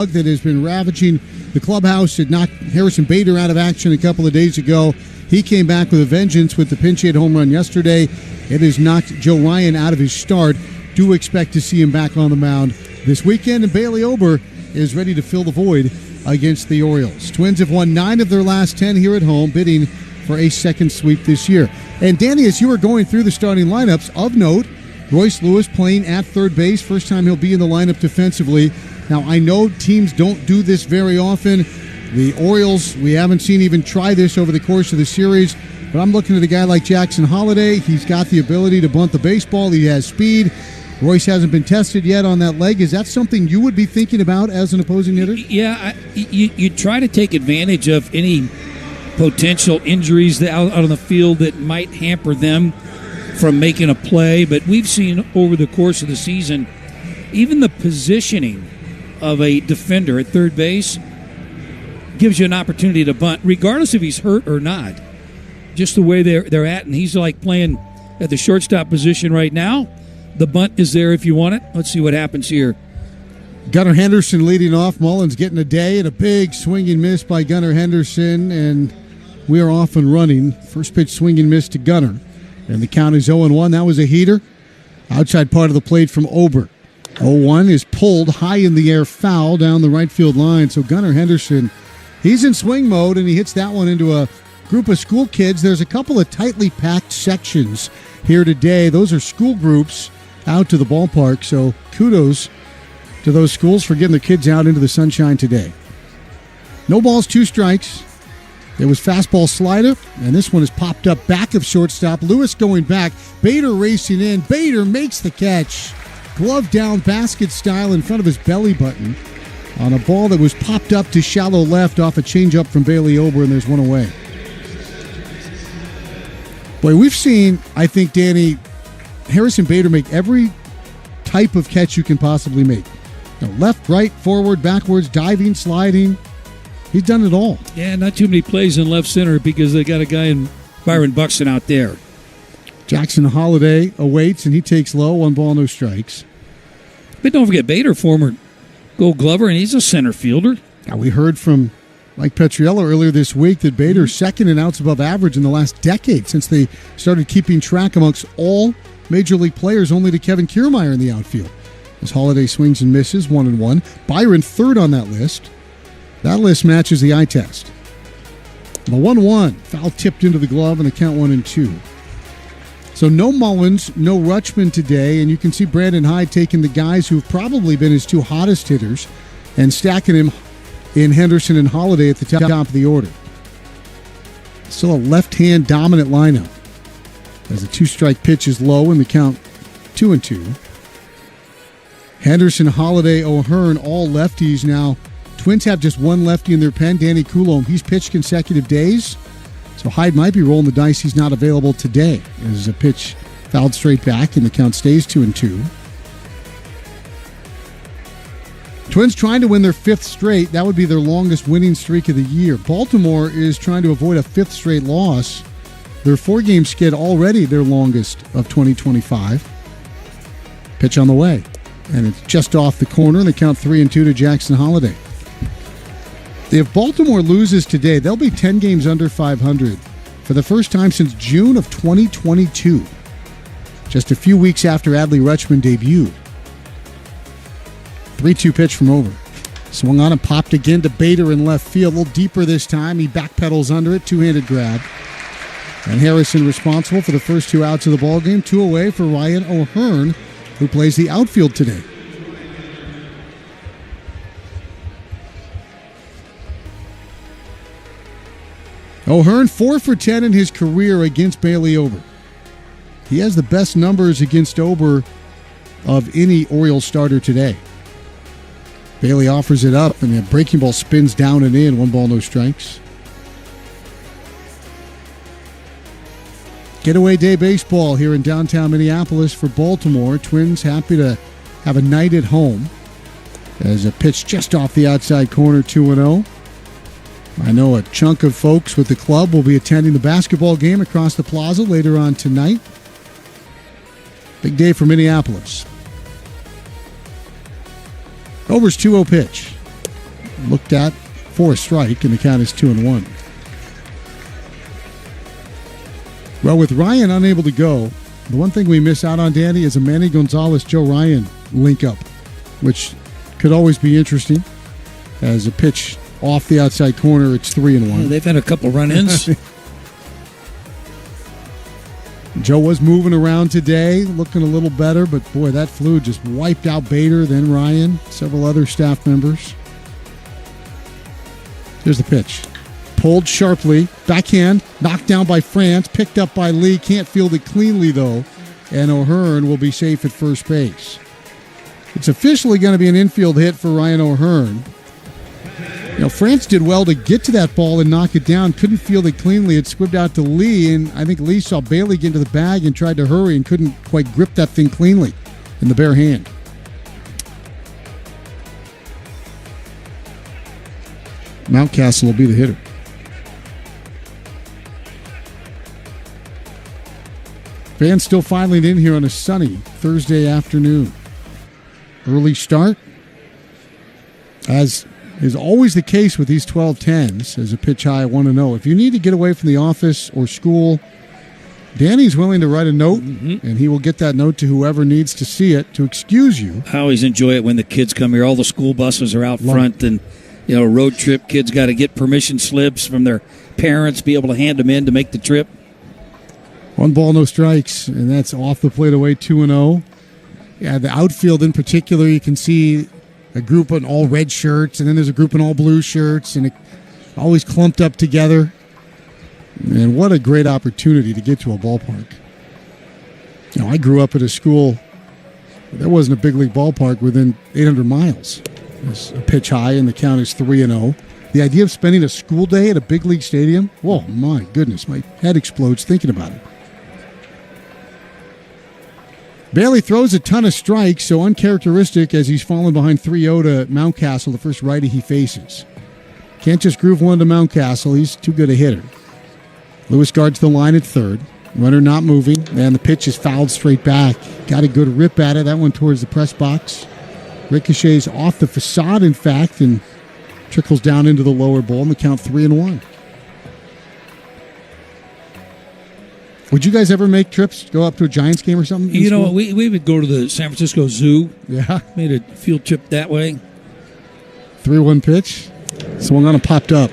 that has been ravaging the clubhouse. It knocked Harrison Bader out of action a couple of days ago. He came back with a vengeance with the pinch hit home run yesterday. It has knocked Joe Ryan out of his start. Do expect to see him back on the mound this weekend. And Bailey Ober is ready to fill the void against the Orioles. Twins have won 9 of their last 10 here at home, bidding for a second sweep this year. And Danny, as you were going through the starting lineups, of note, Royce Lewis playing at third base. First time he'll be in the lineup defensively. Now, I know teams don't do this very often. The Orioles, we haven't seen even try this over the course of the series, but I'm looking at a guy like Jackson Holliday. He's got the ability to bunt the baseball. He has speed. Royce hasn't been tested yet on that leg. Is that something you would be thinking about as an opposing hitter? Yeah, you try to take advantage of any potential injuries out on the field that might hamper them from making a play, but we've seen over the course of the season, even the positioning of a defender at third base gives you an opportunity to bunt, regardless if he's hurt or not. Just the way they're at, and he's like playing at the shortstop position right now. The bunt is there if you want it. Let's see what happens here. Gunnar Henderson leading off. Mullins getting a day, and a big swing and miss by Gunnar Henderson, and we are off and running. First pitch swing and miss to Gunnar, and the count is 0-1. That was a heater. Outside part of the plate from Ober. 0-1 is pulled high in the air, foul down the right field line. So Gunnar Henderson, he's in swing mode, and he hits that one into a group of school kids. There's a couple of tightly packed sections here today. Those are school groups out to the ballpark, so kudos to those schools for getting the kids out into the sunshine today. No balls, 2 strikes. There was fastball slider, and this one is popped up back of shortstop. Lewis going back. Bader racing in. Bader makes the catch. Glove down, basket style in front of his belly button on a ball that was popped up to shallow left off a changeup from Bailey Ober, and there's one away. Boy, we've seen, I think, Danny, Harrison Bader make every type of catch you can possibly make. Left, right, forward, backwards, diving, sliding. He's done it all. Yeah, not too many plays in left center because they got a guy in Byron Buxton out there. Jackson Holliday awaits, and he takes low. 1 ball, no strikes. But don't forget, Bader, former Gold Glover, and he's a center fielder. Now, we heard from Mike Petriello earlier this week that Bader's second in outs above average in the last decade since they started keeping track amongst all Major League players, only to Kevin Kiermaier in the outfield. As Holliday swings and misses, 1-1. Byron third on that list. That list matches the eye test. The 1-1, foul tipped into the glove, and the count 1-2. So no Mullins, no Rutschman today, and you can see Brandon Hyde taking the guys who have probably been his 2 hottest hitters and stacking him in Henderson and Holliday at the top of the order. Still a left-hand dominant lineup as the 2-strike pitch is low and the count 2-2. Henderson, Holliday, O'Hearn, all lefties now. Twins have just 1 lefty in their pen, Danny Coulombe. He's pitched consecutive days, so Hyde might be rolling the dice he's not available today. As a pitch fouled straight back, and the count stays 2-2. Twins trying to win their 5th straight. That would be their longest winning streak of the year. Baltimore is trying to avoid a 5th straight loss. Their 4-game skid already their longest of 2025. Pitch on the way, and it's just off the corner, and the count 3-2 to Jackson Holliday. If Baltimore loses today, they'll be 10 games under 500 for the first time since June of 2022, just a few weeks after Adley Rutschman debuted. 3-2 pitch from Over. Swung on and popped again to Bader in left field. A little deeper this time. He backpedals under it. 2-handed grab. And Harrison responsible for the first 2 outs of the ballgame. 2 away for Ryan O'Hearn, who plays the outfield today. O'Hearn 4 for 10 in his career against Bailey Ober. He has the best numbers against Ober of any Orioles starter today. Bailey offers it up, and the breaking ball spins down and in. 1 ball, no strikes. Getaway day baseball here in downtown Minneapolis for Baltimore. Twins happy to have a night at home. As a pitch just off the outside corner, 2-0. I know a chunk of folks with the club will be attending the basketball game across the plaza later on tonight. Big day for Minneapolis. Ober's 2-0 pitch. looked at for a strike, and the count is 2-1. Well, with Ryan unable to go, the one thing we miss out on, Danny, is a Manny Gonzalez-Joe Ryan link-up, which could always be interesting. As a pitch off the outside corner, it's 3-1. Yeah, they've had a couple run-ins. Joe was moving around today, looking a little better, but boy, that flu just wiped out Bader, then Ryan, several other staff members. Here's the pitch. Pulled sharply, backhand, knocked down by France, picked up by Lee, can't field it cleanly though, and O'Hearn will be safe at first base. It's officially going to be an infield hit for Ryan O'Hearn. You know, France did well to get to that ball and knock it down, couldn't field it cleanly. It squibbed out to Lee, and I think Lee saw Bailey get into the bag and tried to hurry and couldn't quite grip that thing cleanly in the bare hand. Mountcastle will be the hitter. Fans still filing in here on a sunny Thursday afternoon. Early start. As is always the case with these 12-10s, as a pitch high 1-0. If you need to get away from the office or school, Danny's willing to write a note, and he will get that note to whoever needs to see it to excuse you. I always enjoy it when the kids come here. All the school buses are out front, and road trip kids got to get permission slips from their parents, be able to hand them in to make the trip. 1 ball, no strikes, and that's off the plate away, 2-0. Yeah, the outfield in particular, you can see a group in all red shirts, and then there's a group in all blue shirts, and it always clumped up together. And what a great opportunity to get to a ballpark. You know, I grew up at a school, there wasn't a big league ballpark within 800 miles. It's a pitch high, and the count is 3-0. The idea of spending a school day at a big league stadium, whoa, my goodness, my head explodes thinking about it. Bailey throws a ton of strikes, so uncharacteristic as he's fallen behind 3-0 to Mountcastle, the first righty he faces. Can't just groove one to Mountcastle, he's too good a hitter. Lewis guards the line at third. Runner not moving, and the pitch is fouled straight back. Got a good rip at it, that one towards the press box. Ricochets off the facade, in fact, and trickles down into the lower bowl, and the count 3-1. Would you guys ever make trips, go up to a Giants game or something? You know, we would go to the San Francisco Zoo. Yeah. Made a field trip that way. 3-1 pitch. Swung on and popped up.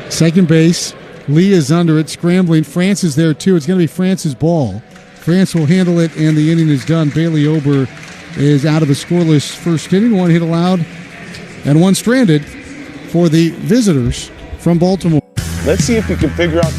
Second base. Lee is under it, scrambling. France is there, too. It's going to be France's ball. France will handle it, and the inning is done. Bailey Ober is out of a scoreless first inning. 1 hit allowed and 1 stranded for the visitors from Baltimore. Let's see if we can figure out...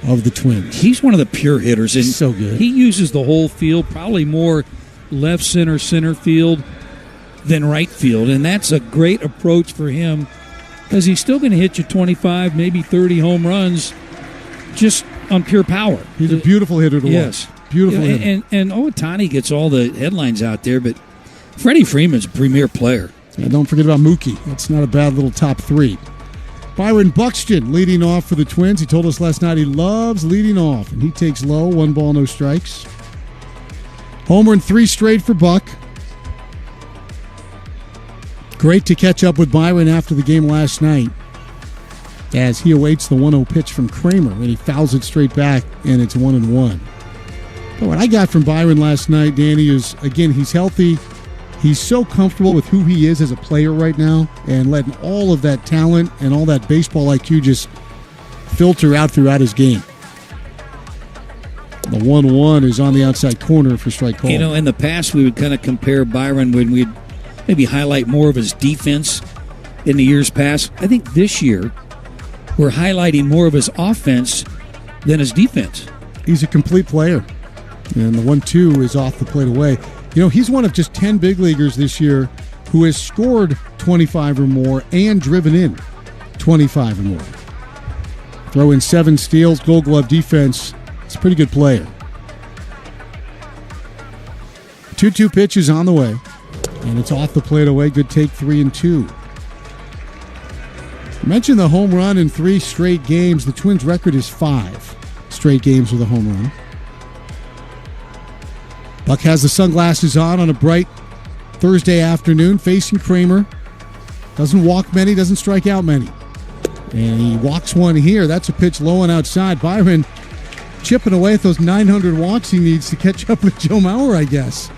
Of the Twins. He's one of the pure hitters. And so good. He uses the whole field, probably more left center field than right field. And that's a great approach for him because he's still going to hit you 25, maybe 30 home runs just on pure power. He's a beautiful hitter to watch. Beautiful. And Ohtani gets all the headlines out there, but Freddie Freeman's a premier player. And don't forget about Mookie. That's not a bad little top three. Byron Buxton leading off for the Twins. He told us last night he loves leading off, and he takes low. 1 ball, no strikes. Homer in 3 straight for Buck. Great to catch up with Byron after the game last night as he awaits the 1-0 pitch from Kramer, and he fouls it straight back, and it's 1-1. But what I got from Byron last night, Danny, is, again, he's healthy. He's so comfortable with who he is as a player right now and letting all of that talent and all that baseball IQ just filter out throughout his game. The 1-1 is on the outside corner for strike call. In the past, we would kind of compare Byron when we'd maybe highlight more of his defense in the years past. I think this year, we're highlighting more of his offense than his defense. He's a complete player. And the 1-2 is off the plate away. He's one of just 10 big leaguers this year who has scored 25 or more and driven in 25 or more. Throw in 7 steals, Gold Glove defense. It's a pretty good player. 2-2 pitch is on the way, and it's off the plate away. Good take, 3-2. I mentioned the home run in 3 straight games. The Twins' record is 5 straight games with a home run. Buck has the sunglasses on a bright Thursday afternoon, facing Kramer. Doesn't walk many, doesn't strike out many. And he walks one here. That's a pitch low and outside. Byron chipping away at those 900 walks he needs to catch up with Joe Mauer, I guess,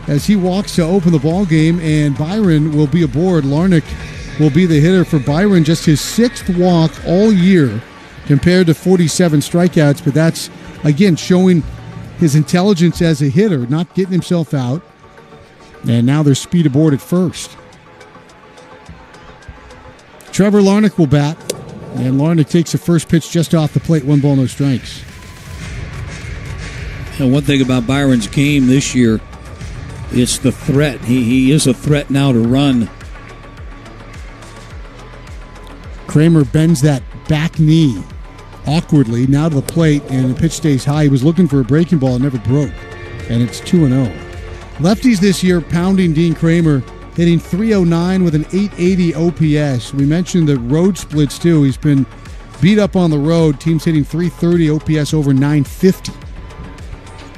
as he walks to open the ball game, and Byron will be aboard. Larnach will be the hitter for Byron. Just his 6th walk all year compared to 47 strikeouts, but that's, again, showing his intelligence as a hitter, not getting himself out. And now there's speed aboard at first. Trevor Larnach will bat, and Larnach takes the first pitch just off the plate. 1 ball, no strikes. And one thing about Byron's game this year, it's the threat. He is a threat now to run. Kramer bends that back knee awkwardly now to the plate, and the pitch stays high. He was looking for a breaking ball and never broke, and it's 2-0. Lefties this year pounding Dean Kramer, hitting .309 with an .880 OPS. We mentioned the road splits too. He's been beat up on the road. Teams hitting .330 OPS over .950.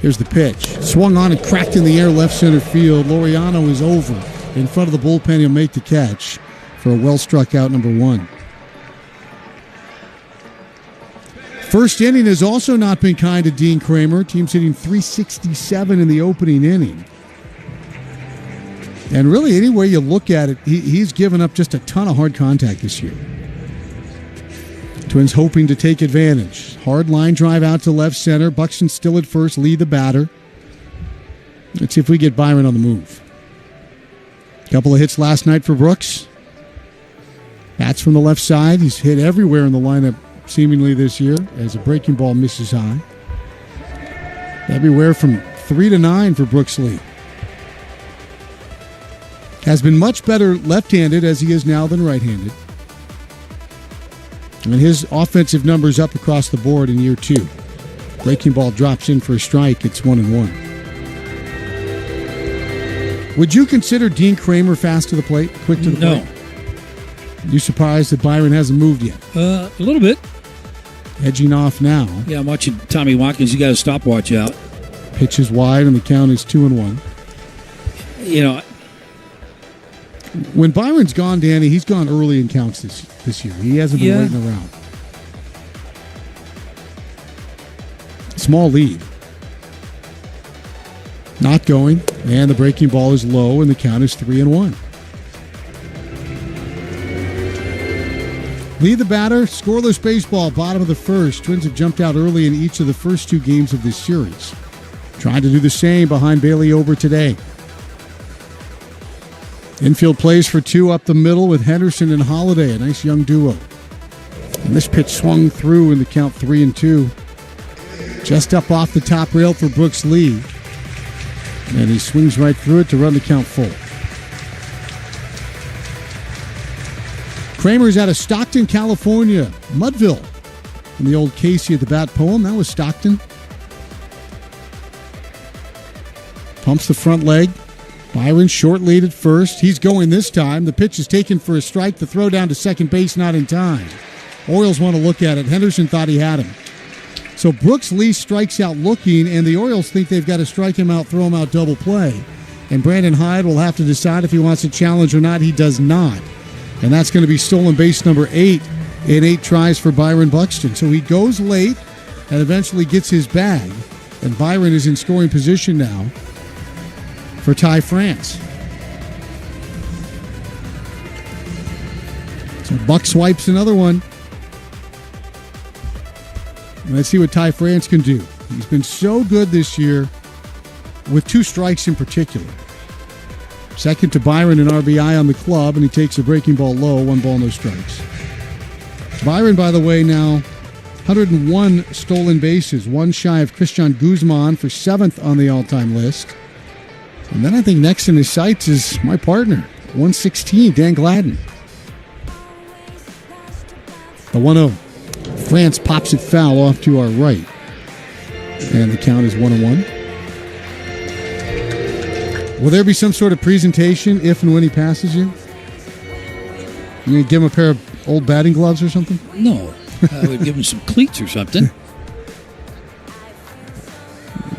Here's the pitch. Swung on and cracked in the air left center field. Laureano is over in front of the bullpen. He'll make the catch for a well-struck out number 1. First inning has also not been kind to Dean Kramer. Team's hitting .367 in the opening inning. And really, any way you look at it, he's given up just a ton of hard contact this year. Twins hoping to take advantage. Hard line drive out to left center. Buxton still at first, lead the batter. Let's see if we get Byron on the move. Couple of hits last night for Brooks. Bats from the left side. He's hit everywhere in the lineup seemingly this year as a breaking ball misses high. Everywhere from 3 to 9 for Brooks Lee. Has been much better left-handed as he is now than right-handed. And his offensive numbers up across the board in year 2. Breaking ball drops in for a strike. It's 1-1. Would you consider Dean Kramer fast to the plate, quick to the plate? No. You surprised that Byron hasn't moved yet? A little bit. Edging off now. Yeah, I'm watching Tommy Watkins. You got a stopwatch out. Pitch is wide, and the count is 2-1. When Byron's gone, Danny, he's gone early in counts this year. He hasn't been waiting around. Small lead. Not going, and the breaking ball is low, and the count is 3-1. Lead the batter, scoreless baseball, bottom of the first. Twins have jumped out early in each of the first 2 games of this series. Trying to do the same behind Bailey Ober today. Infield plays for 2 up the middle with Henderson and Holiday, a nice young duo. And this pitch swung through in the count 3-2. Just up off the top rail for Brooks Lee. And he swings right through it to run the count full. Kramer's out of Stockton, California. Mudville. In the old Casey at the Bat poem. That was Stockton. Pumps the front leg. Byron short lead at first. He's going this time. The pitch is taken for a strike. The throw down to second base, not in time. Orioles want to look at it. Henderson thought he had him. So Brooks Lee strikes out looking, and the Orioles think they've got to strike him out, throw him out, double play. And Brandon Hyde will have to decide if he wants to challenge or not. He does not. And that's going to be stolen base number 8 in 8 tries for Byron Buxton. So he goes late and eventually gets his bag. And Byron is in scoring position now for Ty France. So Buck swipes another one. Let's see what Ty France can do. He's been so good this year with 2 strikes in particular. Second to Byron in RBI on the club, and he takes a breaking ball low, 1 ball, no strikes. Byron, by the way, now 101 stolen bases, 1 shy of Christian Guzman for 7th on the all-time list. And then I think next in his sights is my partner, 116, Dan Gladden. The 1-0. France pops it foul off to our right. And the count is 1-1. Will there be some sort of presentation if and when he passes you? You going to give him a pair of old batting gloves or something? No. I would give him some cleats or something.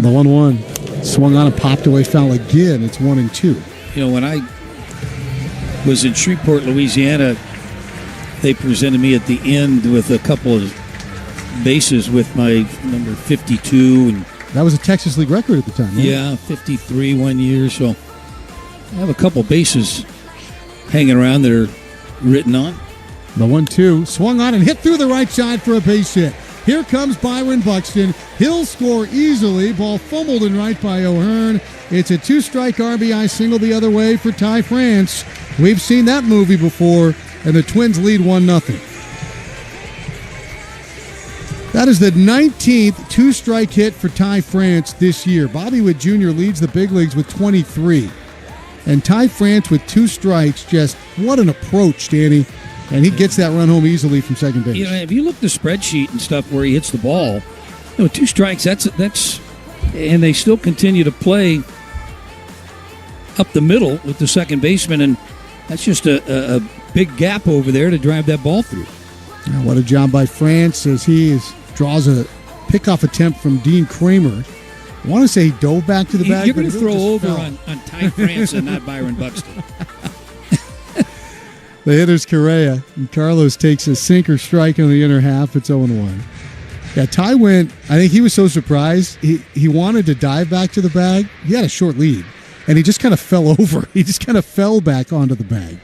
The 1-1. Swung on and popped away foul again. It's 1-2. You know, when I was in Shreveport, Louisiana, they presented me at the end with a couple of bases with my number 52. And that was a Texas League record at the time, right? Yeah, 53 one year. So I have a couple bases hanging around that are written on. The 1-2. Swung on and hit through the right side for a base hit. Here comes Byron Buxton. He'll score easily. Ball fumbled in right by O'Hearn. It's a 2-strike RBI single the other way for Ty France. We've seen that movie before, and the Twins lead 1-0. That is the 19th 2-strike hit for Ty France this year. Bobby Witt Jr. leads the big leagues with 23. And Ty France with 2 strikes, just what an approach, Danny. And he gets that run home easily from second base. You know, if you look at the spreadsheet and stuff where he hits the ball, you know, 2 strikes, that's, and they still continue to play up the middle with the second baseman, and that's just a big gap over there to drive that ball through. Now, what a job by France as he draws a pickoff attempt from Dean Kramer. I want to say he dove back to the bag. You're going to throw over on Ty France and not Byron Buxton. The hitter's Correa, and Carlos takes a sinker strike on the inner half. It's 0-1. Yeah, Ty went, I think he was so surprised. He wanted to dive back to the bag. He had a short lead, and he just kind of fell over. He just kind of fell back onto the bag.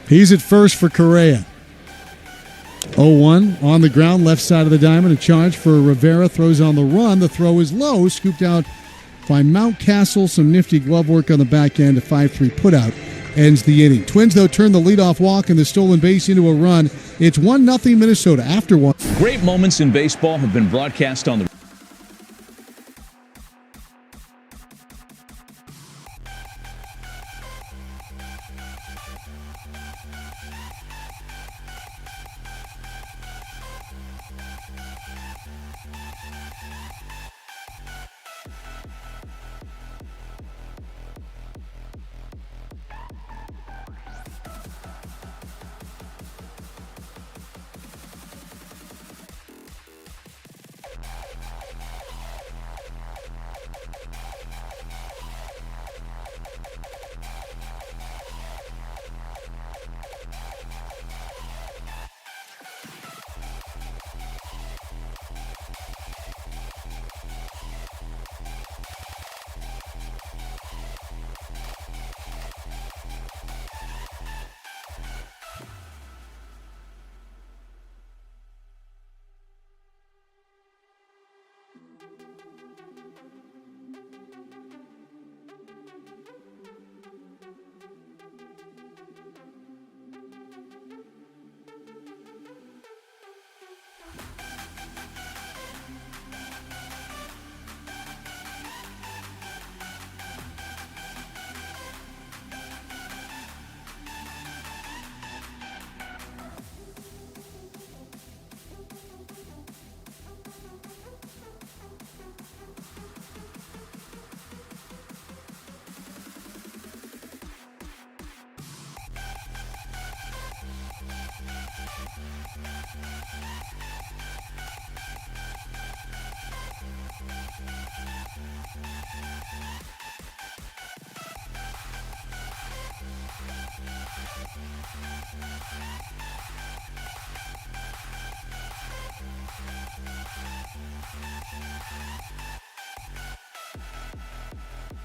He's at first for Correa. 0-1 on the ground, left side of the diamond. A charge for Rivera. Throws on the run. The throw is low. Scooped out by Mountcastle. Some nifty glove work on the back end. A 5-3 putout ends the inning. Twins, though, turn the leadoff walk and the stolen base into a run. It's 1-0 Minnesota after 1. Great moments in baseball have been broadcast on the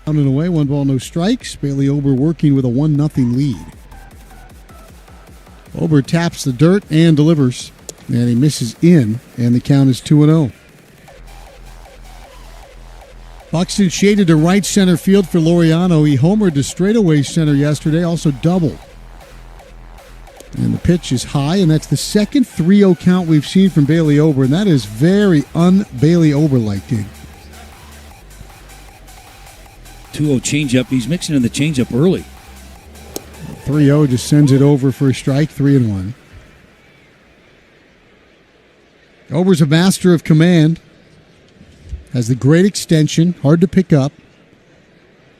Down and away, 1 ball, no strikes. Bailey Ober working with a 1-0 lead. Ober taps the dirt and delivers, and he misses in, and the count is 2-0. Buxton shaded to right center field for Laureano. He homered to straightaway center yesterday, also doubled. And the pitch is high, and that's the second 3-0 count we've seen from Bailey Ober, and that is very un-Bailey Ober-like, Dig. 2-0 changeup. He's mixing in the changeup early. 3-0 just sends it over for a strike, 3-1. Ober's a master of command. Has the great extension, hard to pick up.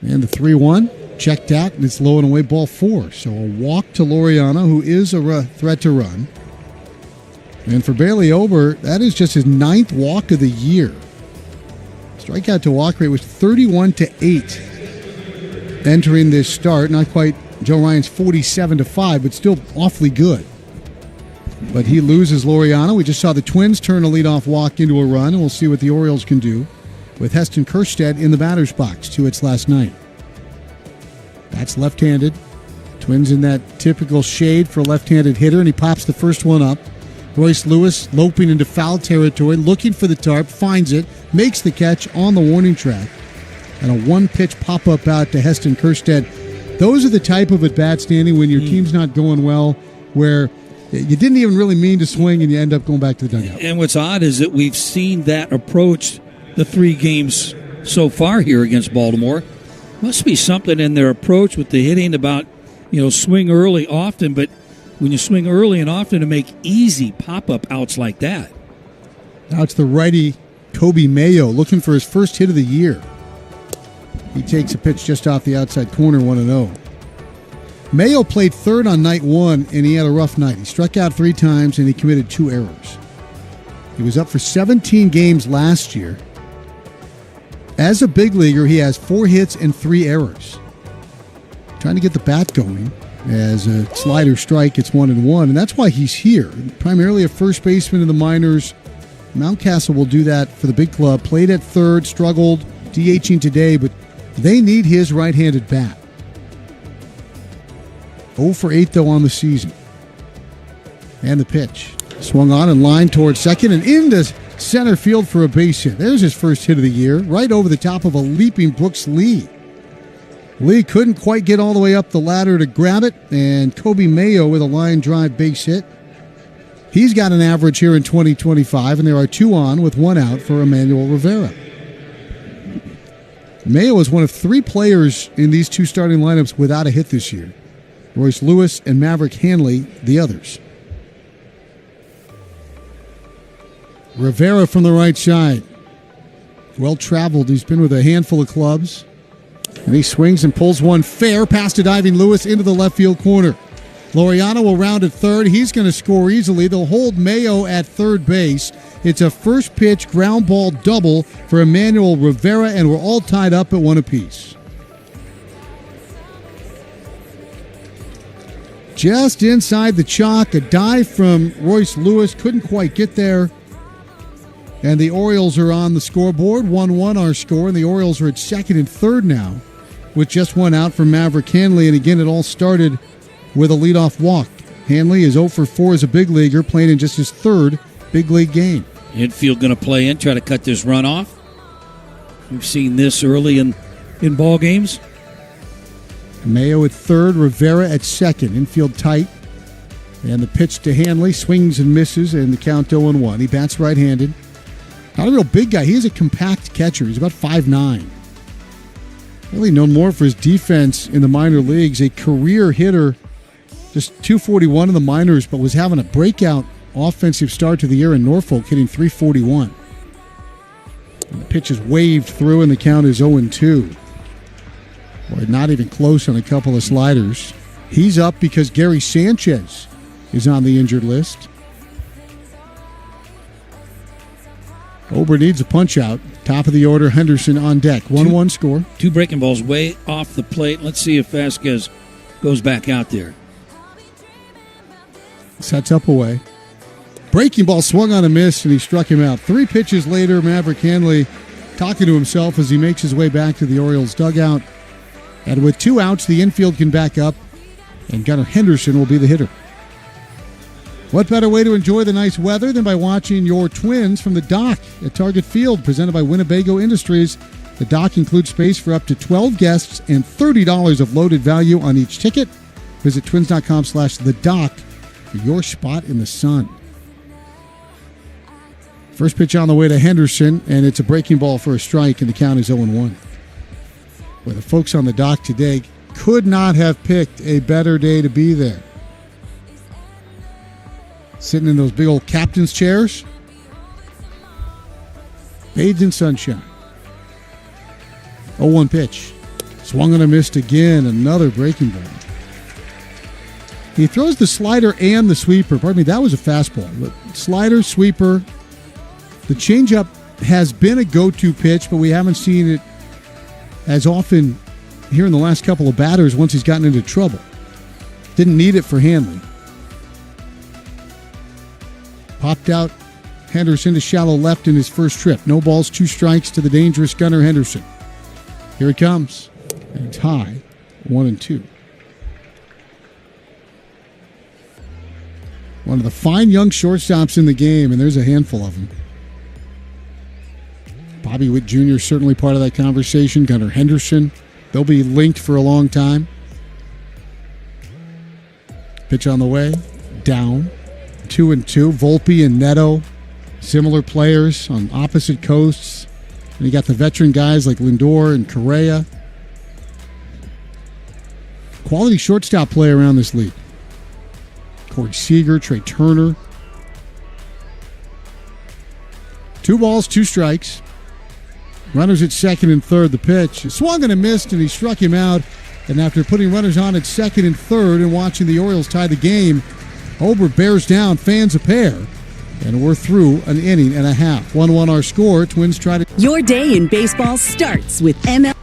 And the 3-1, checked out, and it's low and away, ball 4. So a walk to Laureano, who is a threat to run. And for Bailey Ober, that is just his 9th walk of the year. Strikeout to walk rate was 31-8 entering this start. Not quite Joe Ryan's 47-5, but still awfully good. But he loses Laureano. We just saw the Twins turn a leadoff walk into a run, and we'll see what the Orioles can do with Heston Kjerstad in the batter's box. 2 hits last night. That's left-handed. Twins in that typical shade for a left-handed hitter, and he pops the first one up. Royce Lewis loping into foul territory, looking for the tarp, finds it, makes the catch on the warning track. And a 1-pitch pop-up out to Heston Kjerstad. Those are the type of at-bats, Danny, when your team's not going well, where you didn't even really mean to swing and you end up going back to the dugout. And what's odd is that we've seen that approach the 3 games so far here against Baltimore. Must be something in their approach with the hitting about, swing early often, but when you swing early and often to make easy pop-up outs like that. Now it's the righty Kobe Mayo looking for his first hit of the year. He takes a pitch just off the outside corner, 1-0. Mayo played third on night 1, and he had a rough night. He struck out 3 times, and he committed 2 errors. He was up for 17 games last year. As a big leaguer, he has 4 hits and 3 errors. Trying to get the bat going. As a slider strike, it's 1-1, and that's why he's here. Primarily a first baseman in the minors. Mountcastle will do that for the big club. Played at third, struggled, DHing today, but they need his right-handed bat. 0 for 8, though, on the season. And the pitch. Swung on and lined towards second and into center field for a base hit. There's his first hit of the year, right over the top of a leaping Brooks Lee. Lee couldn't quite get all the way up the ladder to grab it, and Kobe Mayo with a line drive base hit. He's got an average here in 2025, and there are 2 on with 1 out for Emmanuel Rivera. Mayo is one of 3 players in these 2 starting lineups without a hit this year. Royce Lewis and Maverick Hanley, the others. Rivera from the right side. Well-traveled. He's been with a handful of clubs. And he swings and pulls one fair past a diving Lewis into the left field corner. Laureano will round at third. He's going to score easily. They'll hold Mayo at third base. It's a first pitch ground ball double for Emmanuel Rivera, and we're all tied up at 1 apiece. Just inside the chalk, a dive from Royce Lewis. Couldn't quite get there. And the Orioles are on the scoreboard. 1-1 our score, and the Orioles are at second and third now with just 1 out from Maverick Hanley. And again, it all started with a leadoff walk. Hanley is 0 for 4 as a big leaguer, playing in just his 3rd big league game. Infield going to play in, try to cut this run off. We've seen this early in ball games. Mayo at third, Rivera at second. Infield tight. And the pitch to Hanley swings and misses, and the count 0-1. He bats right-handed. Not a real big guy. He is a compact catcher. He's about 5'9". Really known more for his defense in the minor leagues. A career hitter, just 241 in the minors, but was having a breakout offensive start to the year in Norfolk, hitting 341. And the pitch is waved through, and the count is 0-2. Boy, not even close on a couple of sliders. He's up because Gary Sanchez is on the injured list. Ober needs a punch-out. Top of the order, Henderson on deck. 1-1 score. 2 breaking balls way off the plate. Let's see if Vasquez goes back out there. Sets up away. Breaking ball swung on a miss, and he struck him out. 3 pitches later, Maverick Hanley talking to himself as he makes his way back to the Orioles dugout. And with 2 outs, the infield can back up, and Gunnar Henderson will be the hitter. What better way to enjoy the nice weather than by watching your Twins from the dock at Target Field, presented by Winnebago Industries. The dock includes space for up to 12 guests and $30 of loaded value on each ticket. Visit twins.com/thedock for your spot in the sun. First pitch on the way to Henderson, and it's a breaking ball for a strike, and the count is 0-1. Well, the folks on the dock today could not have picked a better day to be there. Sitting in those big old captain's chairs, bathed in sunshine. 0-1 pitch. Swung and a missed again. Another breaking ball. He throws the slider and the sweeper. Pardon me, that was a fastball. The slider, sweeper. The changeup has been a go-to pitch, but we haven't seen it as often here in the last couple of batters once he's gotten into trouble. Didn't need it for Hanley. Popped out Henderson to shallow left in his first trip. No balls, 2 strikes to the dangerous Gunnar Henderson. Here it comes. And it's high, 1-2. One of the fine young shortstops in the game, and there's a handful of them. Bobby Witt Jr. certainly part of that conversation. Gunnar Henderson. They'll be linked for a long time. Pitch on the way. Down. 2-2. Volpe and Neto. Similar players on opposite coasts. And you got the veteran guys like Lindor and Correa. Quality shortstop play around this league. Corey Seager, Trey Turner. 2 balls, 2 strikes. Runners at second and third. The pitch. Swung and a missed, and he struck him out. And after putting runners on at second and third and watching the Orioles tie the game, Ober bears down, fans a pair. And we're through an inning and a half. 1-1 our score. Twins try to... Your day in baseball starts with MLB.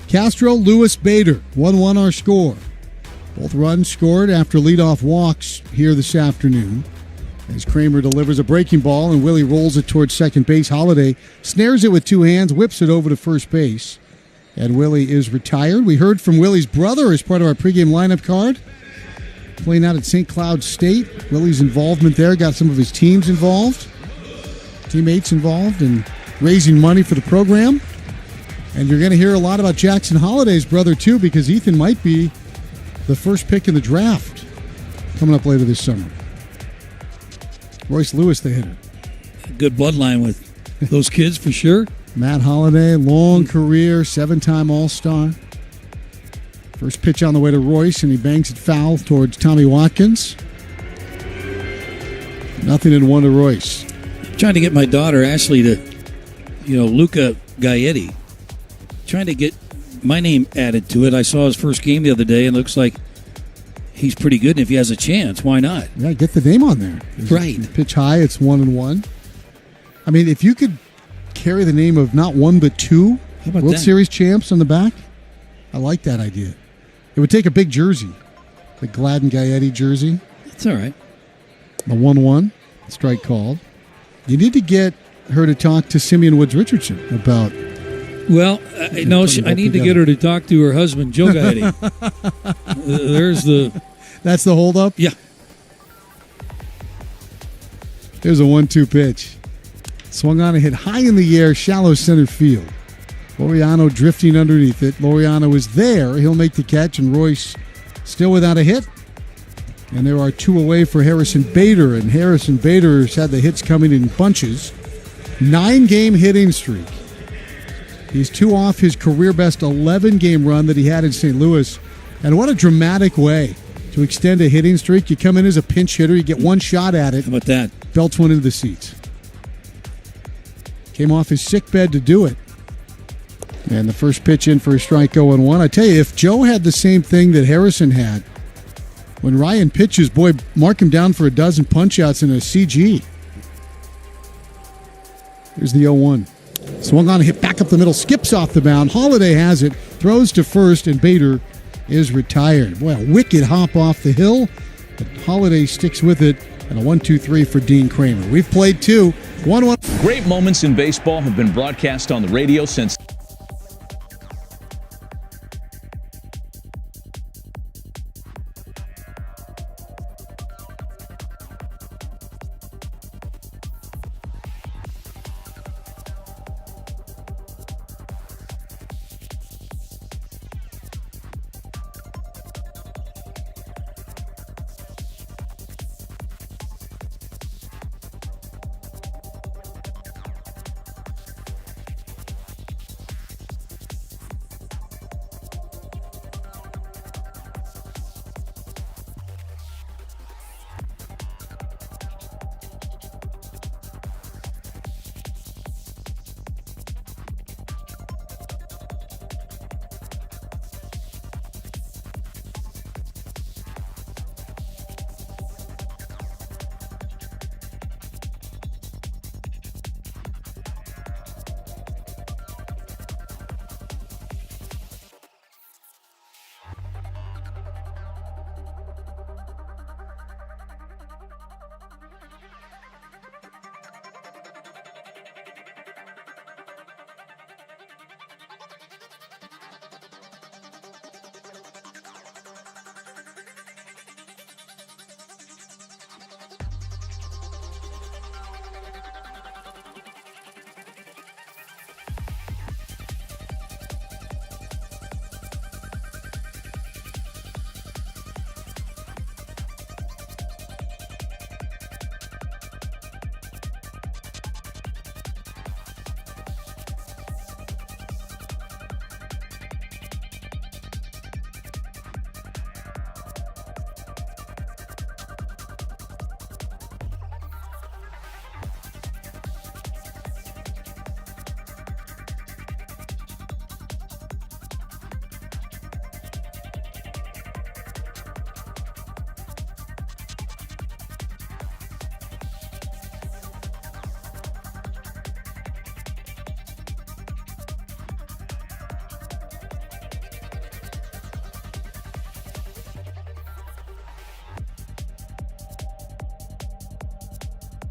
Castro, Lewis, Bader, 1-1 our score. Both runs scored after leadoff walks here this afternoon. As Kramer delivers a breaking ball and Willie rolls it towards second base, Holiday snares it with 2 hands, whips it over to first base. And Willie is retired. We heard from Willie's brother as part of our pregame lineup card. Playing out at St. Cloud State. Willie's involvement there got some of his teams involved. Teammates involved in raising money for the program. And you're going to hear a lot about Jackson Holliday's brother, too, because Ethan might be the first pick in the draft coming up later this summer. Royce Lewis, the hitter. Good bloodline with those kids for sure. Matt Holliday, long career, 7-time All-Star. First pitch on the way to Royce, and he bangs it foul towards Tommy Watkins. 0-1 to Royce. I'm trying to get my daughter Ashley to, Luca Gaetti. Trying to get my name added to it. I saw his first game the other day, and it looks like he's pretty good. And if he has a chance, why not? Yeah, get the name on there. Right. Pitch high, it's 1-1. I mean, if you could carry the name of not one but two World Series champs on the back, I like that idea. It would take a big jersey, the Gladden Gaetti jersey. It's all right. The 1-1, strike called. You need to get her to talk to Simeon Woods Richardson about. Well, no, I need to get her to talk to her husband, Joe Gaetti. That's the holdup? Yeah. There's a 1-2 pitch. Swung on and hit high in the air, shallow center field. Laureano drifting underneath it. Laureano is there. He'll make the catch, and Royce still without a hit. And there are 2 away for Harrison Bader, and Harrison Bader's had the hits coming in bunches. 9-game hitting streak. He's 2 off his career-best 11-game run that he had in St. Louis. And what a dramatic way to extend a hitting streak. You come in as a pinch hitter, you get one shot at it. How about that? Belts one into the seats. Came off his sickbed to do it. And the first pitch in for a strike 0-1. I tell you, if Joe had the same thing that Harrison had, when Ryan pitches, boy, mark him down for a dozen punch-outs in a CG. Here's the 0-1. Swung on, hit back up the middle, skips off the mound. Holliday has it, throws to first, and Bader is retired. Boy, a wicked hop off the hill, but Holliday sticks with it, and a 1-2-3 for Dean Kramer. We've played 2. 1-1. Great moments in baseball have been broadcast on the radio since.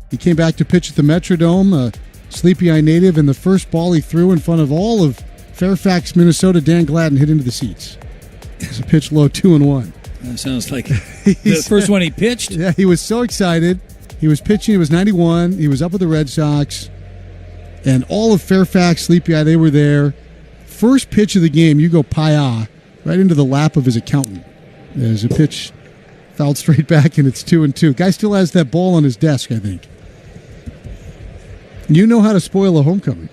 He came back to pitch at the Metrodome, a Sleepy Eye native, and the first ball he threw in front of all of Fairfax, Minnesota, Dan Gladden hit into the seats. It was a pitch low, 2-1. That sounds like the first one he pitched. Yeah, he was so excited. He was pitching. It was 91. He was up with the Red Sox. And all of Fairfax, Sleepy Eye, they were there. First pitch of the game, you go Paya, right into the lap of his accountant. There's a pitch fouled straight back, and it's 2-2. Guy still has that ball on his desk, I think. You know how to spoil a homecoming.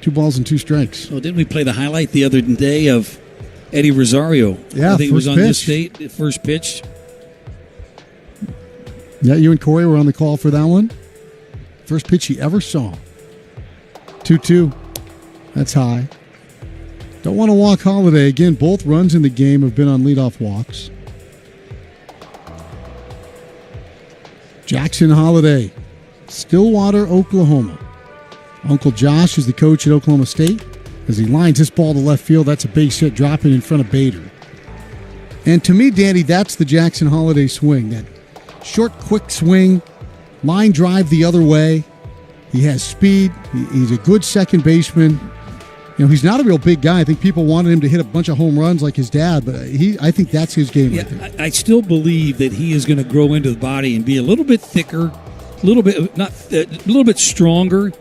2 balls and 2 strikes. Well, didn't we play the highlight the other day of Eddie Rosario? Yeah, I think it was on pitch. this date, first pitch. Yeah, you and Corey were on the call for that one. First pitch he ever saw. 2-2. That's high. Don't want to walk Holiday. Again, both runs in the game have been on leadoff walks. Jackson Holiday, Stillwater, Oklahoma. Uncle Josh is the coach at Oklahoma State. As he lines this ball to left field, that's a base hit dropping in front of Bader. And to me, Danny, that's the Jackson Holiday swing. That short, quick swing, line drive the other way. He has speed. He's a good second baseman. You know, he's not a real big guy. I think people wanted him to hit a bunch of home runs like his dad, but I think that's his game. Yeah, right there. I still believe that he is going to grow into the body and be a little bit thicker, a little bit stronger.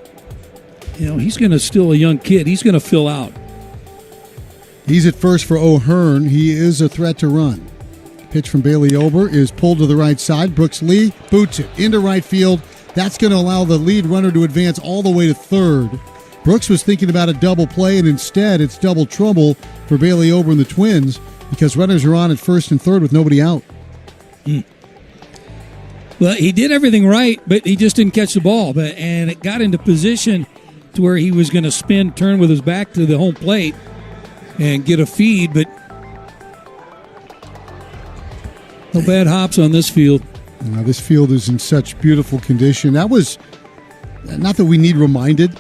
You know, he's going to still a young kid. He's going to fill out. He's at first for O'Hearn. He is a threat to run. Pitch from Bailey Ober is pulled to the right side. Brooks Lee boots it into right field. That's going to allow the lead runner to advance all the way to third. Brooks was thinking about a double play, and instead it's double trouble for Bailey Ober and the Twins because runners are on at first and third with nobody out. Well, he did everything right, but he just didn't catch the ball. And it got into position to where he was going to spin, turn with his back to the home plate and get a feed, but no bad hops on this field. This field is in such beautiful condition. That was, not that we need reminded,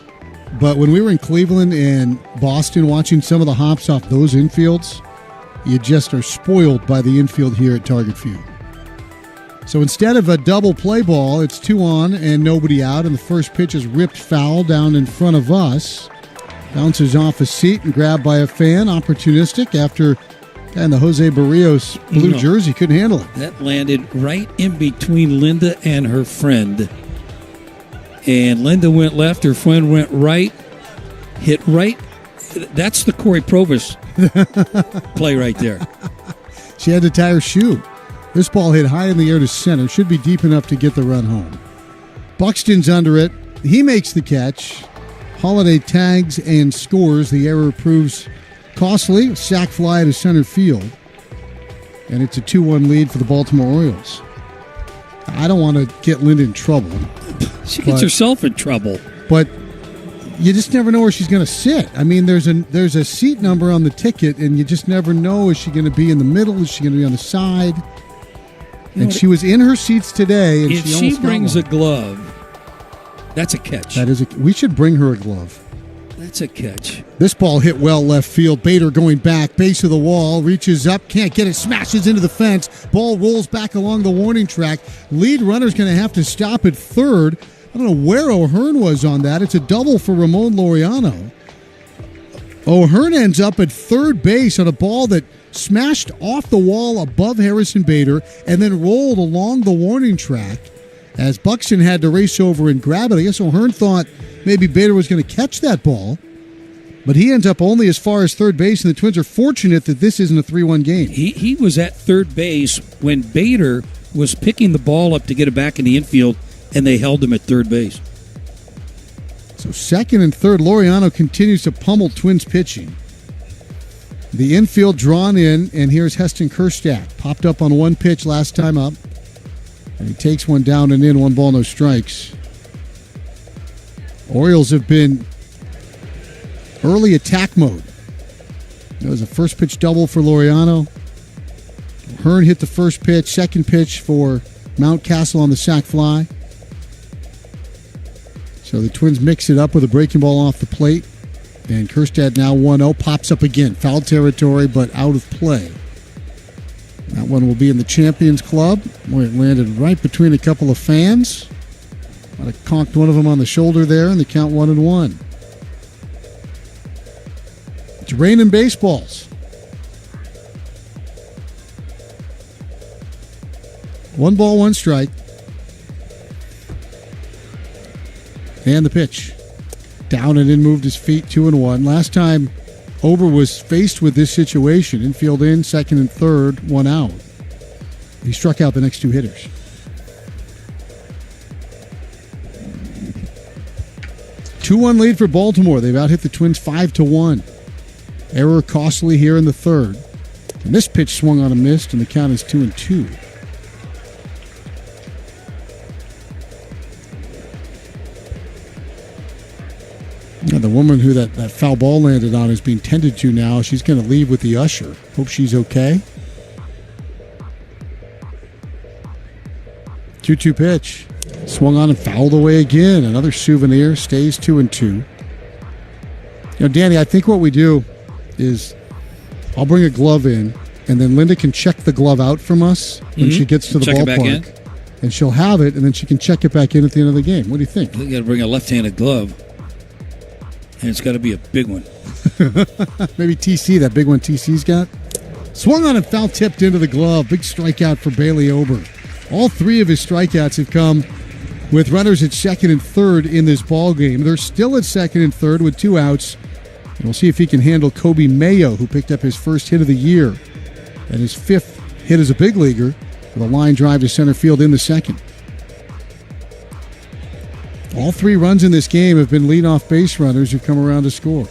but when we were in Cleveland and Boston watching some of the hops off those infields, you just are spoiled by the infield here at Target Field. So instead of a double play ball, it's 2 on and nobody out, and the first pitch is ripped foul down in front of us. Bounces off a seat and grabbed by a fan, opportunistic after guy in the Jose Barrios blue jersey couldn't handle it. That landed right in between Linda and her friend. And Linda went left, her friend went right, hit right. That's the Corey Provis play right there. She had to tie her shoe. This ball hit high in the air to center. Should be deep enough to get the run home. Buxton's under it. He makes the catch. Holiday tags and scores. The error proves costly. A sac fly to center field. And it's a 2-1 lead for the Baltimore Orioles. I don't want to get Linda in trouble. She gets herself in trouble. But you just never know where she's going to sit. I mean, there's a seat number on the ticket, and you just never know. Is she going to be in the middle? Is she going to be on the side? And she was in her seats today, and if she brings a glove, that's a catch. We should bring her a glove. That's a catch. This ball hit well left field. Bader going back, base of the wall, reaches up, can't get it, smashes into the fence. Ball rolls back along the warning track. Lead runner's going to have to stop at third. I don't know where O'Hearn was on that. It's a double for Ramon Laureano. O'Hearn ends up at third base on a ball that smashed off the wall above Harrison Bader and then rolled along the warning track as Buxton had to race over and grab it. I guess O'Hearn thought maybe Bader was going to catch that ball, but he ends up only as far as third base, and the Twins are fortunate that this isn't a 3-1 game. He was at third base when Bader was picking the ball up to get it back in the infield, and they held him at third base. So second and third, Laureano continues to pummel Twins pitching. The infield drawn in, and here's Heston Kjerstad. Popped up on one pitch last time up, and he takes one down and in, 1 ball, no strikes. Orioles have been early attack mode. There was a first pitch double for Laureano. Hearn hit the first pitch, second pitch for Mountcastle on the sac fly. So the Twins mix it up with a breaking ball off the plate. And Kjerstad now 1-0, pops up again. Foul territory, but out of play. That one will be in the Champions Club, where it landed right between a couple of fans. Might have conked one of them on the shoulder there, and the count 1-1. It's raining baseballs. 1 ball, 1 strike. And the pitch. Down and in, moved his feet, 2-1. Last time Ober was faced with this situation, infield in, second and third, 1 out. He struck out the next 2 hitters. 2-1 lead for Baltimore. They've out-hit the Twins 5-1. Error costly here in the third. And this pitch swung on a missed, and the count is 2-2. Yeah, the woman who that foul ball landed on is being tended to now. She's going to leave with the usher. Hope she's okay. 2-2 pitch. Swung on and fouled away again. Another souvenir. Stays 2-2. Danny, I think what we do is I'll bring a glove in, and then Linda can check the glove out from us when she gets to the ballpark. And she'll have it, and then she can check it back in at the end of the game. What do you think? You got to bring a left-handed glove, and it's got to be a big one. Maybe TC, that big one TC's got. Swung on and foul tipped into the glove. Big strikeout for Bailey Ober. All three of his strikeouts have come with runners at second and third in this ball game. They're still at second and third with 2 outs. And we'll see if he can handle Kobe Mayo, who picked up his first hit of the year and his 5th hit as a big leaguer with a line drive to center field in the second. All 3 runs in this game have been leadoff base runners who've come around to score.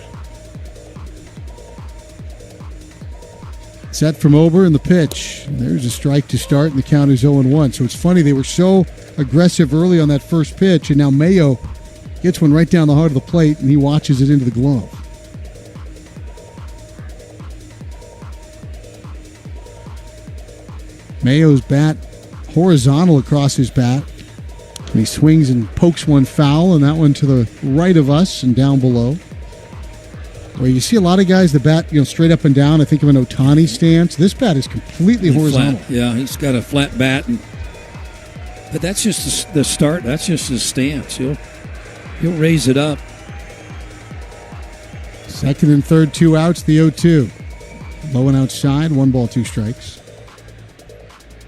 Set from Ober and the pitch. And there's a strike to start, and the count is 0-1. So it's funny, they were so aggressive early on that first pitch, and now Mayo gets one right down the heart of the plate, and he watches it into the glove. Mayo's bat horizontal across his bat. And he swings and pokes one foul, and that one to the right of us and down below. Where you see a lot of guys, the bat, straight up and down. I think of an Ohtani stance. This bat is completely horizontal. Flat. Yeah, he's got a flat bat, but that's just the start. That's just his stance. He'll raise it up. Second and third, 2 outs. The 0-2. Low and outside. 1 ball, 2 strikes.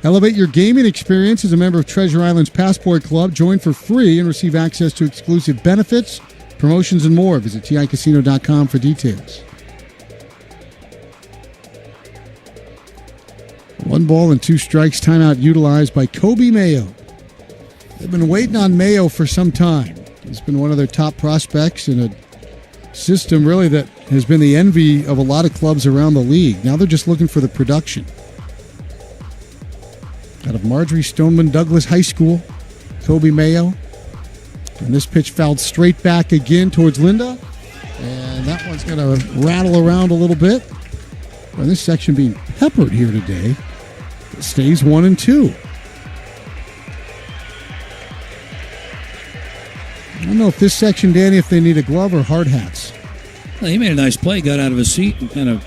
Elevate your gaming experience as a member of Treasure Island's Passport Club. Join for free and receive access to exclusive benefits, promotions, and more. Visit TICasino.com for details. 1 ball and 2 strikes. Timeout utilized by Kobe Mayo. They've been waiting on Mayo for some time. He's been one of their top prospects in a system really that has been the envy of a lot of clubs around the league. Now they're just looking for the production. Out of Marjorie Stoneman Douglas High School, Kobe Mayo. And this pitch fouled straight back again towards Linda. And that one's going to rattle around a little bit. And this section being peppered here today. It stays 1-2. I don't know if this section, Danny, if they need a glove or hard hats. Well, he made a nice play, got out of his seat and kind of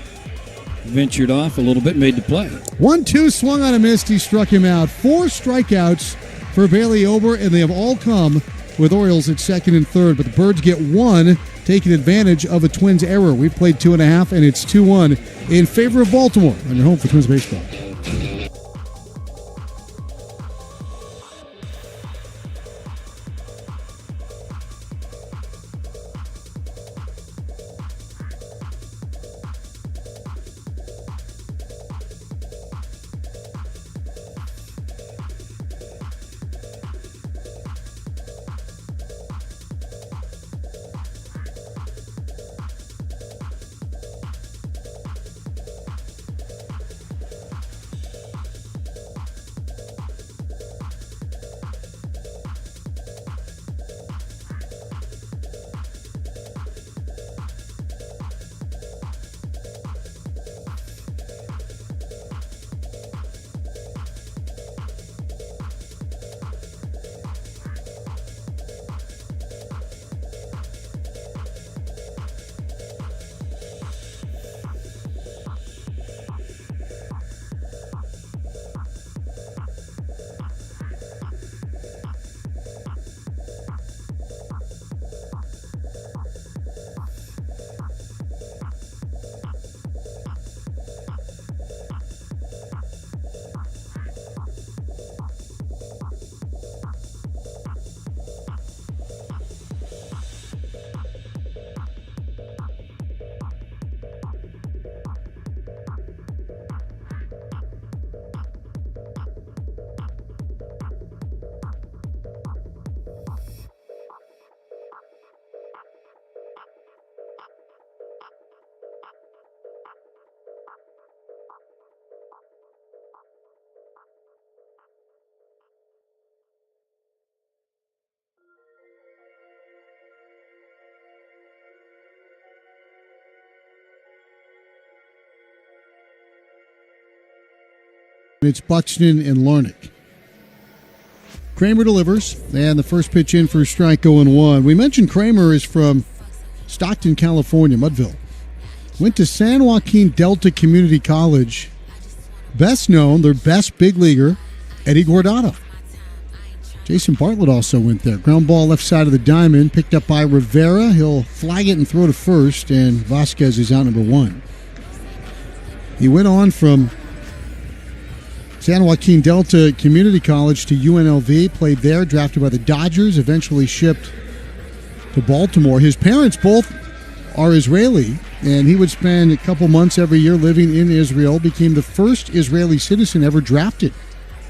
ventured off a little bit, made the play. 1-2, swung on a miss. He struck him out. 4 strikeouts for Bailey Ober, and they have all come with Orioles at second and third. But the Birds get 1, taking advantage of a Twins error. We've played 2.5, and it's 2-1 in favor of Baltimore on your home for Twins baseball. It's Buxton and Larnach. Kramer delivers, and the first pitch in for a strike 0-1. We mentioned Kramer is from Stockton, California, Mudville. Went to San Joaquin Delta Community College. Best known, their best big leaguer, Eddie Guardado. Jason Bartlett also went there. Ground ball left side of the diamond, picked up by Rivera. He'll flag it and throw to first, and Vasquez is out number 1. He went on from San Joaquin Delta Community College to UNLV, played there, drafted by the Dodgers, eventually shipped to Baltimore. His parents both are Israeli, and he would spend a couple months every year living in Israel, became the first Israeli citizen ever drafted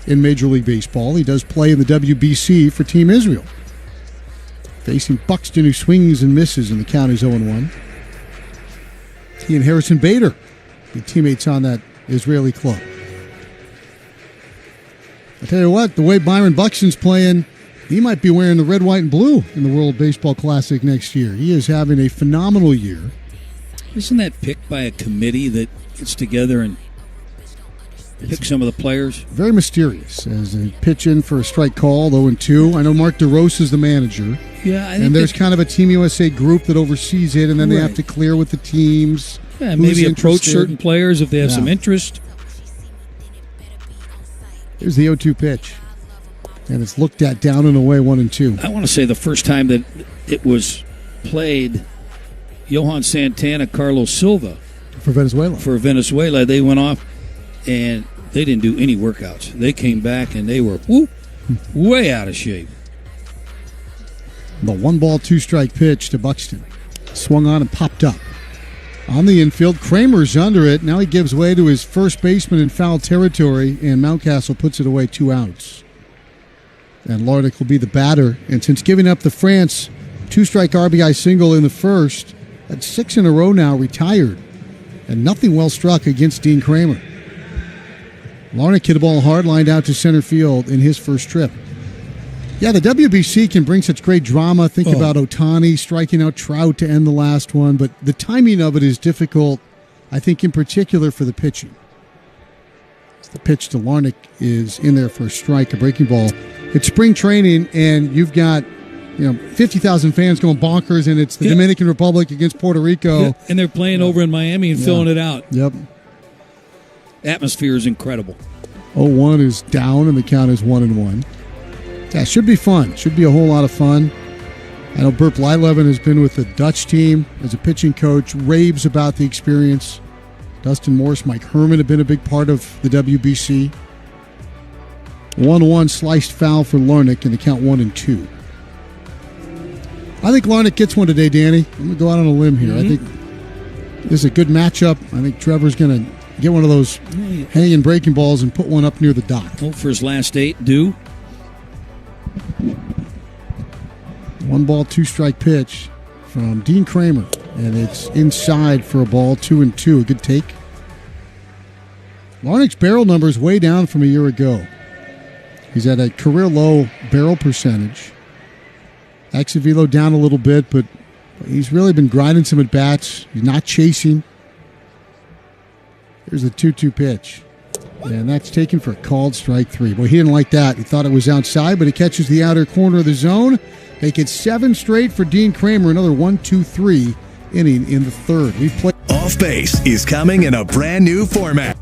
in Major League Baseball. He does play in the WBC for Team Israel. Facing Buxton, who swings and misses, and the count is 0-1. He and Harrison Bader, the teammates on that Israeli club. I tell you what, the way Byron Buxton's playing, he might be wearing the red, white, and blue in the World Baseball Classic next year. He is having a phenomenal year. Isn't that picked by a committee that gets together and pick some of the players? Very mysterious as they pitch in for a strike call, 0-2. I know Mark DeRosa is the manager. Yeah, I think and there's kind of a Team USA group that oversees it, and then they have to clear with the teams. Yeah, maybe approach certain players if they have some interest. Here's the 0-2 pitch. And it's looked at down and away, 1-2. I want to say the first time that it was played, Johan Santana, Carlos Silva. For Venezuela. They went off, and they didn't do any workouts. They came back, and they were way out of shape. The 1-ball, 2-strike pitch to Buxton. Swung on and popped up. On the infield, Kramer's under it. Now he gives way to his first baseman in foul territory, and Mountcastle puts it away, 2 outs. And Larnach will be the batter. And since giving up the France 2-strike RBI single in the first, that's 6 in a row now, retired. And nothing well struck against Dean Kramer. Larnach hit a ball hard, lined out to center field in his first trip. Yeah, the WBC can bring such great drama. Think about Ohtani striking out Trout to end the last one, but the timing of it is difficult, I think, in particular for the pitching. The pitch to Larnach is in there for a strike, a breaking ball. It's spring training, and you've got 50,000 fans going bonkers, and it's the Dominican Republic against Puerto Rico. Yeah. And they're playing over in Miami and filling it out. Yep. Atmosphere is incredible. 0-1 is down, and the count is 1-1. Yeah, should be fun. Should be a whole lot of fun. I know Bert Blyleven has been with the Dutch team as a pitching coach, raves about the experience. Dustin Morse, Mike Herman have been a big part of the WBC. 1-1 sliced foul for Larnach, and the count 1-2. I think Larnach gets one today, Danny. I'm going to go out on a limb here. I think this is a good matchup. I think Trevor's going to get one of those hanging breaking balls and put one up near the dot. Hope for his last 8, due. 1-ball, 2-strike pitch from Dean Kramer, and it's inside for a ball, 2-2. A good take. Larnach's barrel number is way down from a year ago. He's at a career low barrel percentage. Exit velo down a little bit, but he's really been grinding some at bats. He's not chasing. Here's the 2-2 pitch. And that's taken for a called strike 3. Boy, he didn't like that. He thought it was outside, but he catches the outer corner of the zone. Make it 7 straight for Dean Kramer. Another 1-2-3 inning in the third. We've played. Off Base is coming in a brand new format.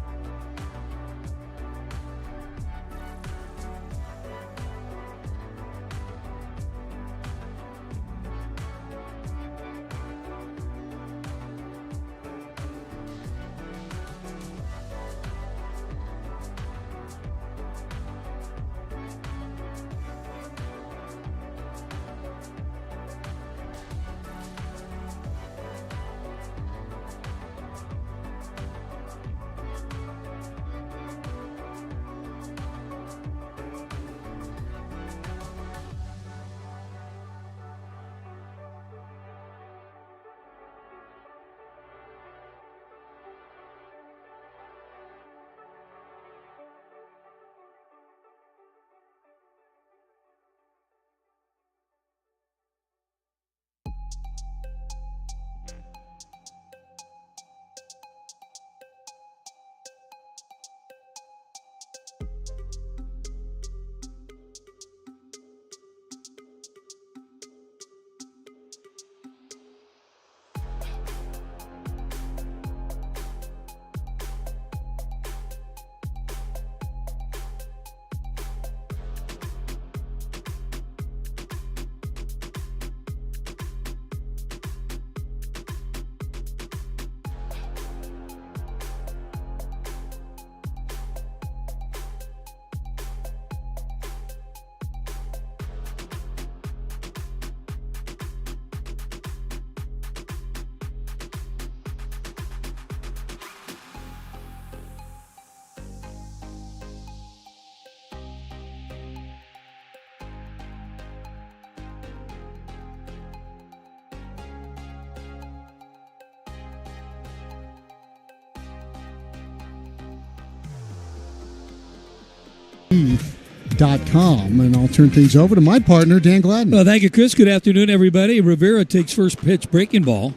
MLBTeeth.com. And I'll turn things over to my partner, Dan Gladden. Well, thank you, Chris. Good afternoon, everybody. Rivera takes first pitch breaking ball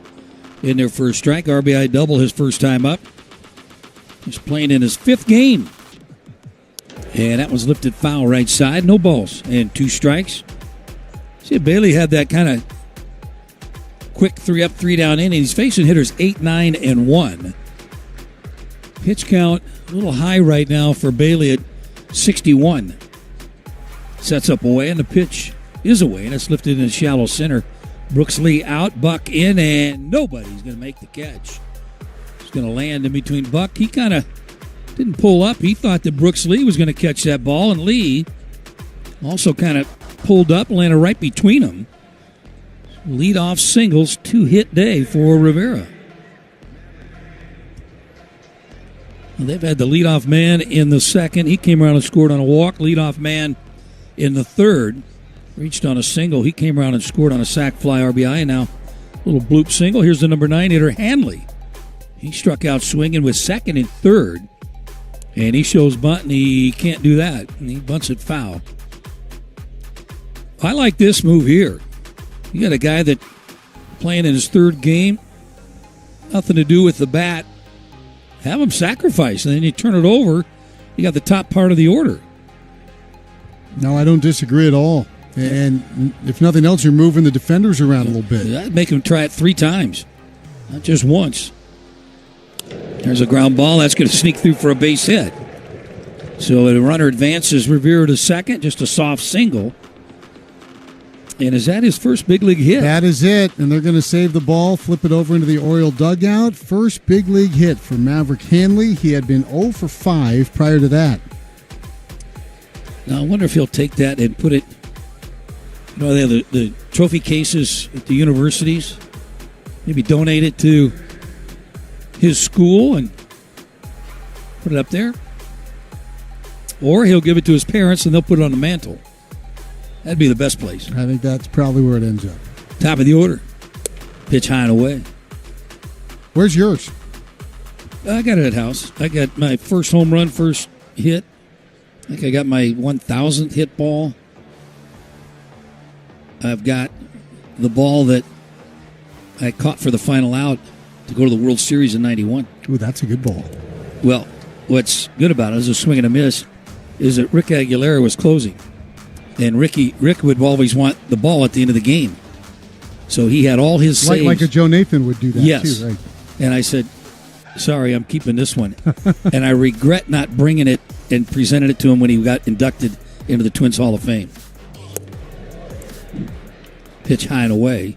in their first strike. RBI double his first time up. He's playing in his fifth game. And that was lifted foul right side. No balls and 2 strikes. See, Bailey had that kind of quick 3 up, 3 down inning. He's facing hitters 8, 9, and 1. Pitch count a little high right now for Bailey at 61. Sets up away, and the pitch is away, and it's lifted in the shallow center. Brooks Lee out, Buck in, and nobody's going to make the catch. It's going to land in between Buck. He kind of didn't pull up. He thought that Brooks Lee was going to catch that ball, and Lee also kind of pulled up, landed right between them. Leadoff singles, 2-hit day for Rivera. Well, they've had the leadoff man in the second. He came around and scored on a walk. Leadoff man in the third reached on a single. He came around and scored on a sac fly RBI. And now a little bloop single. Here's the number 9 hitter, Hanley. He struck out swinging with second and third. And he shows bunt, and he can't do that. And he bunts it foul. I like this move here. You got a guy that playing in his third game, nothing to do with the bat. Have him sacrifice, and then you turn it over. You got the top part of the order. No, I don't disagree at all. And if nothing else, you're moving the defenders around a little bit. I'd make him try it 3 times, not just once. There's a ground ball. That's going to sneak through for a base hit. So the runner advances Rivera to second, just a soft single. And is that his first big league hit? That is it. And they're going to save the ball, flip it over into the Oriole dugout. First big league hit for Maverick Hanley. He had been 0 for 5 prior to that. Now, I wonder if he'll take that and put it, you know, they have the trophy cases at the universities. Maybe donate it to his school and put it up there. Or he'll give it to his parents and they'll put it on the mantle. That'd be the best place. I think that's probably where it ends up. Top of the order. Pitch high and away. Where's yours? I got it at house. I got my first home run, first hit. I think I got my 1,000th hit ball. I've got the ball that I caught for the final out to go to the World Series in 91. Ooh, that's a good ball. Well, what's good about it is a swing and a miss is that Rick Aguilera was closing. And Rick would always want the ball at the end of the game. So he had all his saves. Like a Joe Nathan would do that, yes. too, right? And I said, sorry, I'm keeping this one. And I regret not bringing it and presented it to him when he got inducted into the Twins Hall of Fame. Pitch high and away.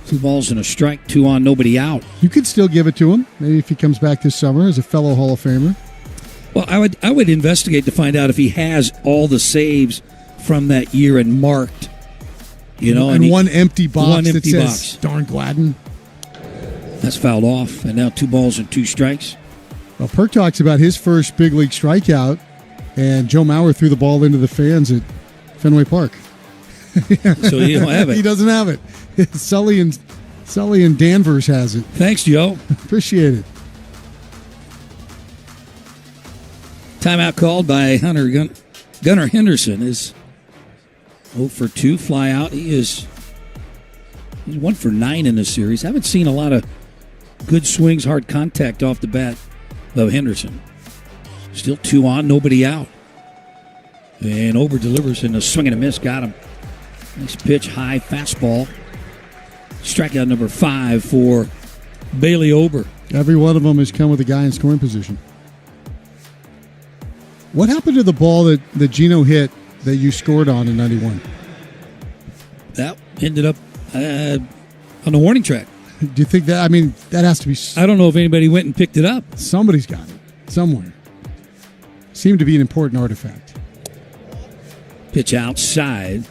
2 balls and a strike, 2 on, nobody out. You could still give it to him, maybe if he comes back this summer as a fellow Hall of Famer. Well, I would investigate to find out if he has all the saves from that year and marked, you know, and one empty box that says box. Darn Gladden. That's fouled off, and now 2 balls and 2 strikes. Well, Perk talks about his first big league strikeout, and Joe Mauer threw the ball into the fans at Fenway Park. So he don't have it. He doesn't have it. Sully and Danvers has it. Thanks, Joe. Appreciate it. Timeout called by Gunnar Henderson is 0 for 2, fly out. He's 1 for 9 in this series. I haven't seen a lot of good swings, hard contact off the bat of Henderson. Still 2 on, nobody out. And Ober delivers in a swing and a miss. Got him. Nice pitch, high fastball. Strikeout number 5 for Bailey Ober. Every one of them has come with a guy in scoring position. What happened to the ball that Gino hit that you scored on in 91? That ended up on the warning track. Do you think that, I mean, that has to be... I don't know if anybody went and picked it up. Somebody's got it. Somewhere. Seemed to be an important artifact. Pitch outside.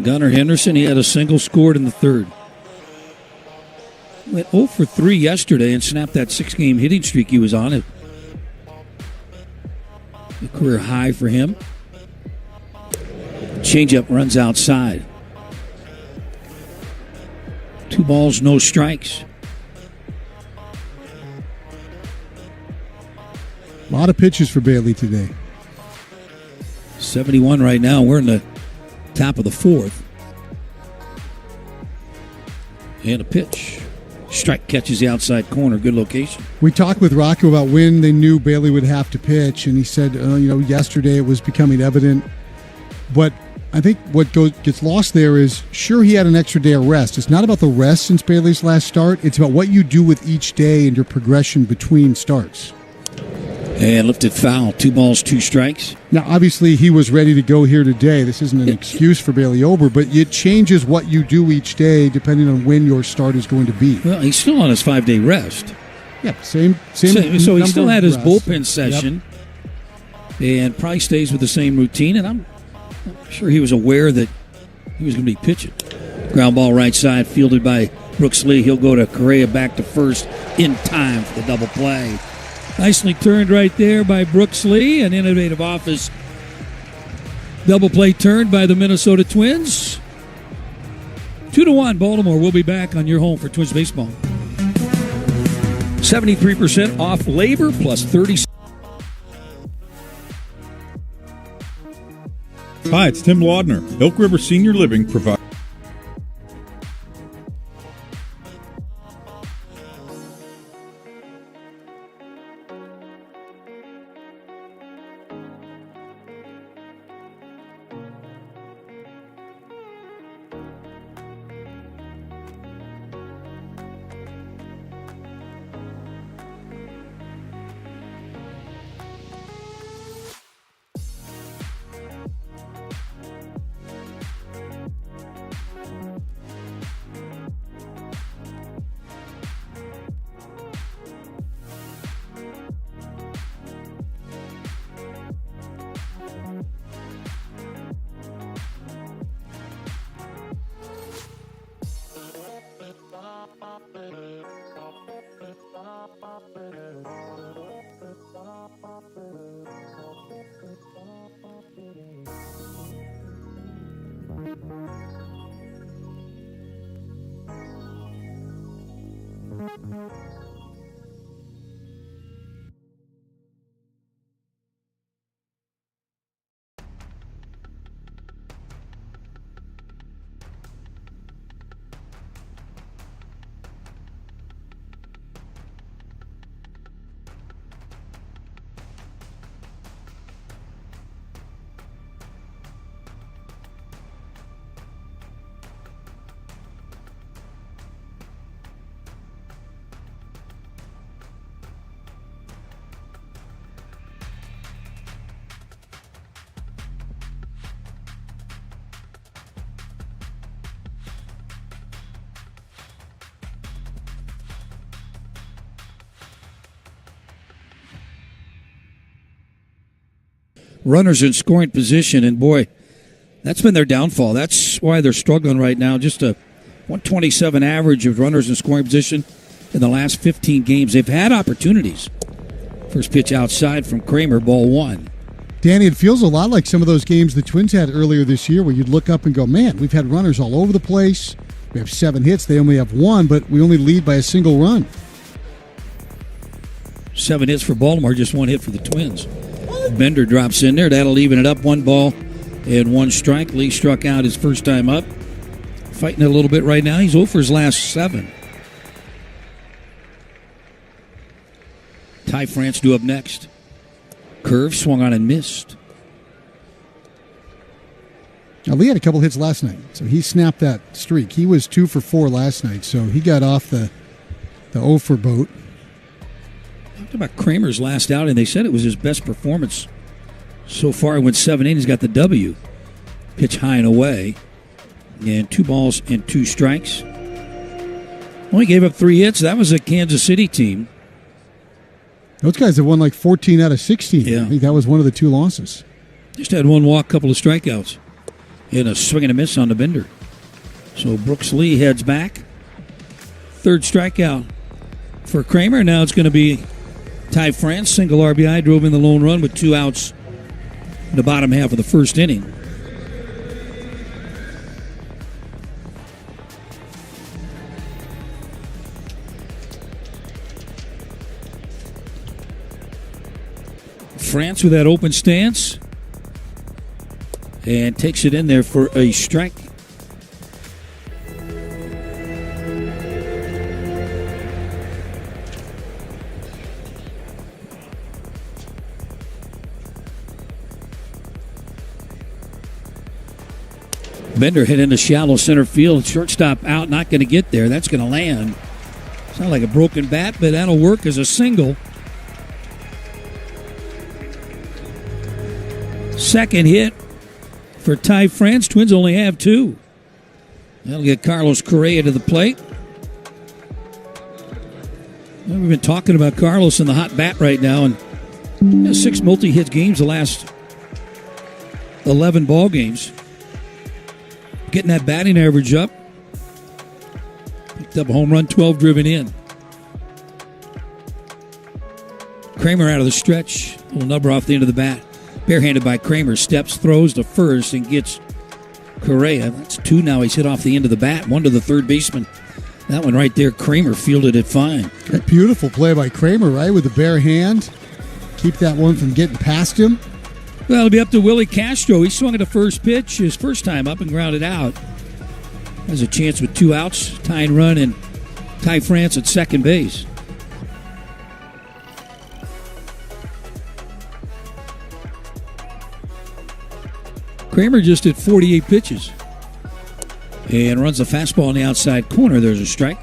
Gunnar Henderson, he had a single scored in the third. Went 0 for 3 yesterday and snapped that 6-game hitting streak he was on. A career high for him. Changeup runs outside. 2 balls, no strikes. lot of pitches for Bailey today. 71 right now. We're in the top of the fourth. And a pitch. Strike catches the outside corner. Good location. We talked with Rocco about when they knew Bailey would have to pitch, and he said, yesterday it was becoming evident. But I think what gets lost there is, sure, he had an extra day of rest. It's not about the rest since Bailey's last start. It's about what you do with each day and your progression between starts. And lifted foul. 2 balls, 2 strikes. Now, obviously, he was ready to go here today. This isn't an excuse for Bailey Ober, but it changes what you do each day depending on when your start is going to be. Well, he's still on his 5-day rest. Yeah, same. So he still had his bullpen session, and probably stays with the same routine. And I'm sure he was aware that he was going to be pitching. Ground ball right side, fielded by Brooks Lee. He'll go to Correa, back to first in time for the double play. Nicely turned right there by Brooks Lee. An innovative office double play turned by the Minnesota Twins. 2-1 Baltimore. We'll be back on your home for Twins baseball. 73% off labor plus 30. Hi, it's Tim Laudner. Elk River Senior Living provides. Runners in scoring position, and boy, that's been their downfall. That's why they're struggling right now. Just a 127 average of runners in scoring position in the last 15 games. They've had opportunities. First pitch outside from Kramer, ball 1. Danny, it feels a lot like some of those games the Twins had earlier this year where you'd look up and go, man, we've had runners all over the place. We have 7 hits. They only have 1, but we only lead by a single run. 7 hits for Baltimore, just 1 hit for the Twins. Bender drops in there. That'll even it up. 1 ball and 1 strike. Lee struck out his first time up. Fighting it a little bit right now. He's 0 for his last 7. Ty France due up next. Curve swung on and missed. Now, Lee had a couple hits last night, so he snapped that streak. He was 2 for 4 last night, so he got off the 0 for boat. Talked about Kramer's last outing. They said it was his best performance so far. He went 7-8. He's got the W. Pitch high and away. And 2 balls and 2 strikes. Only gave up 3 hits. That was a Kansas City team. Those guys have won like 14 out of 16. Yeah. I think that was one of the 2 losses. Just had 1 walk, couple of strikeouts. And a swing and a miss on the Bender. So Brooks Lee heads back. 3rd strikeout for Kramer. Now it's going to be Ty France. Single RBI, drove in the lone run with 2 outs in the bottom half of the first inning. France with that open stance. And takes it in there for a strike. Bender hit into shallow center field. Shortstop out, not going to get there. That's going to land. Sound like a broken bat, but that'll work as a single. Second hit for Ty France. Twins only have 2. That'll get Carlos Correa to the plate. Well, we've been talking about Carlos in the hot bat right now, and 6 multi-hit games the last 11 ball games. Getting that batting average up. Picked up a home run, 12 driven in. Kramer out of the stretch. A little number off the end of the bat. Barehanded by Kramer. Steps, throws to first, and gets Correa. That's 2 now. He's hit off the end of the bat. 1 to the third baseman. That one right there, Kramer fielded it fine. That beautiful play by Kramer, right? With the bare hand. Keep that one from getting past him. Well, it'll be up to Willie Castro. He swung at the first pitch his first time up and grounded out. Has a chance with 2 outs, tying run, and Ty France at second base. Kramer just hit 48 pitches and runs a fastball in the outside corner. There's a strike.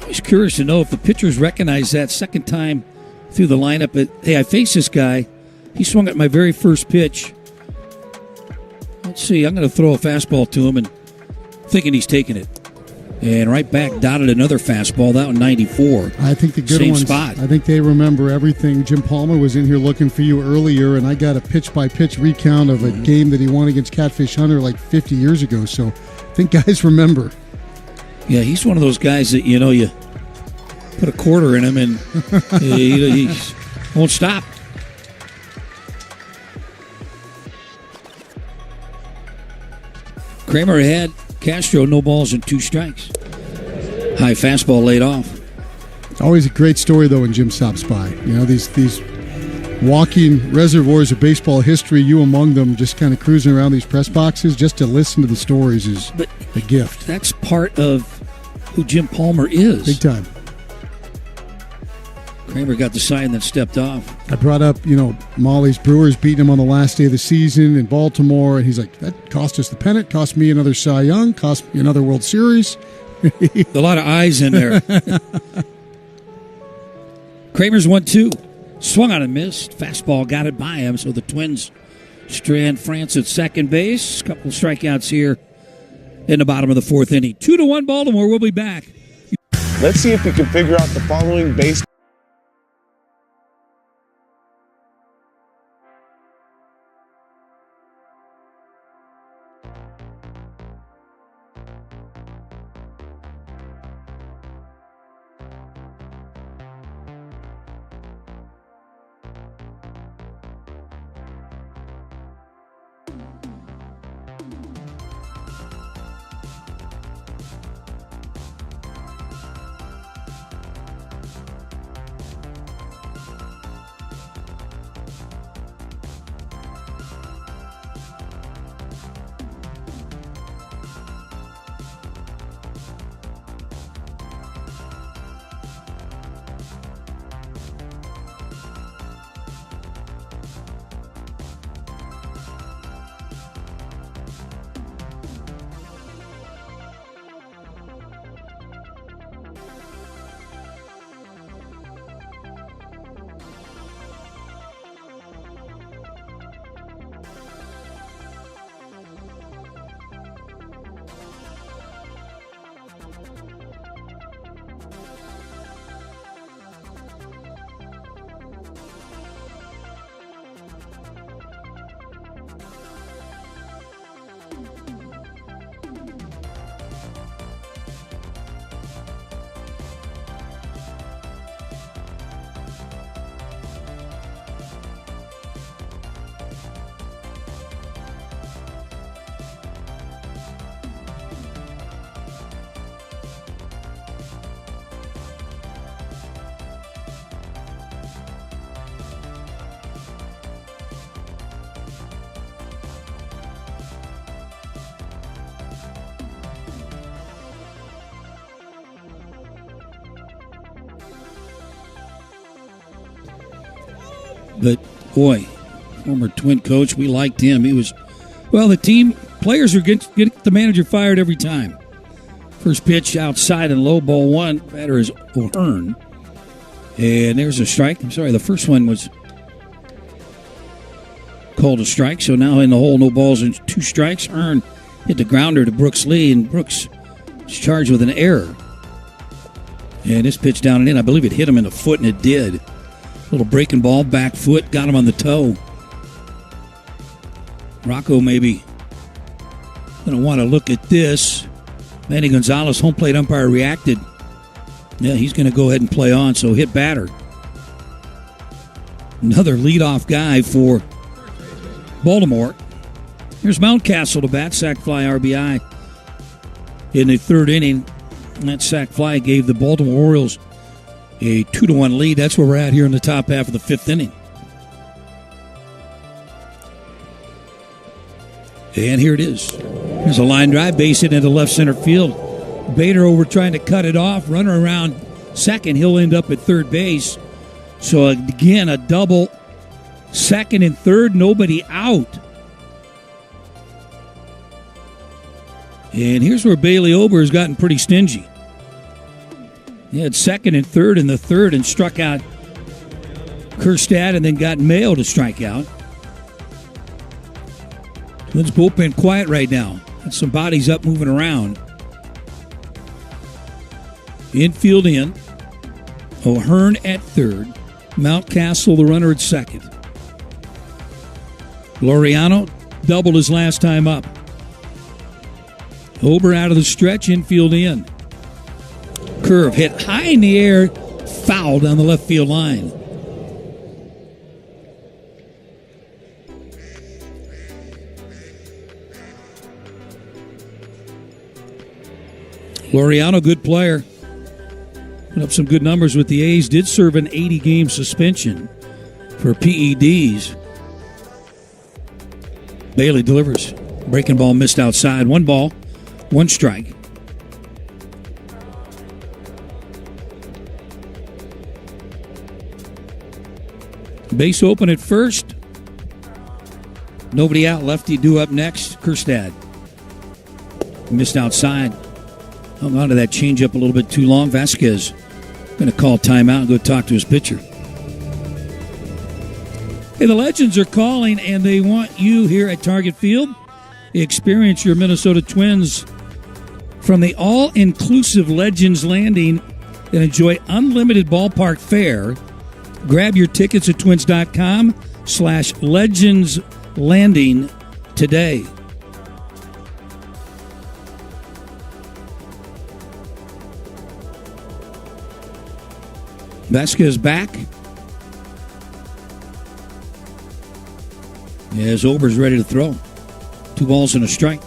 I was curious to know if the pitchers recognize that second time through the lineup. Hey, I faced this guy. He swung at my very first pitch. Let's see. I'm going to throw a fastball to him and thinking he's taking it. And right back, dotted another fastball. That one, 94. I think the good Same ones, spot. I think they remember everything. Jim Palmer was in here looking for you earlier, and I got a pitch-by-pitch recount of a game that he won against Catfish Hunter like 50 years ago. So I think guys remember. Yeah, he's one of those guys that, you put a quarter in him and he won't stop. Kramer ahead. Castro, no balls and 2 strikes. High fastball laid off. Always a great story, though, when Jim stops by. These walking reservoirs of baseball history, you among them, just kind of cruising around these press boxes, just to listen to the stories is a gift. That's part of who Jim Palmer is. Big time. Kramer got the sign that stepped off. I brought up, Molly's Brewers beating him on the last day of the season in Baltimore, and he's like, that cost us the pennant, cost me another Cy Young, cost me another World Series. A lot of eyes in there. Kramer's 1-2. Swung on and missed. Fastball got it by him, so the Twins strand France at second base. Couple strikeouts here in the bottom of the 4th inning. 2-1 Baltimore. We'll be back. Let's see if we can figure out the following base. But, boy, former Twin coach, we liked him. He was, the team players are get the manager fired every time. First pitch outside and low, ball one. Batter is O'Hearn. And there's a strike. I'm sorry, the first one was called a strike. So now in the hole, no balls and 2 strikes. Hearn hit the grounder to Brooks Lee, and Brooks is charged with an error. And this pitch down and in, I believe it hit him in the foot, and it did. Little breaking ball, back foot, got him on the toe. Rocco maybe going to want to look at this. Manny Gonzalez, home plate umpire, reacted. Yeah, he's going to go ahead and play on, so hit batter. Another leadoff guy for Baltimore. Here's Mountcastle to bat, sac fly RBI in the 3rd inning. And that sac fly gave the Baltimore Orioles a 2-1 lead. That's where we're at here in the top half of the 5th inning. And here it is. There's a line drive, base hit into left center field. Bader over trying to cut it off. Runner around second. He'll end up at third base. So again, a double. Second and third, nobody out. And here's where Bailey Ober has gotten pretty stingy. He had second and third in the third and struck out Kjerstad and then got Mayo to strike out. Twins bullpen quiet right now. Got some bodies up moving around. Infield in. O'Hearn at third. Mountcastle, the runner, at second. Laureano doubled his last time up. Ober out of the stretch, infield in. Curve hit high in the air, foul down the left field line. Laureano, good player. Put up some good numbers with the A's. Did serve an 80-game suspension for PEDs. Bailey delivers. Breaking ball missed outside. 1 ball, 1 strike. Base open at first. Nobody out. Lefty due up next. Kjerstad. Missed outside. Hung on to that changeup a little bit too long. Vasquez going to call timeout and go talk to his pitcher. Hey, the Legends are calling, and they want you here at Target Field. Experience your Minnesota Twins from the all-inclusive Legends Landing and enjoy unlimited ballpark fare. Grab your tickets at twins.com/legendslanding today. Vasquez back. As Ober's ready to throw. 2 balls and a strike.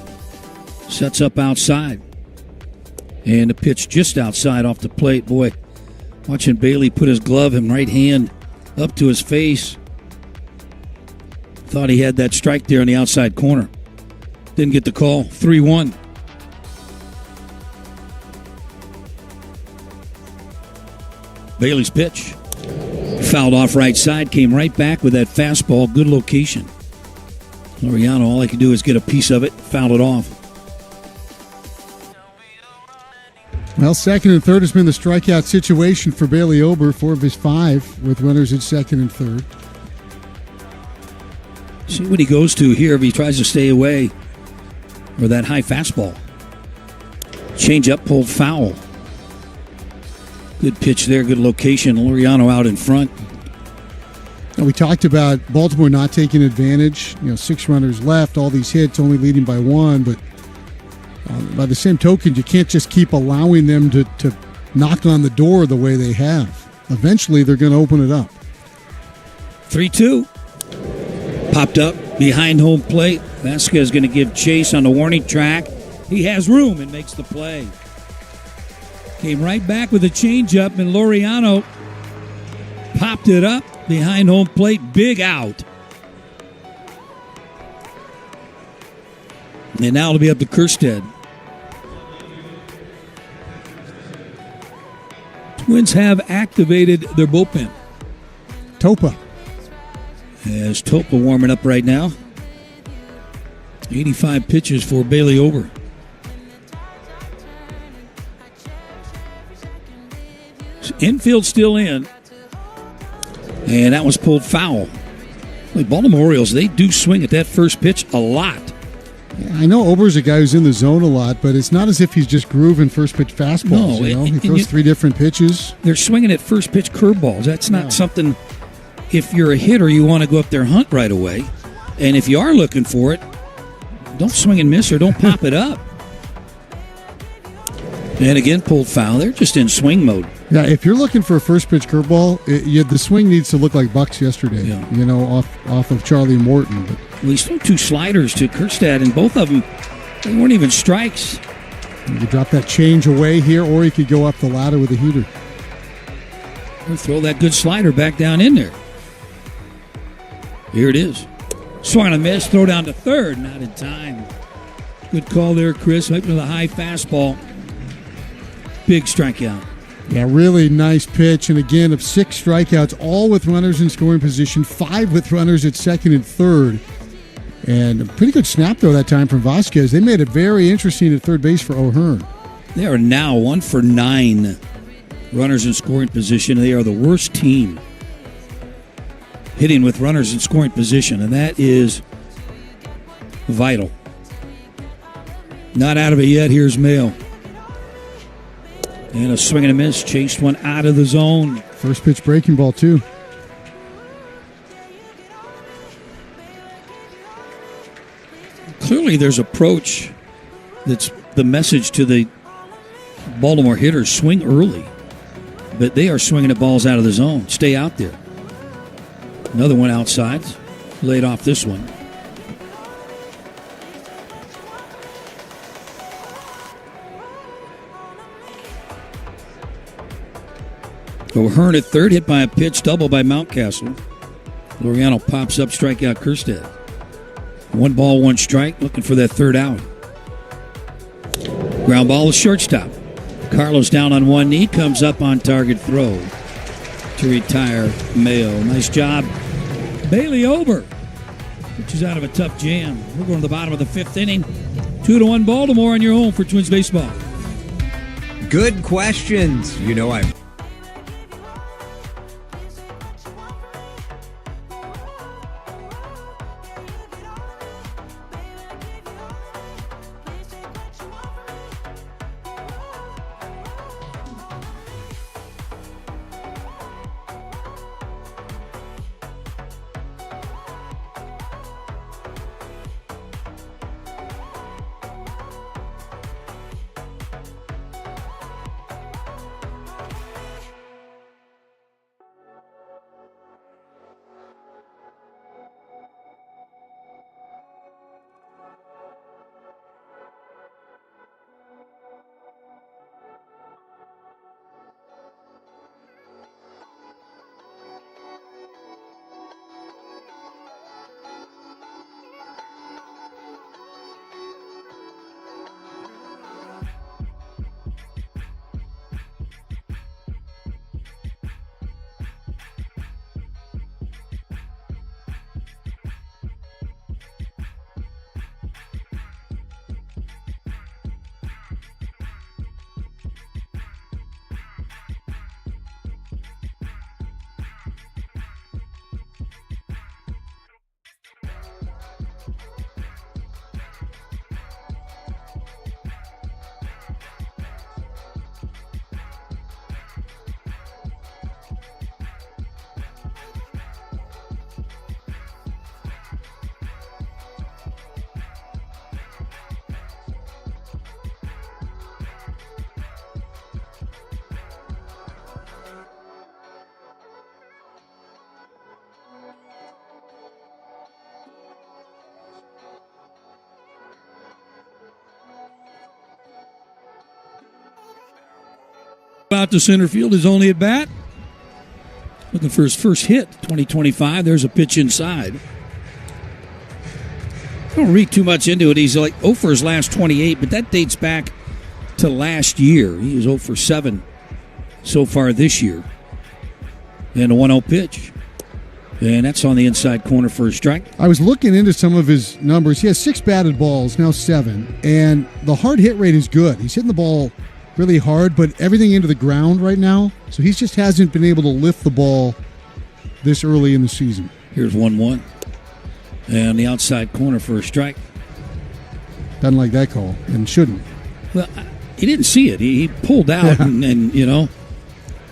Sets up outside. And a pitch just outside off the plate. Boy, watching Bailey put his glove and right hand up to his face. Thought he had that strike there in the outside corner. Didn't get the call. 3-1. Bailey's pitch. Fouled off right side. Came right back with that fastball. Good location. Laureano, all he could do is get a piece of it. Fouled it off. Well, second and third has been the strikeout situation for Bailey Ober, 4 of his 5 with runners at second and third. See what he goes to here if he tries to stay away. Or that high fastball. Change up, pulled foul. Good pitch there, good location. Laureano out in front. Now, we talked about Baltimore not taking advantage. 6 runners left, all these hits, only leading by 1. But by the same token, you can't just keep allowing them to knock on the door the way they have. Eventually, they're going to open it up. 3-2. Popped up behind home plate. Vasquez going to give chase on the warning track. He has room and makes the play. Came right back with a changeup, and Laureano popped it up behind home plate. Big out. And now it'll be up to Kjerstad. Twins have activated their bullpen. Topa. As Topa warming up right now. 85 pitches for Bailey Ober. Infield still in. And that was pulled foul. The Baltimore Orioles, they do swing at that first pitch a lot. Yeah, I know Ober's a guy who's in the zone a lot, but it's not as if he's just grooving first pitch fastballs. No, he throws 3 different pitches. They're swinging at first pitch curveballs. That's not something, if you're a hitter, you want to go up there and hunt right away. And if you are looking for it, don't swing and miss or don't pop it up. And again, pulled foul. They're just in swing mode. Yeah, if you're looking for a first pitch curveball, the swing needs to look like Buck's yesterday. Yeah. Off of Charlie Morton. But. Well, he's thrown 2 sliders to Kjerstad, and both of them, they weren't even strikes. You could drop that change away here, or you could go up the ladder with a heater. Or throw that good slider back down in there. Here it is. Swung on a miss, throw down to third, not in time. Good call there, Chris. Right with a high fastball. Big strikeout. Yeah, really nice pitch. And again, of 6 strikeouts, all with runners in scoring position, 5 with runners at second and third. And a pretty good snap, though, that time from Vasquez. They made it very interesting at third base for O'Hearn. They are now 1 for 9 runners in scoring position. They are the worst team hitting with runners in scoring position, and that is vital. Not out of it yet. Here's Mayo. And a swing and a miss. Chased one out of the zone. First pitch breaking ball, too. Clearly there's approach that's the message to the Baltimore hitters. Swing early. But they are swinging at balls out of the zone. Stay out there. Another one outside. Laid off this one. O'Hearn at third, hit by a pitch, double by Mountcastle. Laureano pops up, strikeout Kjerstad. 1 ball, 1 strike, looking for that third out. Ground ball to shortstop. Carlos down on one knee, comes up on target throw to retire Mayo. Nice job, Bailey Ober, which is out of a tough jam. We're going to the bottom of the 5th inning. 2-1 Baltimore on your home for Twins baseball. Good questions. I'm Out to center field, his only at bat. Looking for his first hit, 2025. There's a pitch inside. I don't read too much into it. He's like 0 for his last 28, but that dates back to last year. He was 0 for 7 so far this year. And a 1-0 pitch. And that's on the inside corner for a strike. I was looking into some of his numbers. He has 6 batted balls, now 7. And the hard hit rate is good. He's hitting the ball really hard, but everything into the ground right now. So he just hasn't been able to lift the ball this early in the season. Here's 1-1. And the outside corner for a strike. Doesn't like that call and shouldn't. Well, he didn't see it. He pulled out and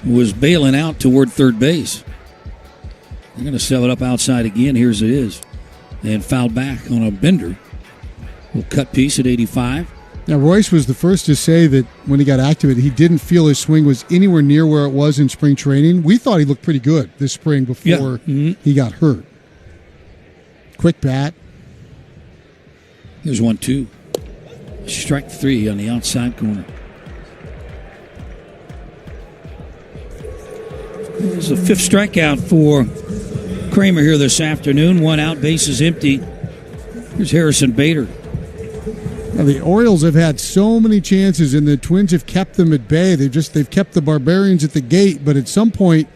was bailing out toward third base. They're going to sell it up outside again. Here's it is. And fouled back on a bender. Little cut piece at 85. Now, Royce was the first to say that when he got activated, he didn't feel his swing was anywhere near where it was in spring training. We thought he looked pretty good this spring before he got hurt. Quick bat. Here's 1-2. Strike 3 on the outside corner. There's a 5th strikeout for Kramer here this afternoon. 1 out, bases empty. Here's Harrison Bader. Now, the Orioles have had so many chances, and the Twins have kept them at bay. They've kept the Barbarians at the gate, but at some point,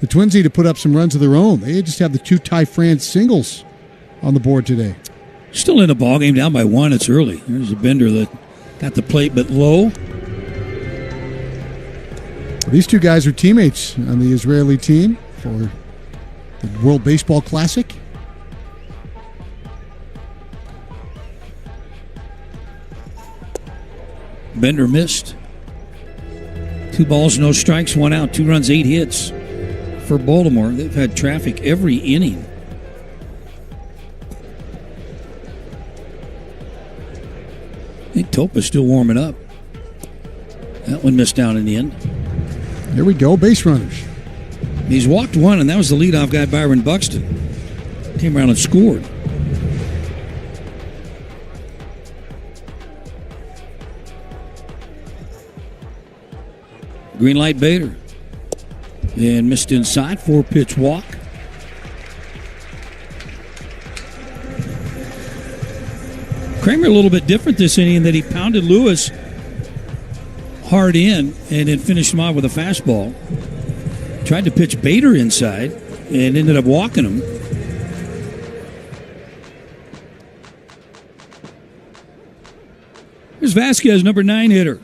the Twins need to put up some runs of their own. They just have the 2 Ty France singles on the board today. Still in the ball game, down by 1. It's early. There's a bender that got the plate, but low. These 2 guys are teammates on the Israeli team for the World Baseball Classic. Bender missed. 2 balls, no strikes, 1 out, 2 runs, 8 hits for Baltimore. They've had traffic every inning. I think Topa's still warming up. That one missed down in the end. Here we go, base runners. He's walked 1, and that was the leadoff guy, Byron Buxton. Came around and scored. Green light Bader. And missed inside, 4-pitch walk. Kramer a little bit different this inning that he pounded Lewis hard in and then finished him off with a fastball. Tried to pitch Bader inside and ended up walking him. Here's Vasquez, number 9 hitter.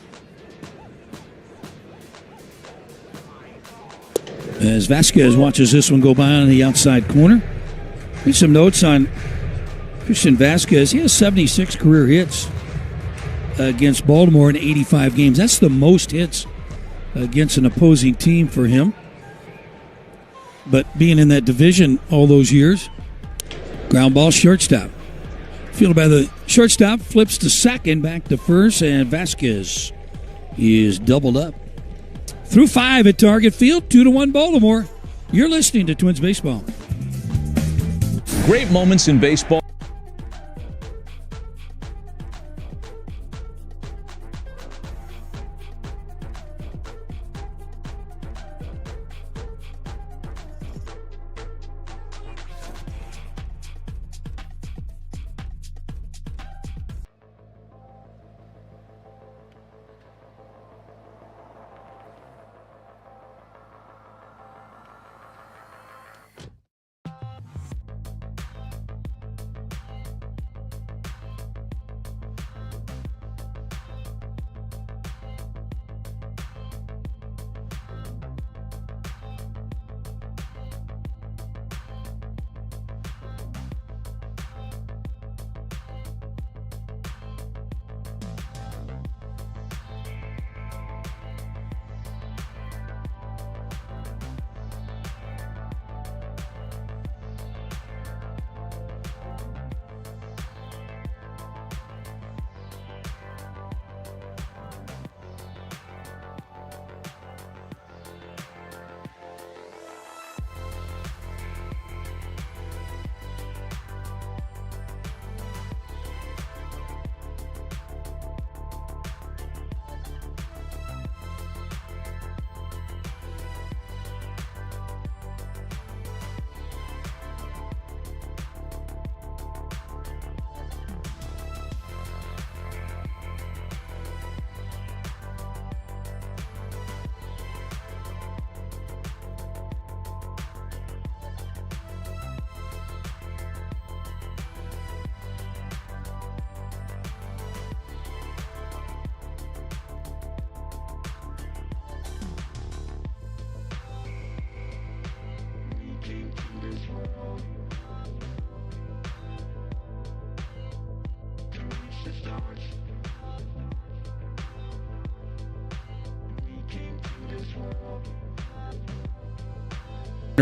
As Vasquez watches this one go by on the outside corner. Here's some notes on Christian Vasquez. He has 76 career hits against Baltimore in 85 games. That's the most hits against an opposing team for him. But being in that division all those years, ground ball, shortstop. Fielded by the shortstop, flips to second, back to first, and Vasquez is doubled up. Through 5 at Target Field, 2-1 Baltimore. You're listening to Twins Baseball. Great moments in baseball.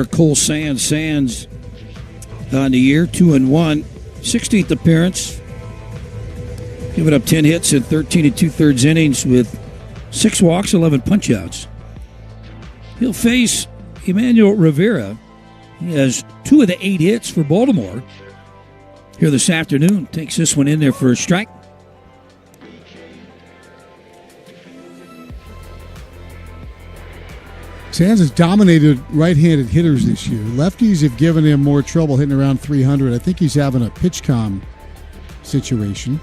Cole Sands on the year, 2-1, 16th appearance. Giving up 10 hits in 13 2/3 innings with 6 walks, 11 punch-outs. He'll face Emmanuel Rivera. He has 2 of the 8 hits for Baltimore here this afternoon. Takes this one in there for a strike. Sands has dominated right-handed hitters this year. Lefties have given him more trouble hitting around 300. I think he's having a pitch com situation.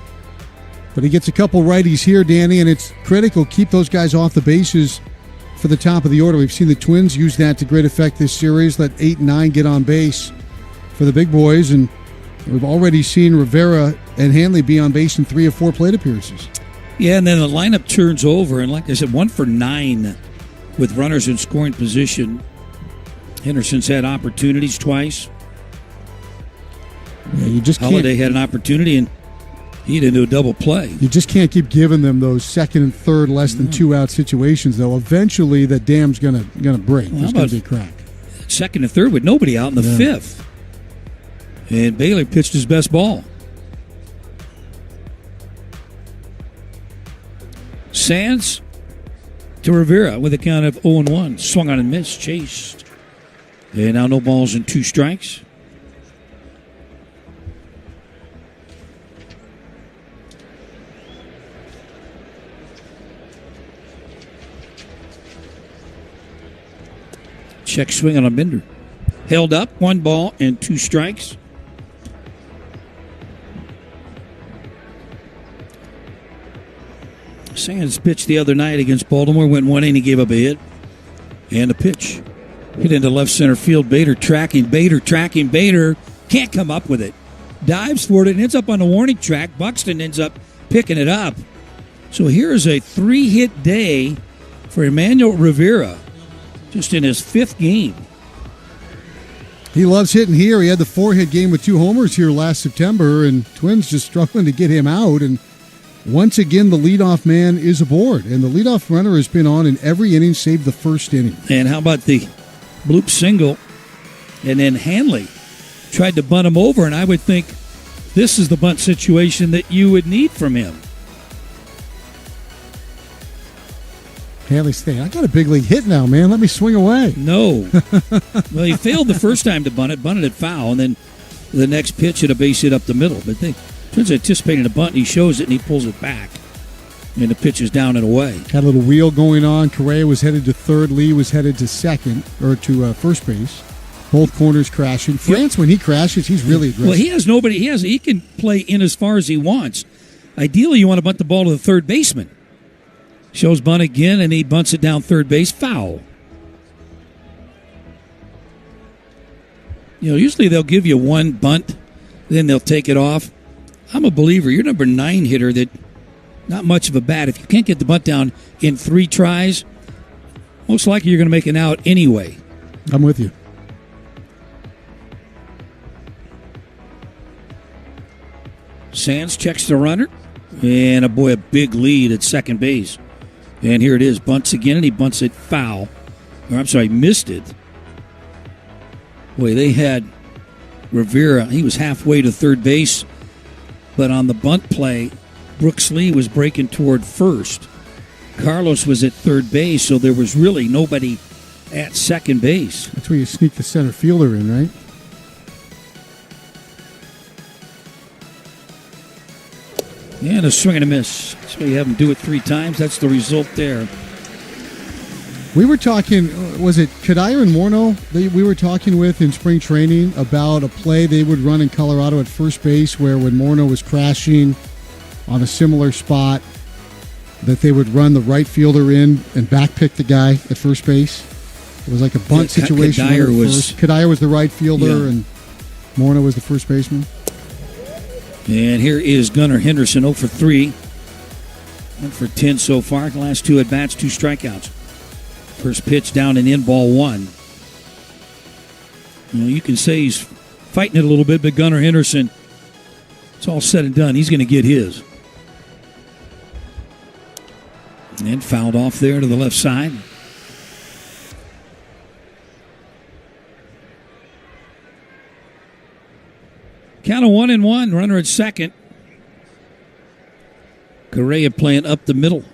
But he gets a couple righties here, Danny, and it's critical. Keep those guys off the bases for the top of the order. We've seen the Twins use that to great effect this series. Let 8 and 9 get on base for the big boys, and we've already seen Rivera and Hanley be on base in 3 or 4 plate appearances. Yeah, and then the lineup turns over, and like I said, 1 for 9 with runners in scoring position. Henderson's had opportunities twice. Yeah, you just can't. Holiday had an opportunity, and he didn't do a double play. You just can't keep giving them those second and third, less than 2 out situations, though. Eventually, that dam's gonna break. There's going to be a crack. Second and third with nobody out in the 5th. And Bailey pitched his best ball. Sands to Rivera with a count of 0-1. Swung on and missed, chased. And now no balls and 2 strikes. Check swing on a bender. Held up, 1 ball and 2 strikes. Sands pitched the other night against Baltimore, went 1 inning, he gave up a hit and a pitch. Hit into left center field. Bader tracking, Bader can't come up with it. Dives for it and ends up on the warning track. Buxton ends up picking it up. So here's a 3-hit day for Emmanuel Rivera, just in his 5th game. He loves hitting here. He had the 4-hit game with 2 homers here last September, and Twins just struggling to get him out. And once again, the leadoff man is aboard, and the leadoff runner has been on in every inning save the first inning. And how about the bloop single? And then Hanley tried to bunt him over, and I would think this is the bunt situation that you would need from him. Hanley's saying, I got a big league hit now, man. Let me swing away. No. Well, he failed the first time to bunted it foul, and then the next pitch hit a base hit up the middle. But they Twins anticipating a bunt, and he shows it, and he pulls it back. And the pitch is down and away. Had a little wheel going on. Correa was headed to third. Lee was headed to second, or to first base. Both corners crashing. France, when he crashes, he's really aggressive. Well, he has nobody. He can play in as far as he wants. Ideally, you want to bunt the ball to the third baseman. Shows bunt again, and he bunts it down third base. Foul. Usually they'll give you 1 bunt, then they'll take it off. I'm a believer. You're number 9 hitter that not much of a bat. If you can't get the bunt down in 3 tries, most likely you're going to make an out anyway. I'm with you. Sands checks the runner, and a big lead at second base. And here it is, bunts again, and he bunts it foul. Missed it. Boy, they had Rivera. He was halfway to third base, but on the bunt play, Brooks Lee was breaking toward first. Carlos was at third base, so there was really nobody at second base. That's where you sneak the center fielder in, right? And a swing and a miss. So you have him do it 3 times. That's the result there. We were talking, was it Kadire and Morneau we were talking with in spring training about a play they would run in Colorado at first base where when Morneau was crashing on a similar spot that they would run the right fielder in and backpick the guy at first base. It was like a bunt situation. Kadire was the right fielder and Morneau was the first baseman. And here is Gunnar Henderson, 0 for 3. 1 for 10 so far. The last 2 at-bats, 2 strikeouts. First pitch down and in, ball 1. You can say he's fighting it a little bit, but Gunnar Henderson, it's all said and done. He's going to get his. And fouled off there to the left side. Count of 1-1, runner at second. Correa playing up the middle.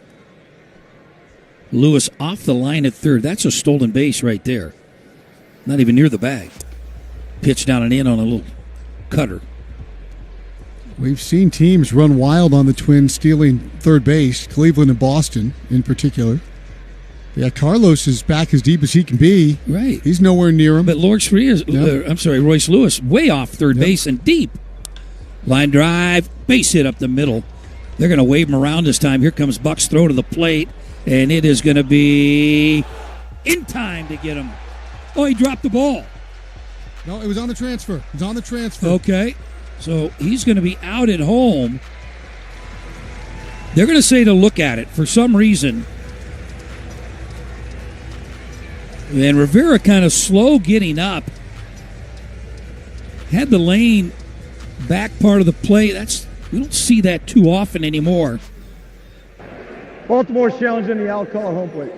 Lewis off the line at third. That's a stolen base right there. Not even near the bag. Pitch down and in on a little cutter. We've seen teams run wild on the Twins stealing third base, Cleveland and Boston in particular. Yeah, Carlos is back as deep as he can be. Right. He's nowhere near him. But Royce Lewis, way off third base and deep. Line drive, base hit up the middle. They're going to wave him around this time. Here comes Buck's throw to the plate, and it is going to be in time to get him. Oh, he dropped the ball. No, it was on the transfer. It was on the transfer. Okay. So he's going to be out at home. They're going to say to look at it for some reason. And Rivera kind of slow getting up. Had the lane back part of the plate. We don't see that too often anymore. Baltimore's challenging the out call at home plate.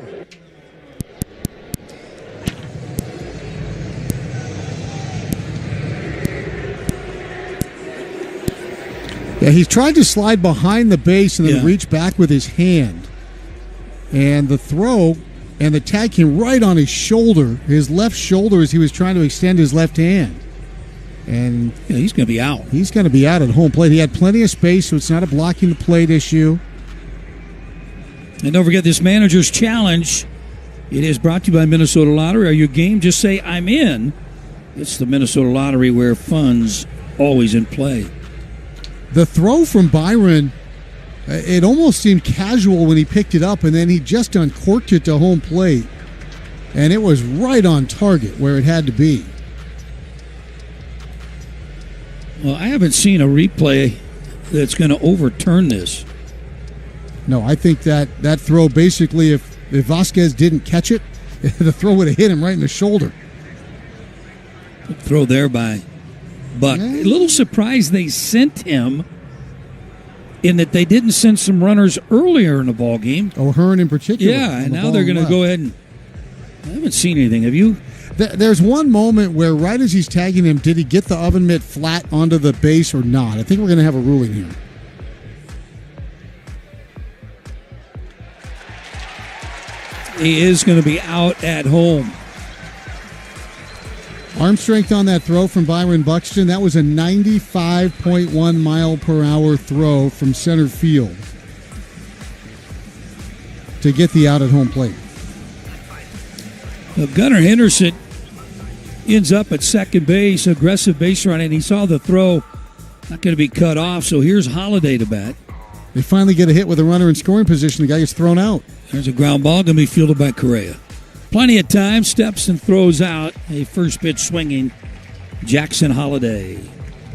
Yeah, he's tried to slide behind the base and then reach back with his hand. And the throw and the tag came right on his shoulder, his left shoulder, as he was trying to extend his left hand. And he's going to be out. He's going to be out at home plate. He had plenty of space, so it's not a blocking the plate issue. And don't forget this manager's challenge. It is brought to you by Minnesota Lottery. Are you game? Just say, I'm in. It's the Minnesota Lottery where fun's always in play. The throw from Byron, it almost seemed casual when he picked it up, and then he just uncorked it to home plate. And it was right on target where it had to be. Well, I haven't seen a replay that's going to overturn this. No, I think that throw basically, if Vasquez didn't catch it, the throw would have hit him right in the shoulder. Throw there by Buck. A little surprised they sent him in that they didn't send some runners earlier in the ball game. O'Hearn in particular. Yeah, and now they're going to go ahead and... I haven't seen anything. Have you? There's one moment where right as he's tagging him, did he get the oven mitt flat onto the base or not? I think we're going to have a ruling here. He is going to be out at home. Arm strength on that throw from Byron Buxton. That was a 95.1 mile per hour throw from center field to get the out at home plate. Well, Gunnar Henderson ends up at second base, aggressive base run, and he saw the throw not going to be cut off, so here's Holiday to bat. They finally get a hit with a runner in scoring position. The guy gets thrown out. There's a ground ball going to be fielded by Correa. Plenty of time, steps and throws out. A first pitch swinging Jackson Holiday.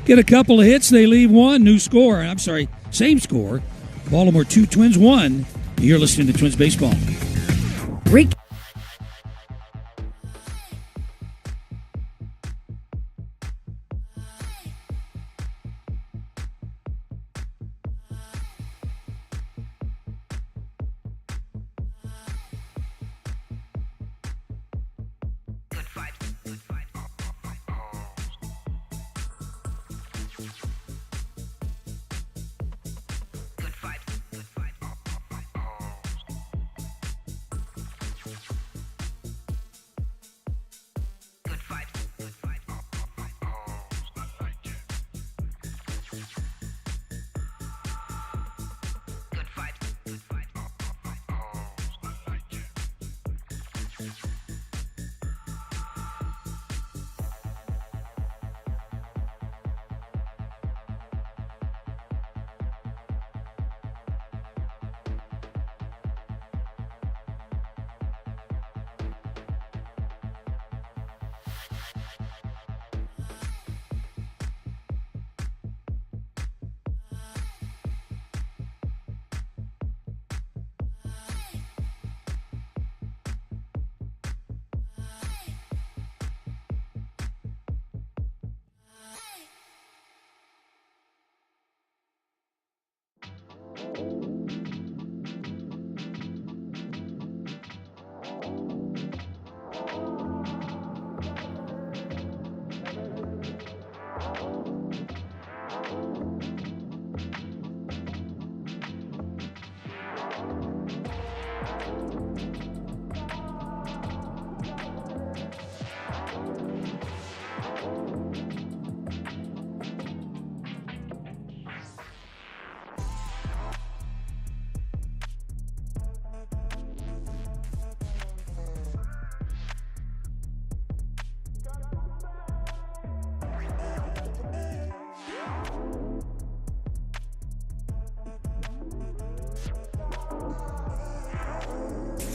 Get a couple of hits, they leave one. New score. I'm sorry, same score. Baltimore 2, Twins 1. You're listening to Twins Baseball. Great.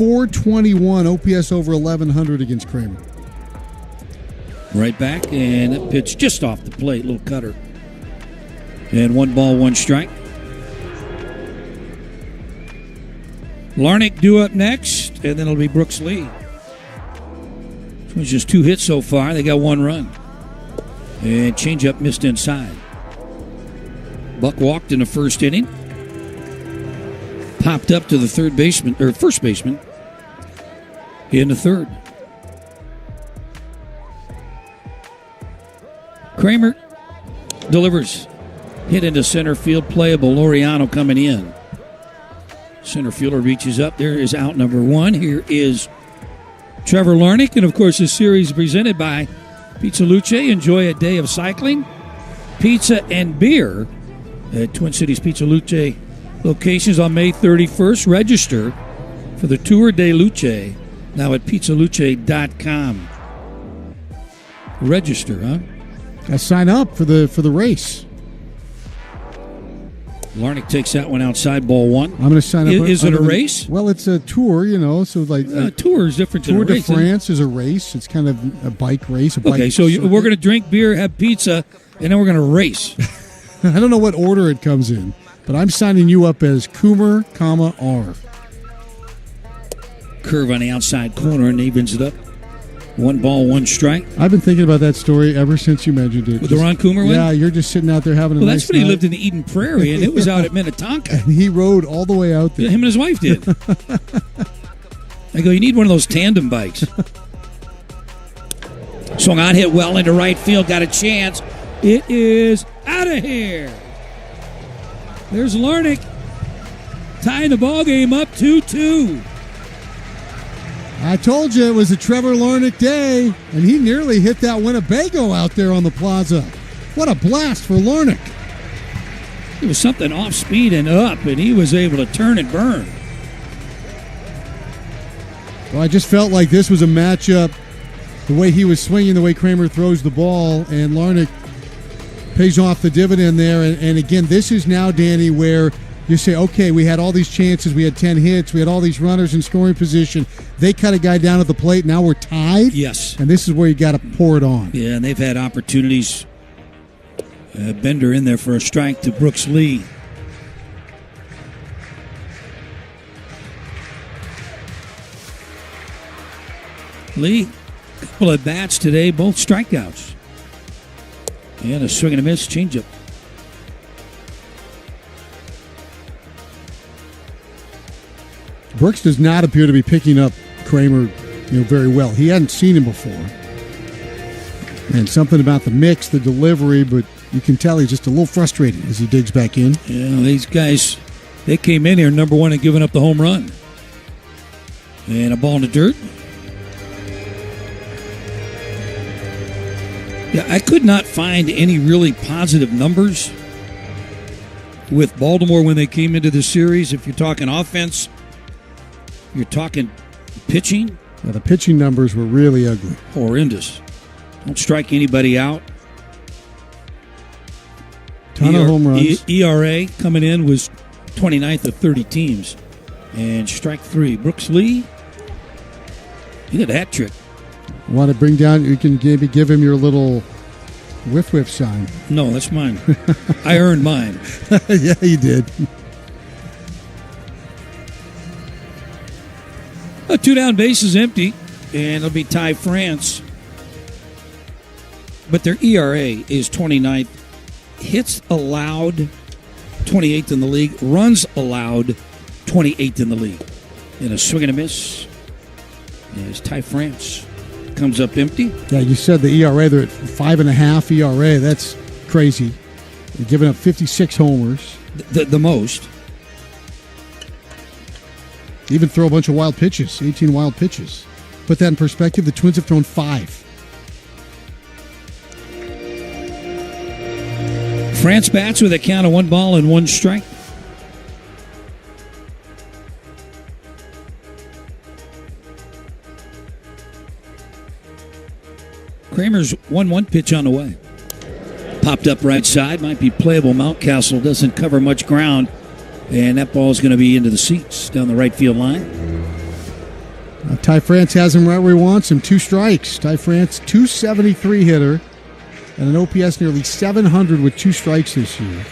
.421 OPS over 1100 against Kramer. Right back, and that pitch just off the plate, little cutter. And 1 ball, 1 strike. Larnach due up next, and then it'll be Brooks Lee. This one's just 2 hits so far. They got 1 run. And changeup missed inside. Buck walked in the first inning. Popped up to the first baseman in the third. Kramer delivers. Hit into center field, playable. Laureano coming in. Center fielder reaches up. There is out number 1. Here is Trevor Larnach. And, of course, this series is presented by Pizza Luce. Enjoy a day of cycling, pizza, and beer at Twin Cities Pizza Luce locations on May 31st. Register for the Tour de Luce now at pizzaluce.com. Register, huh? Got to sign up for the race. Larnach takes that one outside, ball 1. I'm going to sign up. Is it a race? Well, it's a tour, so like tour is different than a race. Tour de France is a race. It's kind of a bike race. Okay, so we're going to drink beer, have pizza, and then we're going to race. I don't know what order it comes in, but I'm signing you up as Coomer, R. Curve on the outside corner and evens it up. 1 ball, 1 strike. I've been thinking about that story ever since you mentioned it. With the Ron Coomer one? Yeah, you're just sitting out there having a nice night. Well, that's when he lived in the Eden Prairie, and it was out at Minnetonka. And he rode all the way out there. Yeah, him and his wife did. I go, you need one of those tandem bikes. Swung on, hit well into right field, got a chance. It is out of here. There's Larnach tying the ball game up 2-2. I told you it was a Trevor Larnach day, and he nearly hit that Winnebago out there on the plaza. What a blast for Larnach. It was something off speed and up, and he was able to turn and burn. Well, I just felt like this was a matchup, the way he was swinging, the way Kramer throws the ball, and Larnach pays off the dividend there. And again, this is now, Danny, where you say, okay, we had all these chances, we had 10 hits, we had all these runners in scoring position. They cut a guy down at the plate, now we're tied? Yes. And this is where you got to pour it on. Yeah, and they've had opportunities. Bender in there for a strike to Brooks Lee. Lee, a couple of bats today, both strikeouts. And a swing and a miss, changeup. Brooks does not appear to be picking up Kramer, very well. He hadn't seen him before. And something about the mix, the delivery, but you can tell he's just a little frustrated as he digs back in. Yeah, these guys, they came in here number 1 and giving up the home run. And a ball in the dirt. Yeah, I could not find any really positive numbers with Baltimore when they came into the series. If you're talking offense, you're talking pitching. Yeah, the pitching numbers were really ugly. Horrendous. Don't strike anybody out. Ton of home runs. ERA coming in was 29th of 30 teams. And strike 3. Brooks Lee, he did a hat trick. Want to bring down, you can maybe give him your little whiff sign. No, that's mine. I earned mine. Yeah, you did. 2 down, base is empty, and it'll be Ty France. But their ERA is 29th. Hits allowed, 28th in the league. Runs allowed, 28th in the league. And a swing and a miss is Ty France. Comes up empty. Yeah, you said the ERA, they're at 5.5 ERA. That's crazy. They're giving up 56 homers. The most. Even throw a bunch of wild pitches, 18 wild pitches. Put that in perspective, the Twins have thrown 5. France bats with a count of 1 ball and 1 strike. Kramer's 1-1 pitch on the way. Popped up right side, might be playable. Mountcastle doesn't cover much ground, and that ball is going to be into the seats down the right field line. Ty France has him right where he wants him. 2 strikes. Ty France, 273 hitter, and an OPS nearly 700 with 2 strikes this year.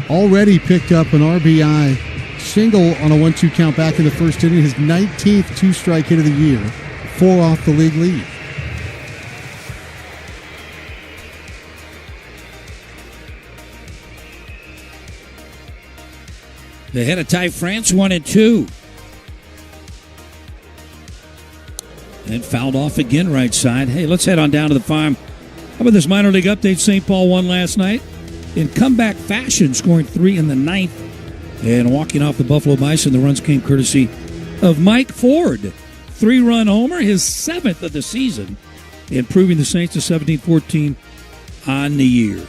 Already picked up an RBI single on a 1-2 count back in the first inning. His 19th 2-strike hit of the year. 4 off the league lead. The head of Ty France, 1-2. And fouled off again right side. Hey, let's head on down to the farm. How about this minor league update? St. Paul won last night in comeback fashion, scoring 3 in the 9th. And walking off the Buffalo Bison, the runs came courtesy of Mike Ford. 3-run homer, his 7th of the season, improving the Saints to 17-14 on the year.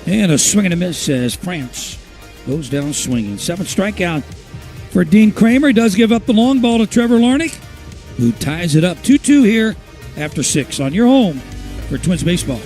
And a swing and a miss as France goes down swinging. 7th strikeout for Dean Kramer. He does give up the long ball to Trevor Larnach, who ties it up 2-2 here after 6 on your home for Twins Baseball.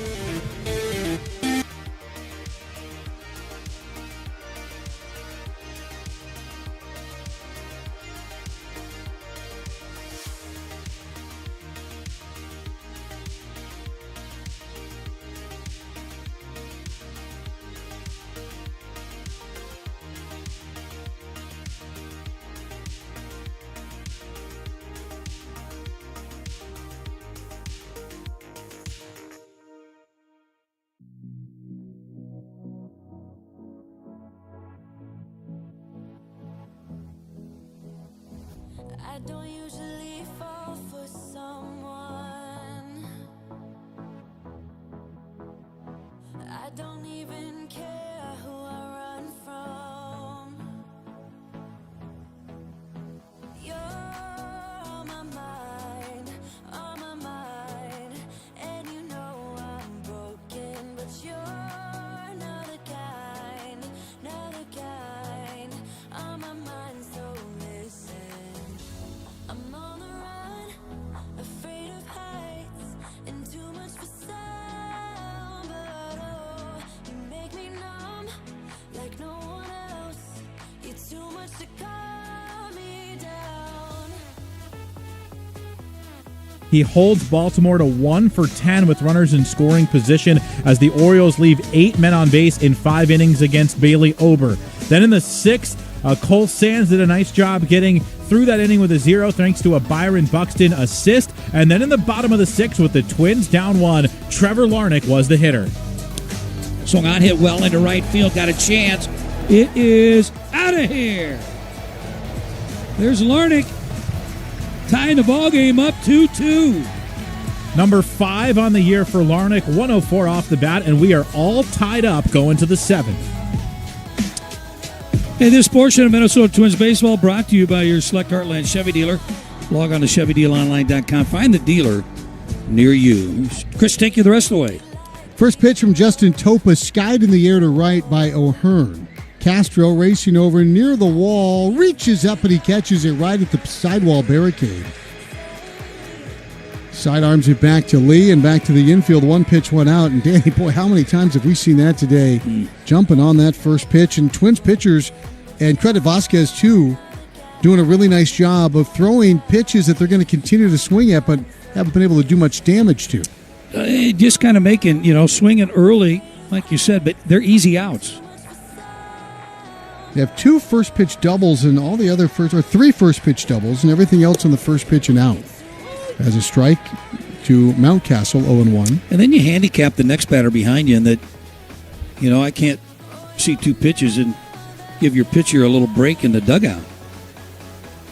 I don't usually fall for someone. I don't even care who I run from. You're on my mind, and you know I'm broken, but you're not the kind on my mind, so listen. I'm on the run, afraid of heights, and too much for sound, but oh, you make me numb like no one else. You're too much to calm me down. He holds Baltimore to 1 for 10 with runners in scoring position as the Orioles leave 8 men on base in 5 innings against Bailey Ober. Then in the 6th, Cole Sands did a nice job getting through that inning with a 0 thanks to a Byron Buxton assist. And then in the bottom of the 6th with the Twins down 1, Trevor Larnach was the hitter. Swung on, hit well into right field, got a chance. It is out of here. There's Larnach tying the ball game up 2-2. Number 5 on the year for Larnach, 104 off the bat, and we are all tied up going to the 7th. Hey, this portion of Minnesota Twins baseball brought to you by your Select Heartland Chevy dealer. Log on to ChevyDealOnline.com. Find the dealer near you. Chris, take you the rest of the way. First pitch from Justin Topa, skied in the air to right by O'Hearn. Castro racing over near the wall, reaches up and he catches it right at the sidewall barricade. Sidearms it back to Lee and back to the infield. 1 pitch went out. And Danny, boy, how many times have we seen that today? Jumping on that first pitch. And Twins pitchers, and credit Vasquez too, doing a really nice job of throwing pitches that they're going to continue to swing at, but haven't been able to do much damage to. Just kind of making, swinging early, like you said, but they're easy outs. They have 2 first pitch doubles and all the other 3 first pitch doubles and everything else on the first pitch and out. As a strike to Mountcastle, 0-1. And then you handicap the next batter behind you, and that, I can't see 2 pitches and give your pitcher a little break in the dugout.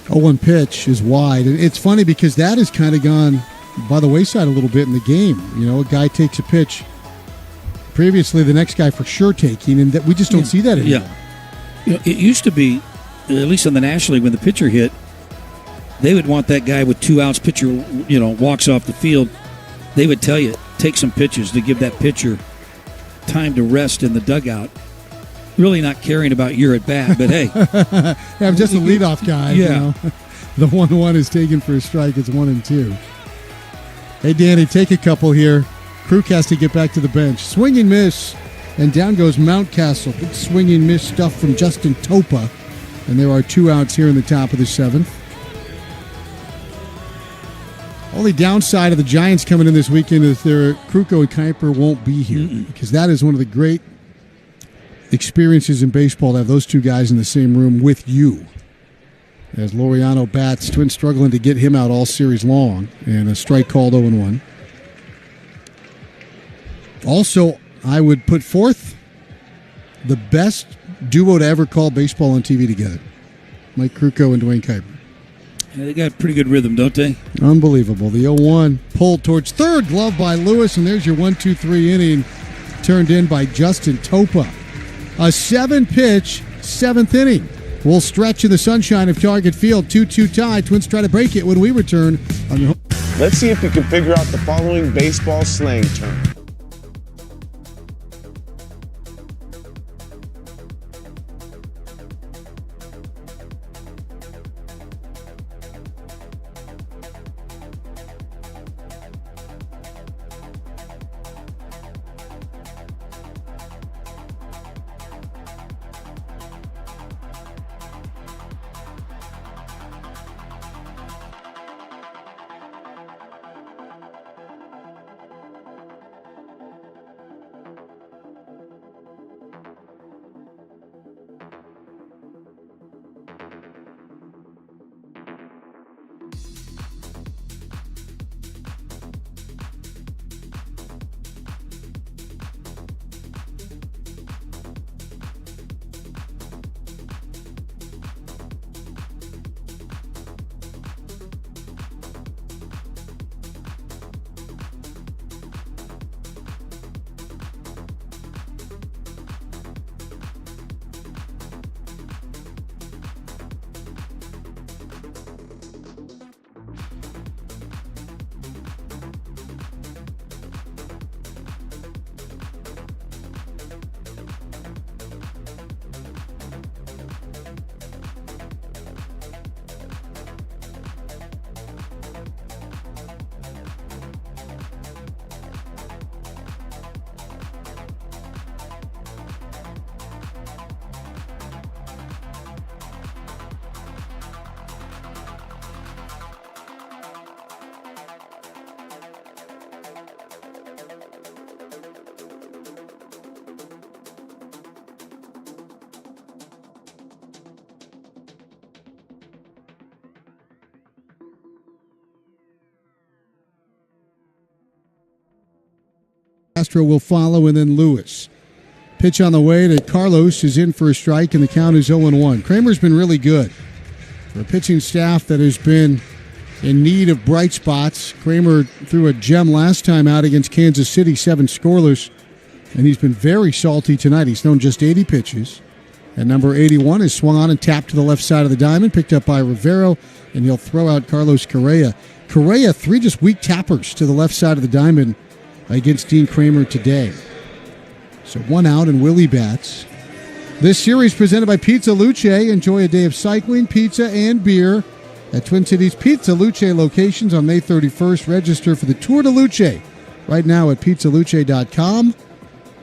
0-1 pitch is wide. And it's funny because that has kind of gone by the wayside a little bit in the game. A guy takes a pitch. Previously, the next guy for sure taking, and that we just don't see that anymore. Yeah. It used to be, at least in the National League, when the pitcher hit, they would want that guy with 2 outs, pitcher, walks off the field. They would tell you, take some pitches to give that pitcher time to rest in the dugout. Really not caring about your at-bat, but hey. I'm just a leadoff guy. Yeah. The 1-1 is taken for a strike. It's 1-2. Hey, Danny, take a couple here. Kruk has to get back to the bench. Swing and miss, and down goes Mountcastle. Big swing and miss stuff from Justin Topa. And there are 2 outs here in the top of the 7th. Only downside of the Giants coming in this weekend is their Kruko and Kuiper won't be here because that is one of the great experiences in baseball to have those two guys in the same room with you. As Laureano bats, Twins struggling to get him out all series long, and a strike called 0-1. Also, I would put forth the best duo to ever call baseball on TV together. Mike Kruko and Dwayne Kuiper. Yeah, they got pretty good rhythm, don't they? Unbelievable. The 0-1 pulled towards third, glove by Lewis, and there's your 1-2-3 inning turned in by Justin Topa. A 7-pitch, 7th inning. We'll stretch in the sunshine of Target Field. 2-2 tie. Twins try to break it when we return on the. Let's see if you can figure out the following baseball slang term. Castro will follow, and then Lewis. Pitch on the way to Carlos is in for a strike, and the count is 0-1. Kramer's been really good. For a pitching staff that has been in need of bright spots, Kramer threw a gem last time out against Kansas City, 7 scoreless, and he's been very salty tonight. He's thrown just 80 pitches. And number 81 is swung on and tapped to the left side of the diamond, picked up by Rivero, and he'll throw out Carlos Correa. Correa, 3 just weak tappers to the left side of the diamond against Dean Kramer today. So 1 out and Willie bats. This series presented by Pizza Luce. Enjoy a day of cycling, pizza, and beer at Twin Cities Pizza Luce locations on May 31st. Register for the Tour de Luce right now at pizzaluce.com.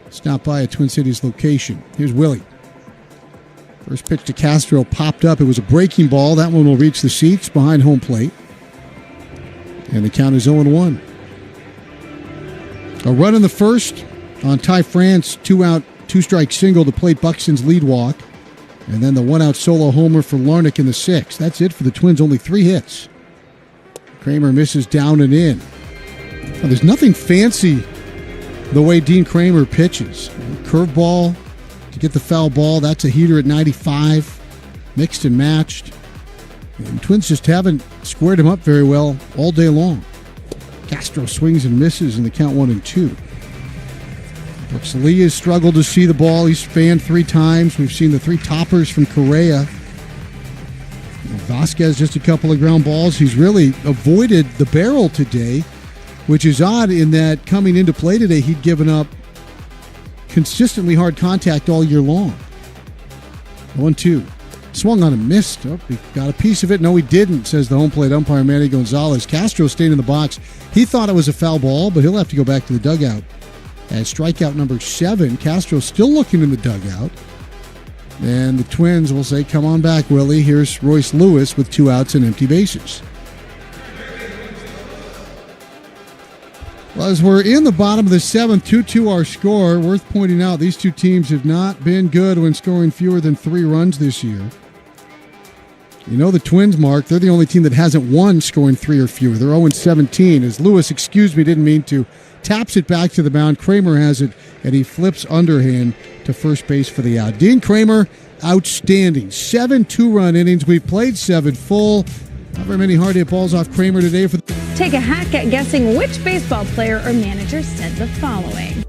Stop by a Twin Cities location. Here's Willie. First pitch to Castro popped up. It was a breaking ball. That one will reach the seats behind home plate. And the count is 0-1. A run in the first on Ty France, 2-out, 2-strike single to plate Buxton's lead walk. And then the 1-out solo homer for Larnach in the 6th. That's it for the Twins, only 3 hits. Kramer misses down and in. Now, there's nothing fancy the way Dean Kramer pitches. Curveball to get the foul ball, that's a heater at 95. Mixed and matched. And Twins just haven't squared him up very well all day long. Castro swings and misses in the count 1-2. Brooks Lee has struggled to see the ball. He's fanned 3 times. We've seen the 3 toppers from Correa. Vasquez just a couple of ground balls. He's really avoided the barrel today, which is odd in that coming into play today, he'd given up consistently hard contact all year long. 1-2. Swung on and missed. Oh, he got a piece of it. No, he didn't, says the home plate umpire, Manny Gonzalez. Castro stayed in the box. He thought it was a foul ball, but he'll have to go back to the dugout. As strikeout number 7, Castro still looking in the dugout. And the Twins will say, come on back, Willie. Here's Royce Lewis with 2 outs and empty bases. Well, as we're in the bottom of the seventh, 2-2 our score. Worth pointing out, these two teams have not been good when scoring fewer than 3 runs this year. You know the Twins, Mark, they're the only team that hasn't won scoring 3 or fewer. They're 0-17. As Lewis, didn't mean to, taps it back to the mound. Kramer has it, and he flips underhand to first base for the out. Dean Kramer, outstanding. 7 2-run innings. We've played 7 full. Not very many hard hit balls off Kramer today. Take a hack at guessing which baseball player or manager said the following.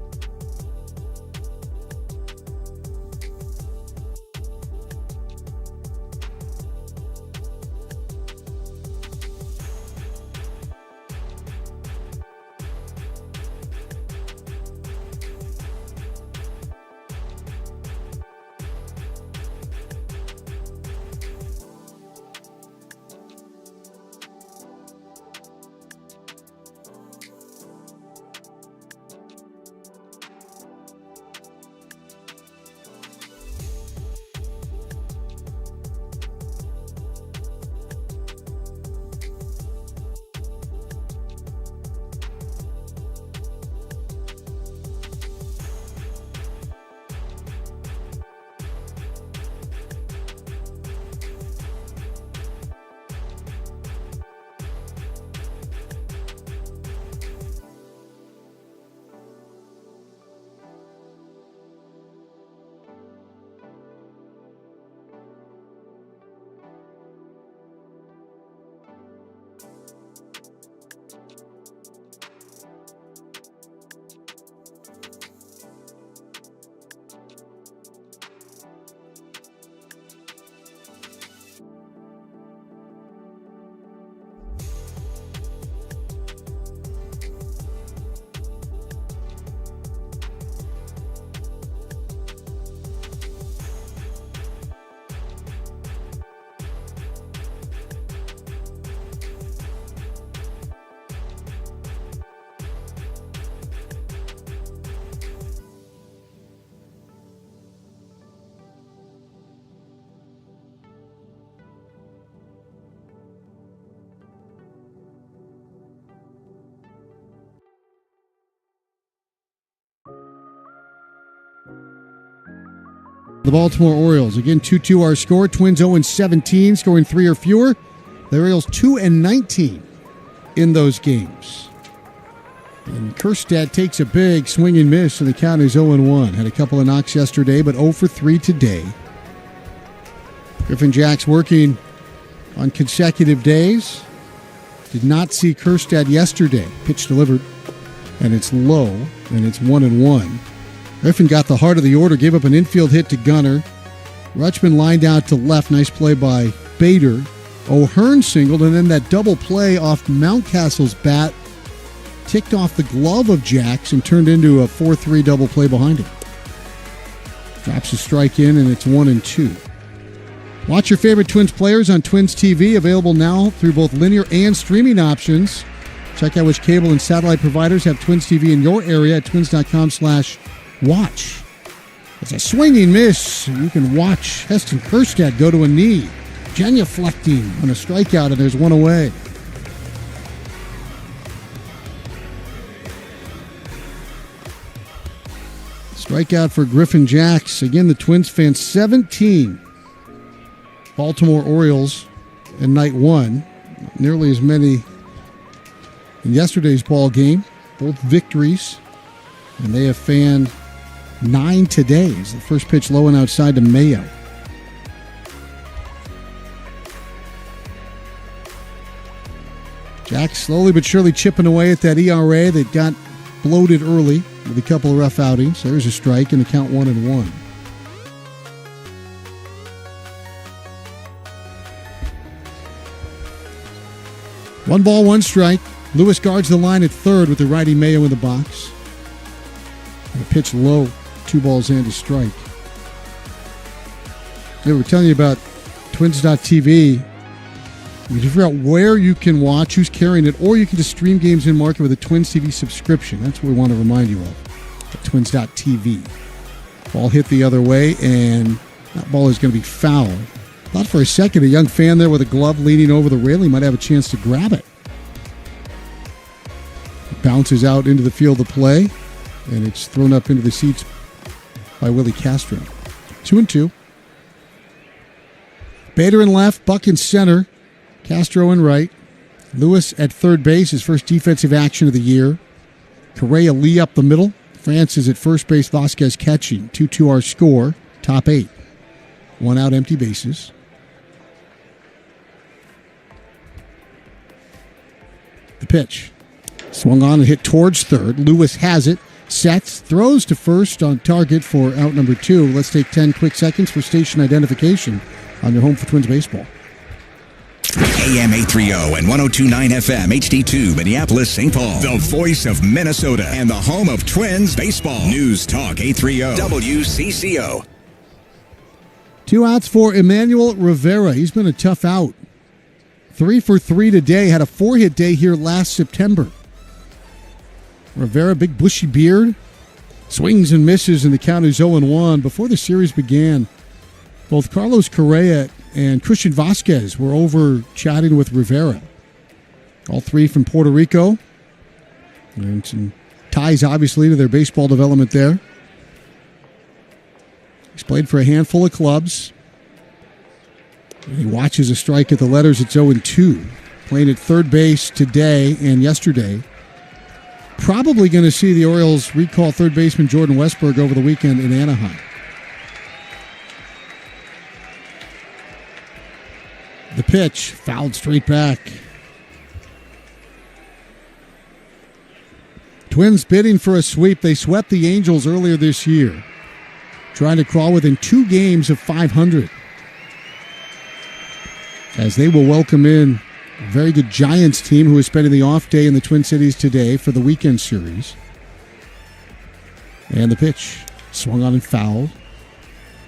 The Baltimore Orioles, again, 2-2 our score. Twins 0-17, scoring 3 or fewer. The Orioles 2-19 in those games. And Kjerstad takes a big swing and miss, and the count is 0-1. Had a couple of knocks yesterday, but 0 for 3 today. Griffin Jack's working on consecutive days. Did not see Kjerstad yesterday. Pitch delivered, and it's low, and it's 1-1. Griffin got the heart of the order, gave up an infield hit to Gunnar. Rutschman lined out to left. Nice play by Bader. O'Hearn singled, and then that double play off Mountcastle's bat ticked off the glove of Jacks and turned into a 4-3 double play behind him. Drops a strike in, and it's 1-2. Watch your favorite Twins players on Twins TV, available now through both linear and streaming options. Check out which cable and satellite providers have Twins TV in your area at twins.com/watch. It's a swinging miss. You can watch Heston Kjerstad go to a knee, genuflecting on a strikeout, and there's one away. Strikeout for Griffin Jacks. Again, the Twins fans 17 Baltimore Orioles in night 1. Nearly as many in yesterday's ball game. Both victories. And they have fanned 9 today. It's the first pitch low and outside to Mayo. Jack slowly but surely chipping away at that ERA that got bloated early with a couple of rough outings. There's a strike, and the count 1-1. One ball, one strike. Lewis guards the line at third with the righty Mayo in the box. And a pitch low, 2 balls and a strike. Yeah, we're telling you about Twins.tv. You can figure out where you can watch, who's carrying it, or you can just stream games in market with a Twins TV subscription. That's what we want to remind you of. At Twins.tv. Ball hit the other way, and that ball is going to be foul. Thought for a second a young fan there with a glove leaning over the railing might have a chance to grab it. bounces out into the field of play, and it's thrown up into the seats by Willie Castro. 2-2. Bader in left, Buck in center, Castro in right. Lewis at third base, his first defensive action of the year. Correa Lee up the middle. Francis at first base, Vasquez catching. 2-2 our score. Top 8. 1 out, empty bases. The pitch. Swung on and hit towards third. Lewis has it. Sets. Throws to first on target for out number 2. Let's take 10 quick seconds for station identification on your home for Twins baseball. AM 830 and 102.9 FM HD2 Minneapolis, St. Paul. The voice of Minnesota and the home of Twins baseball. News Talk 830 WCCO. 2 outs for Emmanuel Rivera. He's been a tough out. 3 for 3 today. Had a 4-hit day here last September. Rivera, big bushy beard. Swings and misses, and the count is 0-1. Before the series began, both Carlos Correa and Christian Vasquez were over chatting with Rivera. All three from Puerto Rico. And some ties, obviously, to their baseball development there. He's played for a handful of clubs. And he watches a strike at the letters. It's 0-2. Playing at third base today and yesterday. Probably going to see the Orioles recall third baseman Jordan Westberg over the weekend in Anaheim. The pitch, fouled straight back. Twins bidding for a sweep. They swept the Angels earlier this year, trying to crawl within 2 games of 500. As they will welcome in a very good Giants team who is spending the off day in the Twin Cities today for the weekend series. And the pitch, swung on and fouled.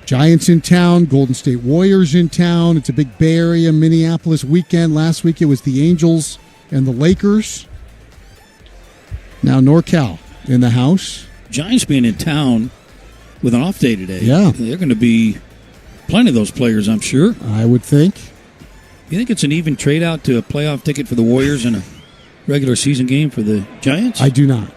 Giants in town, Golden State Warriors in town. It's a big Bay Area, Minneapolis weekend. Last week it was the Angels and the Lakers. Now NorCal in the house. Giants being in town with an off day today. Yeah. They're going to be plenty of those players, I'm sure. I would think. You think it's an even trade out to a playoff ticket for the Warriors and a regular season game for the Giants? I do not.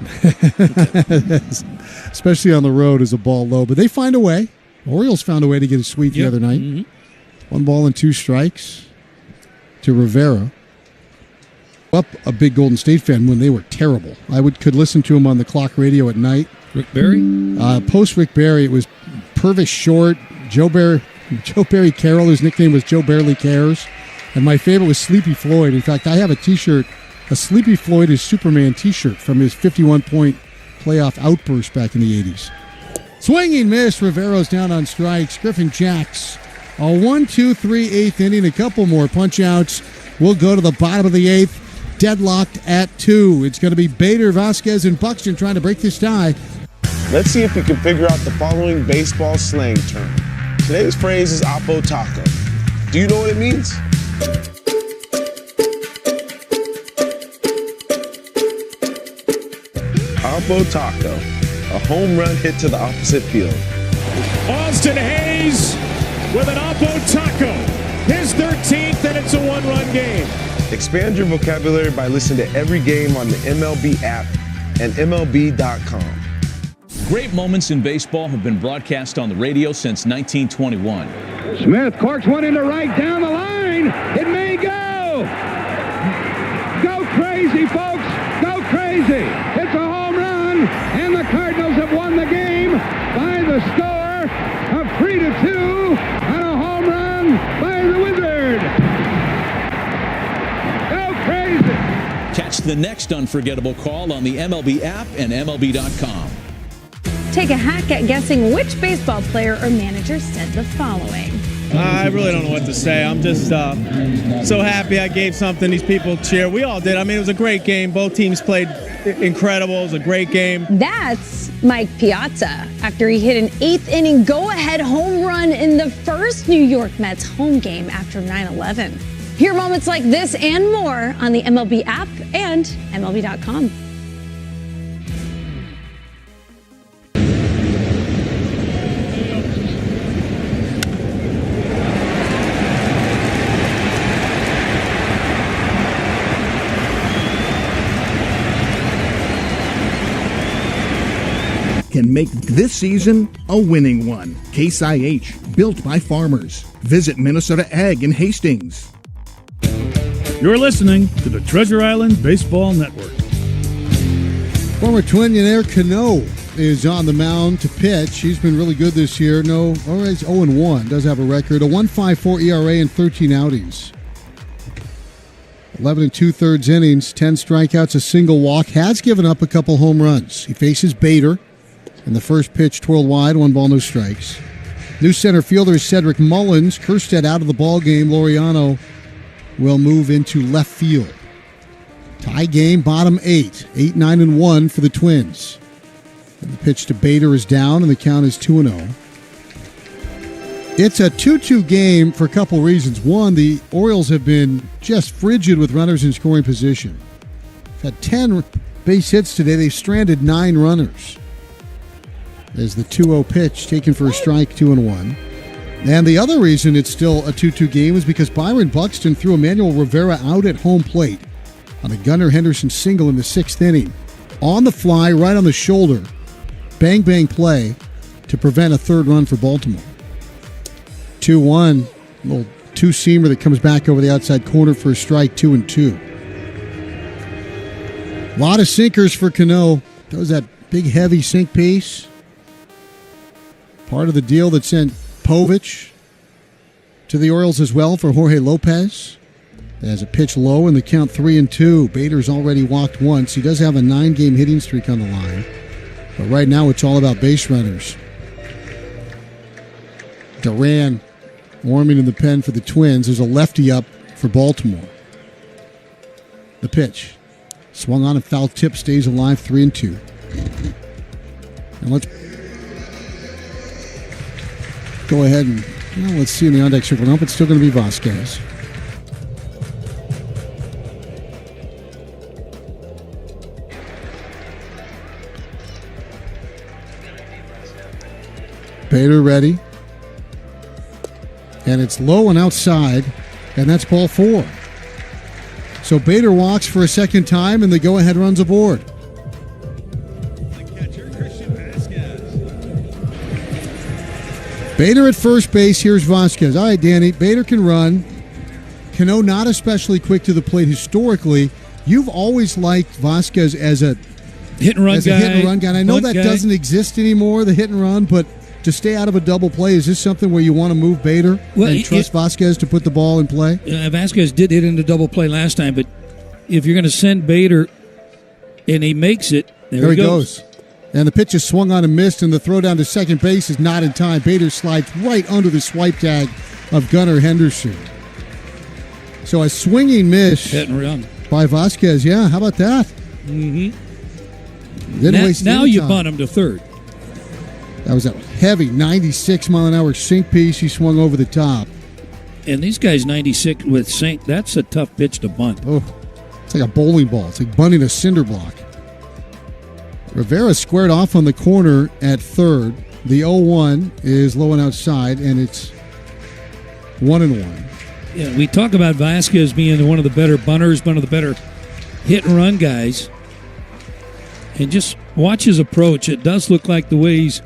Especially on the road as a ball low. But they find a way. Orioles found a way to get a sweep the other night. Mm-hmm. 1 ball and 2 strikes to Rivera. Up a big Golden State fan when they were terrible. I could listen to him on the clock radio at night. Rick Barry? Post Rick Barry, it was Purvis Short, Joe Barry Carroll, whose nickname was Joe Barely Cares. And my favorite was Sleepy Floyd. In fact, I have a T-shirt, a Sleepy Floyd is Superman T-shirt from his 51-point playoff outburst back in the 80s. Swinging miss. Rivera's down on strikes. Griffin Jacks. A 1-2-3 8th inning. A couple more punch-outs. We'll go to the bottom of the 8th. Deadlocked at 2. It's going to be Bader, Vasquez, and Buxton trying to break this tie. Let's see if we can figure out the following baseball slang term. Today's phrase is Oppo Taco. Do you know what it means? Oppo Taco. A home run hit to the opposite field. Austin Hayes with an Oppo Taco. His 13th, and it's a 1-run game. Expand your vocabulary by listening to every game on the MLB app and MLB.com. Great moments in baseball have been broadcast on the radio since 1921. Smith corks one into right down the line. It may go. Go crazy, folks. Go crazy. It's a home run, and the Cardinals have won the game by the score of 3-2 on a home run by the Wizard. Go crazy. Catch the next unforgettable call on the MLB app and MLB.com. Take a hack at guessing which baseball player or manager said the following. I really don't know what to say. I'm just so happy I gave something these people cheer. We all did. I mean, it was a great game. Both teams played incredible. It was a great game. That's Mike Piazza after he hit an 8th inning go-ahead home run in the first New York Mets home game after 9/11. Hear moments like this and more on the MLB app and MLB.com. can make this season a winning one. Case IH, built by farmers. Visit Minnesota Ag in Hastings. You're listening to the Treasure Island Baseball Network. Former Twinionaire Cano is on the mound to pitch. He's been really good this year. He's 0-1. Does have a record. A 1.54 ERA in 13 outings. 11 2/3 innings, 10 strikeouts, a single walk. Has given up a couple home runs. He faces Bader. And the first pitch twirled wide, 1 ball, no strikes. New center fielder is Cedric Mullins. Kerstead out of the ball game. Laureano will move into left field. Tie game, bottom 8. 8-9-1 for the Twins. And the pitch to Bader is down, and the count is 2-0. It's a 2-2 game for a couple reasons. One, the Orioles have been just frigid with runners in scoring position. They've had 10 base hits today. They've stranded 9 runners. As the 2-0 pitch taken for a strike, 2-1. And the other reason it's still a 2-2 game is because Byron Buxton threw Emmanuel Rivera out at home plate on a Gunnar Henderson single in the 6th inning. On the fly, right on the shoulder. Bang, bang play to prevent a third run for Baltimore. 2-1. Little two-seamer that comes back over the outside corner for a strike, 2-2. A lot of sinkers for Cano. That was that big, heavy sink piece. Part of the deal that sent Povich to the Orioles as well for Jorge Lopez. As a pitch low in the count 3-2. Bader's already walked once. He does have a 9-game hitting streak on the line. But right now it's all about base runners. Duran warming in the pen for the Twins. There's a lefty up for Baltimore. The pitch. Swung on and foul tip, stays alive, 3-2. And let's go ahead and let's see in the on-deck circle. Nope, it's still going to be Vasquez. Bader ready. And it's low and outside, and that's ball 4. So Bader walks for a second time, and the go-ahead runs aboard. Bader at first base. Here's Vasquez. All right, Danny. Bader can run. Cano not especially quick to the plate historically. You've always liked Vasquez as a hit and run guy. And I know that doesn't exist anymore, the hit and run, but to stay out of a double play, is this something where you want to move Bader and trust Vasquez to put the ball in play? Vasquez did hit into double play last time, but if you're going to send Bader and he makes it, there he goes. And the pitch is swung on and missed, and the throw down to second base is not in time. Bader slides right under the swipe tag of Gunnar Henderson. So a swinging miss hit and run by Vasquez. Yeah, how about that? Mm-hmm. Didn't waste now any you time. bunt him to third. That was a heavy 96-mile-an-hour sink piece. He swung over the top. And these guys 96 with sink, that's a tough pitch to bunt. Oh, it's like a bowling ball. It's like bunting a cinder block. Rivera squared off on the corner at third. The 0-1 is low and outside, and it's 1-1. Yeah, we talk about Vasquez being one of the better bunters, one of the better hit-and-run guys. And just watch his approach. It does look like the way he's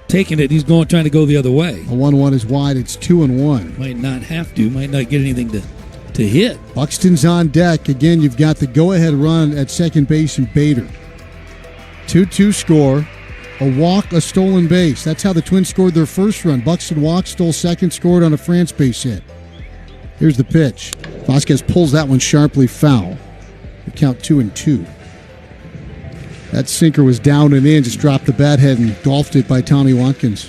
taking it, he's trying to go the other way. A 1-1 is wide. It's 2-1. Might not have to. Might not get anything to hit. Buxton's on deck. Again, you've got the go-ahead run at second base and Bader. 2-2 score. A walk, a stolen base. That's how the Twins scored their first run. Buxton walked, stole second, scored on a France base hit. Here's the pitch. Vasquez pulls that one sharply foul. The count 2-2. That sinker was down and in, just dropped the bat head and golfed it by Tommy Watkins.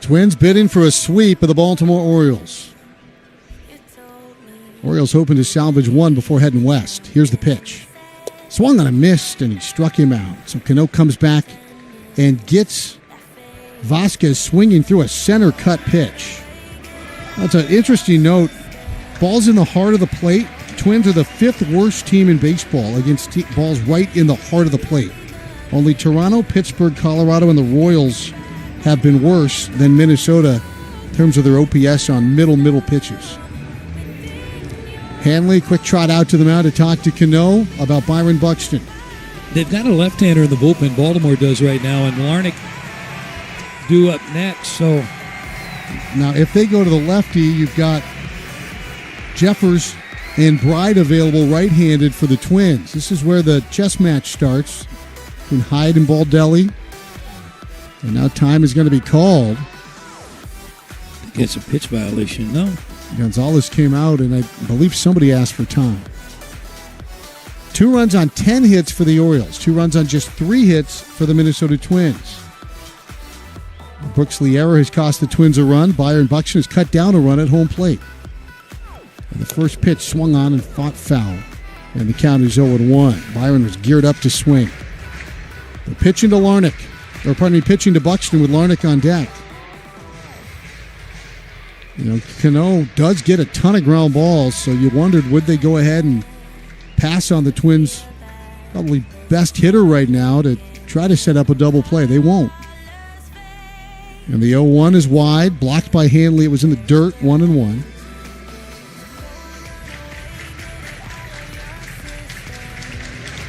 Twins bidding for a sweep of the Baltimore Orioles. Orioles hoping to salvage one before heading west. Here's the pitch. Swung on a missed, and he struck him out. So Cano comes back and gets Vasquez swinging through a center cut pitch. That's an interesting note. Ball's in the heart of the plate. Twins are the 5th worst team in baseball against balls right in the heart of the plate. Only Toronto, Pittsburgh, Colorado, and the Royals have been worse than Minnesota in terms of their OPS on middle pitches. Hanley, quick trot out to the mound to talk to Cano about Byron Buxton. They've got a left-hander in the bullpen, Baltimore does right now, and Larnach due up next. So now if they go to the lefty, you've got Jeffers and Bride available right-handed for the Twins. This is where the chess match starts between Hyde and Baldelli. And now time is going to be called. Gets a pitch violation, no? Gonzalez came out, and I believe somebody asked for time. 2 runs on 10 hits for the Orioles. 2 runs on just 3 hits for the Minnesota Twins. Brooks Lee error has cost the Twins a run. Byron Buxton has cut down a run at home plate. And the first pitch swung on and fought foul. And the count is 0-1. Byron was geared up to swing. They're pitching to Larnach. Or pardon me, pitching to Buxton with Larnach on deck. You know, Cano does get a ton of ground balls, so you wondered, would they go ahead and pass on the Twins' probably best hitter right now to try to set up a double play? They won't. And the 0-1 is wide, blocked by Hanley. It was in the dirt, 1-1.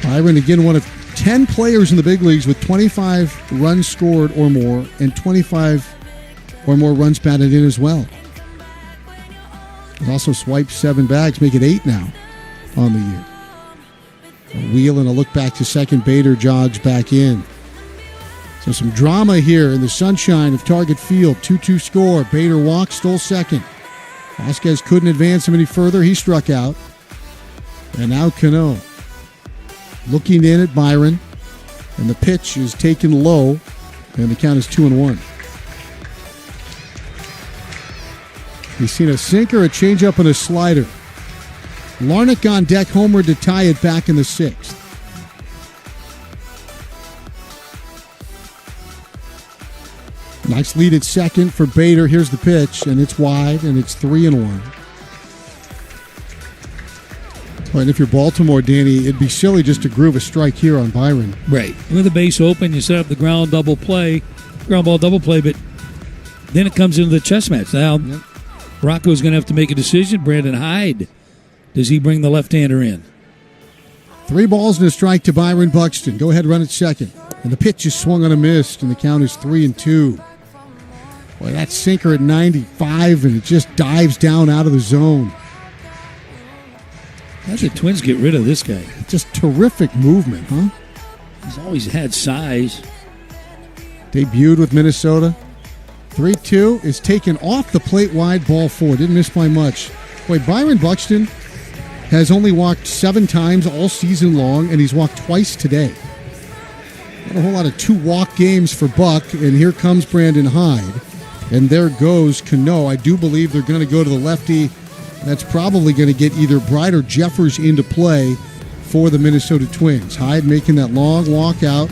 Byron, again, one of 10 players in the big leagues with 25 runs scored or more, and 25 or more runs batted in as well. He's also swiped 7 bags, make it 8 now on the year. A wheel and a look back to second. Bader jogs back in. So some drama here in the sunshine of Target Field. 2-2 score. Bader walked, stole second. Vasquez couldn't advance him any further. He struck out. And now Cano looking in at Byron. And the pitch is taken low. And the count is 2-1. He's seen a sinker, a changeup, and a slider. Larnach on deck, homer to tie it back in the 6th. Nice lead at second for Bader. Here's the pitch, and it's wide, and it's 3-1. Well, and if you're Baltimore, Danny, it'd be silly just to groove a strike here on Byron. Right. With the base open, you set up the ground ball double play, but then it comes into the chess match. Now, yep. Rocco's going to have to make a decision. Brandon Hyde, does he bring the left-hander in? 3 balls and a strike to Byron Buxton. Go ahead, run at second. And the pitch is swung on a miss, and the count is 3-2. Boy, that sinker at 95, and it just dives down out of the zone. How did the Twins get rid of this guy? Just terrific movement, huh? He's always had size. Debuted with Minnesota. 3-2 is taken off the plate wide, ball 4. Didn't miss by much. Boy, Byron Buxton has only walked 7 times all season long, and he's walked twice today. Not a whole lot of 2-walk games for Buck, and here comes Brandon Hyde. And there goes Cano. I do believe they're going to go to the lefty. That's probably going to get either Bride or Jeffers into play for the Minnesota Twins. Hyde making that long walk out.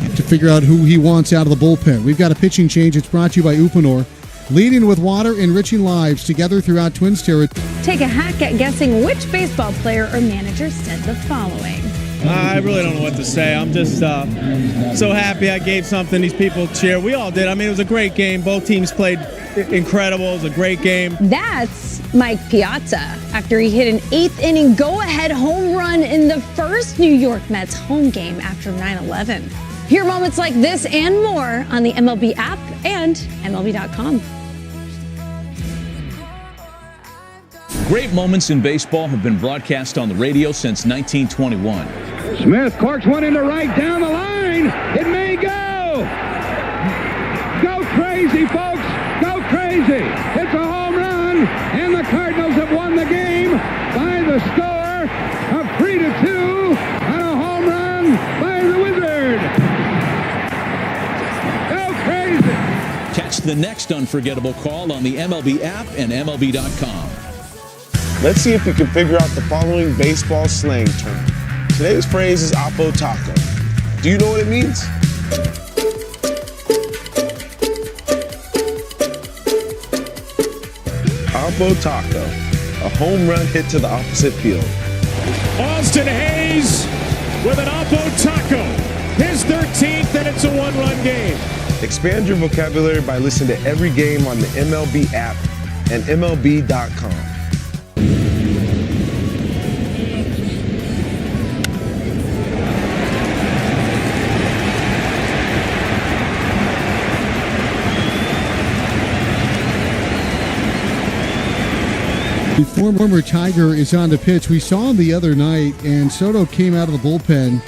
Have to figure out who he wants out of the bullpen. We've got a pitching change. It's brought to you by Uponor. Leading with water, enriching lives together throughout Twins territory. Take a hack at guessing which baseball player or manager said the following. I really don't know what to say. I'm just so happy I gave something these people cheer. We all did. I mean, it was a great game. Both teams played incredible. It was a great game. That's Mike Piazza after he hit an 8th inning go-ahead home run in the first New York Mets home game after 9/11. Hear moments like this and more on the MLB app and MLB.com. Great moments in baseball have been broadcast on the radio since 1921. Smith corks one into right down the line. It may go. Go crazy, folks. Go crazy. It's a home run, and the Cardinals have won the game by the score of 3-2 on a home run by the Wizard. Go crazy. Catch the next unforgettable call on the MLB app and MLB.com. Let's see if we can figure out the following baseball slang term. Today's phrase is Oppo Taco. Do you know what it means? Oppo Taco, a home run hit to the opposite field. Austin Hayes with an Oppo Taco, his 13th, and it's a 1-run game. Expand your vocabulary by listening to every game on the MLB app and MLB.com. former Tiger is on the pitch. We saw him the other night, and Soto came out of the bullpen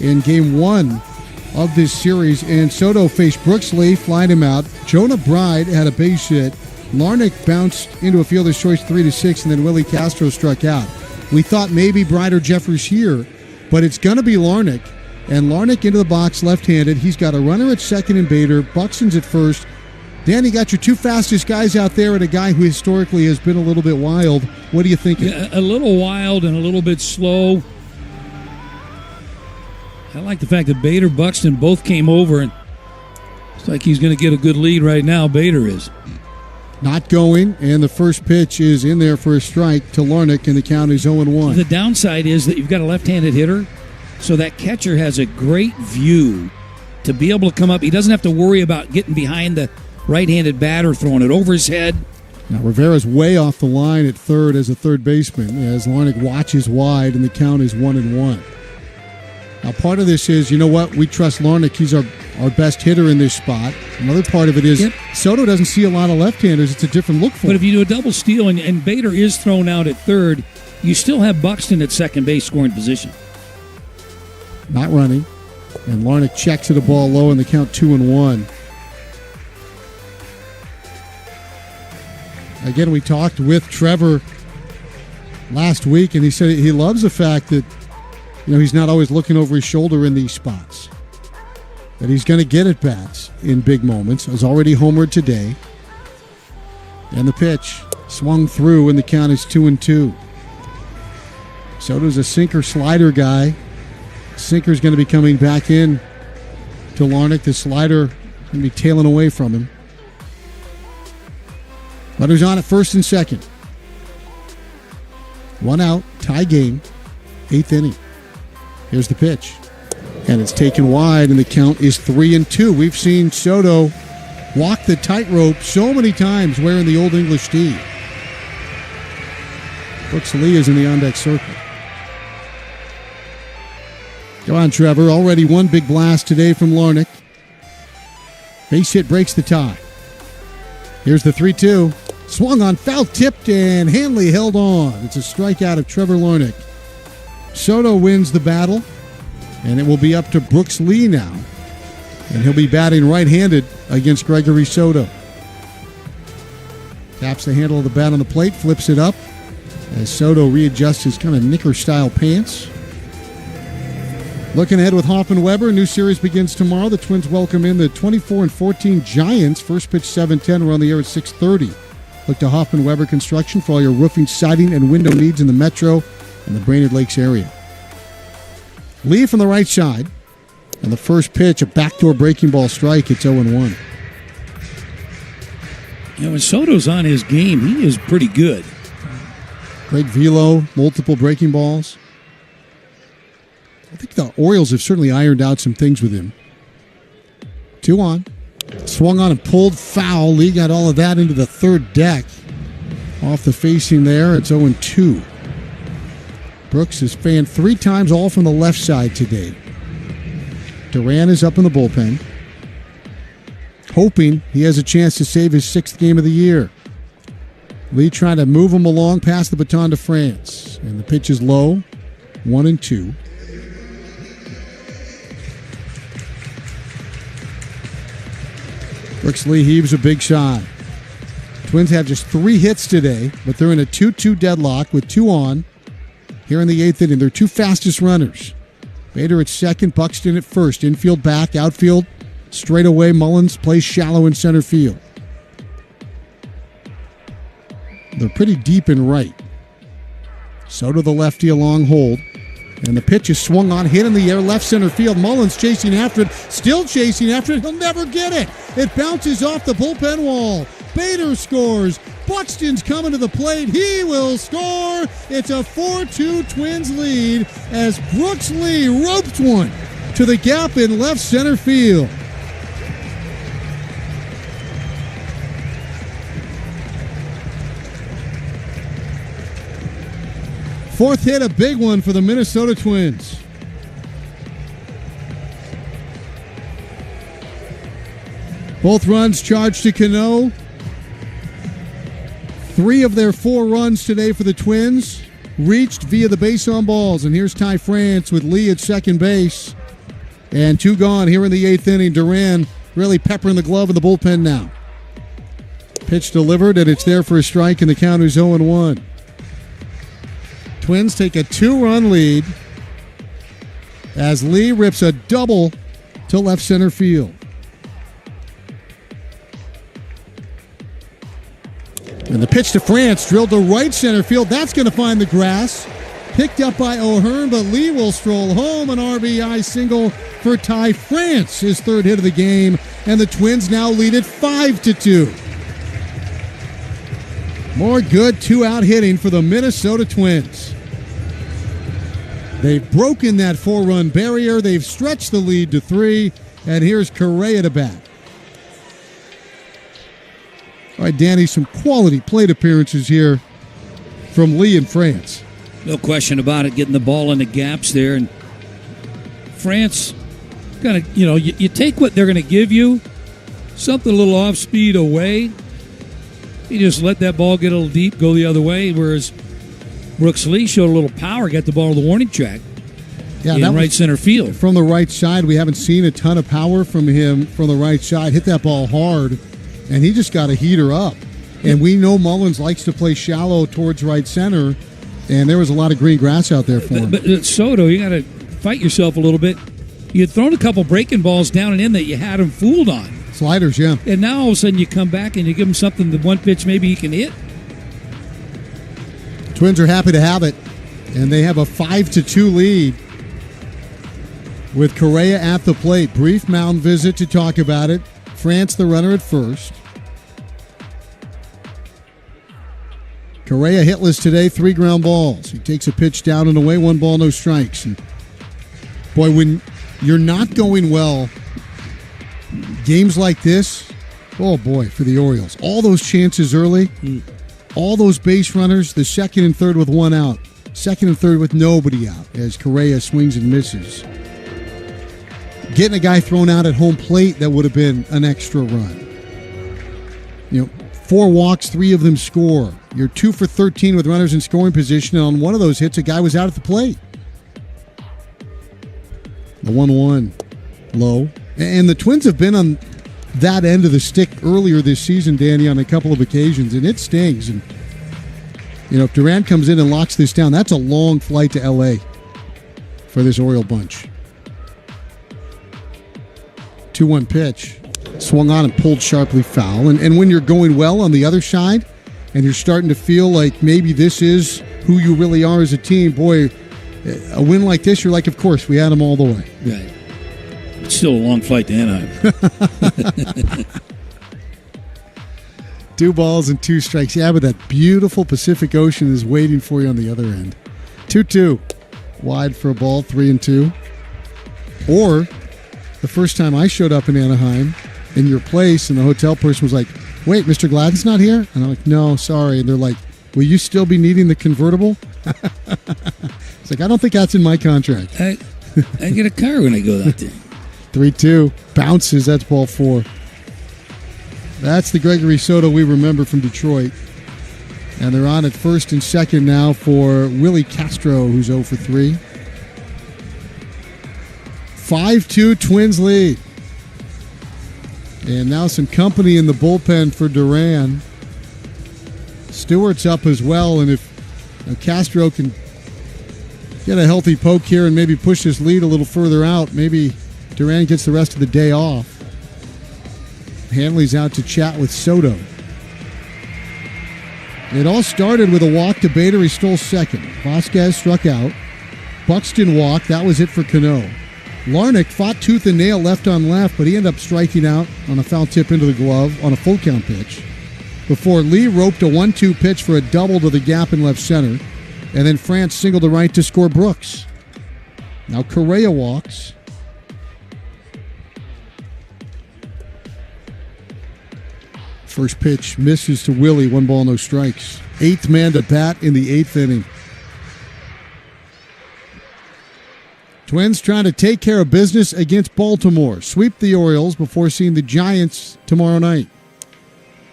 in Game 1 of this series, and Soto faced Brooks Lee, flying him out. Jonah Bride had a base hit. Larnach bounced into a fielder's choice 3-6, and then Willie Castro struck out. We thought maybe Bride or Jeffers here, but it's going to be Larnach. And Larnach into the box left-handed. He's got a runner at second and Bader. Buxton's at first. Dan, you got your two fastest guys out there and a guy who historically has been a little bit wild. What are you thinking? Yeah, a little wild and a little bit slow. I like the fact that Bader, Buxton both came over, and it's like he's going to get a good lead right now. Bader is. Not going, and the first pitch is in there for a strike to Larnach, and the count is 0-1. The downside is that you've got a left-handed hitter, so that catcher has a great view to be able to come up. He doesn't have to worry about getting behind the right-handed batter, throwing it over his head. Now Rivera's way off the line at third as a third baseman as Larnach watches wide, and the count is 1-1. Now, part of this is, you know what, we trust Larnach. He's our best hitter in this spot. Another part of it is Soto doesn't see a lot of left-handers. It's a different look for him. But if you do a double steal and Bader is thrown out at third, you still have Buxton at second base scoring position. Not running. And Larnach checks at a ball low, and the count 2-1. Again, we talked with Trevor last week, and he said he loves the fact that he's not always looking over his shoulder in these spots. That he's going to get at bats in big moments. Has already homered today. And the pitch swung through, and the count is 2-2. Soto's a sinker slider guy. Sinker's going to be coming back in to Larnach. The slider going to be tailing away from him. Runners on at first and second. One out, tie game, 8th inning. Here's the pitch. And it's taken wide, and the count is 3-2. We've seen Soto walk the tightrope so many times wearing the Old English tee. Brooks Lee is in the on-deck circle. Go on, Trevor. Already one big blast today from Larnach. Base hit breaks the tie. Here's the 3-2. Swung on, foul tipped, and Hanley held on. It's a strikeout of Trevor Larnach. Soto wins the battle, and it will be up to Brooks Lee now. And he'll be batting right-handed against Gregory Soto. Taps the handle of the bat on the plate, flips it up as Soto readjusts his kind of knicker-style pants. Looking ahead with Hoffman-Weber, a new series begins tomorrow. The Twins welcome in the 24-14 Giants. First pitch 7:10. We're on the air at 6:30. Look to Hoffman-Weber Construction for all your roofing, siding, and window needs in the Metro and the Brainerd Lakes area. Lee from the right side. And the first pitch, a backdoor breaking ball strike. It's 0-1. When Soto's on his game, he is pretty good. Great velo, multiple breaking balls. I think the Orioles have certainly ironed out some things with him. 2 on. Swung on and pulled foul. Lee got all of that into the third deck. Off the facing there, it's 0-2. Brooks has fanned 3 times, all from the left side today. Duran is up in the bullpen, hoping he has a chance to save his 6th game of the year. Lee trying to move him along, pass the baton to France. And the pitch is low, 1-2. Brooks Lee heaves a big shot. Twins have just 3 hits today, but they're in a 2-2 deadlock with 2 on. Here in the 8th inning, their 2 fastest runners. Bader at second, Buxton at first. Infield back, outfield straight away. Mullins plays shallow in center field. They're pretty deep in right. Soto the lefty, a long hold. And the pitch is swung on, hit in the air, left center field. Mullins chasing after it, still chasing after it. He'll never get it. It bounces off the bullpen wall. Bader scores. Buxton's coming to the plate. He will score. It's a 4-2 Twins lead as Brooks Lee roped one to the gap in left center field. Fourth hit, a big one for the Minnesota Twins. Both runs charged to Cano. 3 of their 4 runs today for the Twins reached via the base on balls. And here's Ty France with Lee at second base. And 2 gone here in the 8th inning. Duran really peppering the glove in the bullpen now. Pitch delivered, and it's there for a strike, and the count is 0-1. Twins take a 2-run lead as Lee rips a double to left center field. And the pitch to France, drilled to right center field. That's going to find the grass. Picked up by O'Hearn, but Lee will stroll home. An RBI single for Ty France, his 3rd hit of the game. And the Twins now lead it 5-2. More good 2-out hitting for the Minnesota Twins. They've broken that 4-run barrier. They've stretched the lead to 3. And here's Correa to bat. All right, Danny, some quality plate appearances here from Lee and France. No question about it, getting the ball in the gaps there. And France, kind of, you take what they're going to give you, something a little off speed away. You just let that ball get a little deep, go the other way, whereas Brooks Lee showed a little power, got the ball to the warning track. Yeah, in right center field. From the right side, we haven't seen a ton of power from him from the right side. Hit that ball hard. And he just got a heater up. And we know Mullins likes to play shallow towards right center, and there was a lot of green grass out there for him. But Soto, you got to fight yourself a little bit. You had thrown a couple breaking balls down and in that you had him fooled on. Sliders, yeah. And now all of a sudden you come back and you give him something, the one pitch maybe he can hit. Twins are happy to have it, and they have a 5-2 lead with Correa at the plate. Brief mound visit to talk about it. France, the runner at first. Correa hitless today, 3 ground balls. He takes a pitch down and away, 1 ball, no strikes. And boy, when you're not going well, games like this, oh boy, for the Orioles. All those chances early, all those base runners, the 2nd and 3rd with 1 out, 2nd and 3rd with nobody out as Correa swings and misses. Getting a guy thrown out at home plate, that would have been an extra run. 4 walks, 3 of them score. You're 2 for 13 with runners in scoring position, and on one of those hits, a guy was out at the plate. The 1-1 low. And the Twins have been on that end of the stick earlier this season, Danny, on a couple of occasions, and it stings. And if Durant comes in and locks this down, that's a long flight to L.A. for this Oriole bunch. 2-1 pitch. Swung on and pulled sharply foul. And when you're going well on the other side and you're starting to feel like maybe this is who you really are as a team, boy, a win like this, you're like, of course, we had them all the way. Right. It's still a long flight to Anaheim. 2 balls and 2 strikes. Yeah, but that beautiful Pacific Ocean is waiting for you on the other end. 2-2. Wide for a ball, 3-2. Or the first time I showed up in Anaheim in your place and the hotel person was like, wait, Mr. Gladden's not here? And I'm like, no, sorry. And they're like, will you still be needing the convertible? It's like, I don't think that's in my contract. I get a car when I go out there. 3-2. Bounces. That's ball 4. That's the Gregory Soto we remember from Detroit. And they're on at first and second now for Willie Castro, who's 0 for 3. 5-2 Twins lead. And now some company in the bullpen for Duran. Stewart's up as well, and if Castro can get a healthy poke here and maybe push his lead a little further out, maybe Duran gets the rest of the day off. Hanley's out to chat with Soto. It all started with a walk to Bader. He stole second. Vasquez struck out. Buxton walked. That was it for Cano. Larnach fought tooth and nail left on left, but he ended up striking out on a foul tip into the glove on a full count pitch before Lee roped a 1-2 pitch for a double to the gap in left center, and then France singled to right to score Brooks. Now Correa walks. First pitch misses to Willie, 1 ball, no strikes. 8th man to bat in the 8th inning. Twins trying to take care of business against Baltimore. Sweep the Orioles before seeing the Giants tomorrow night.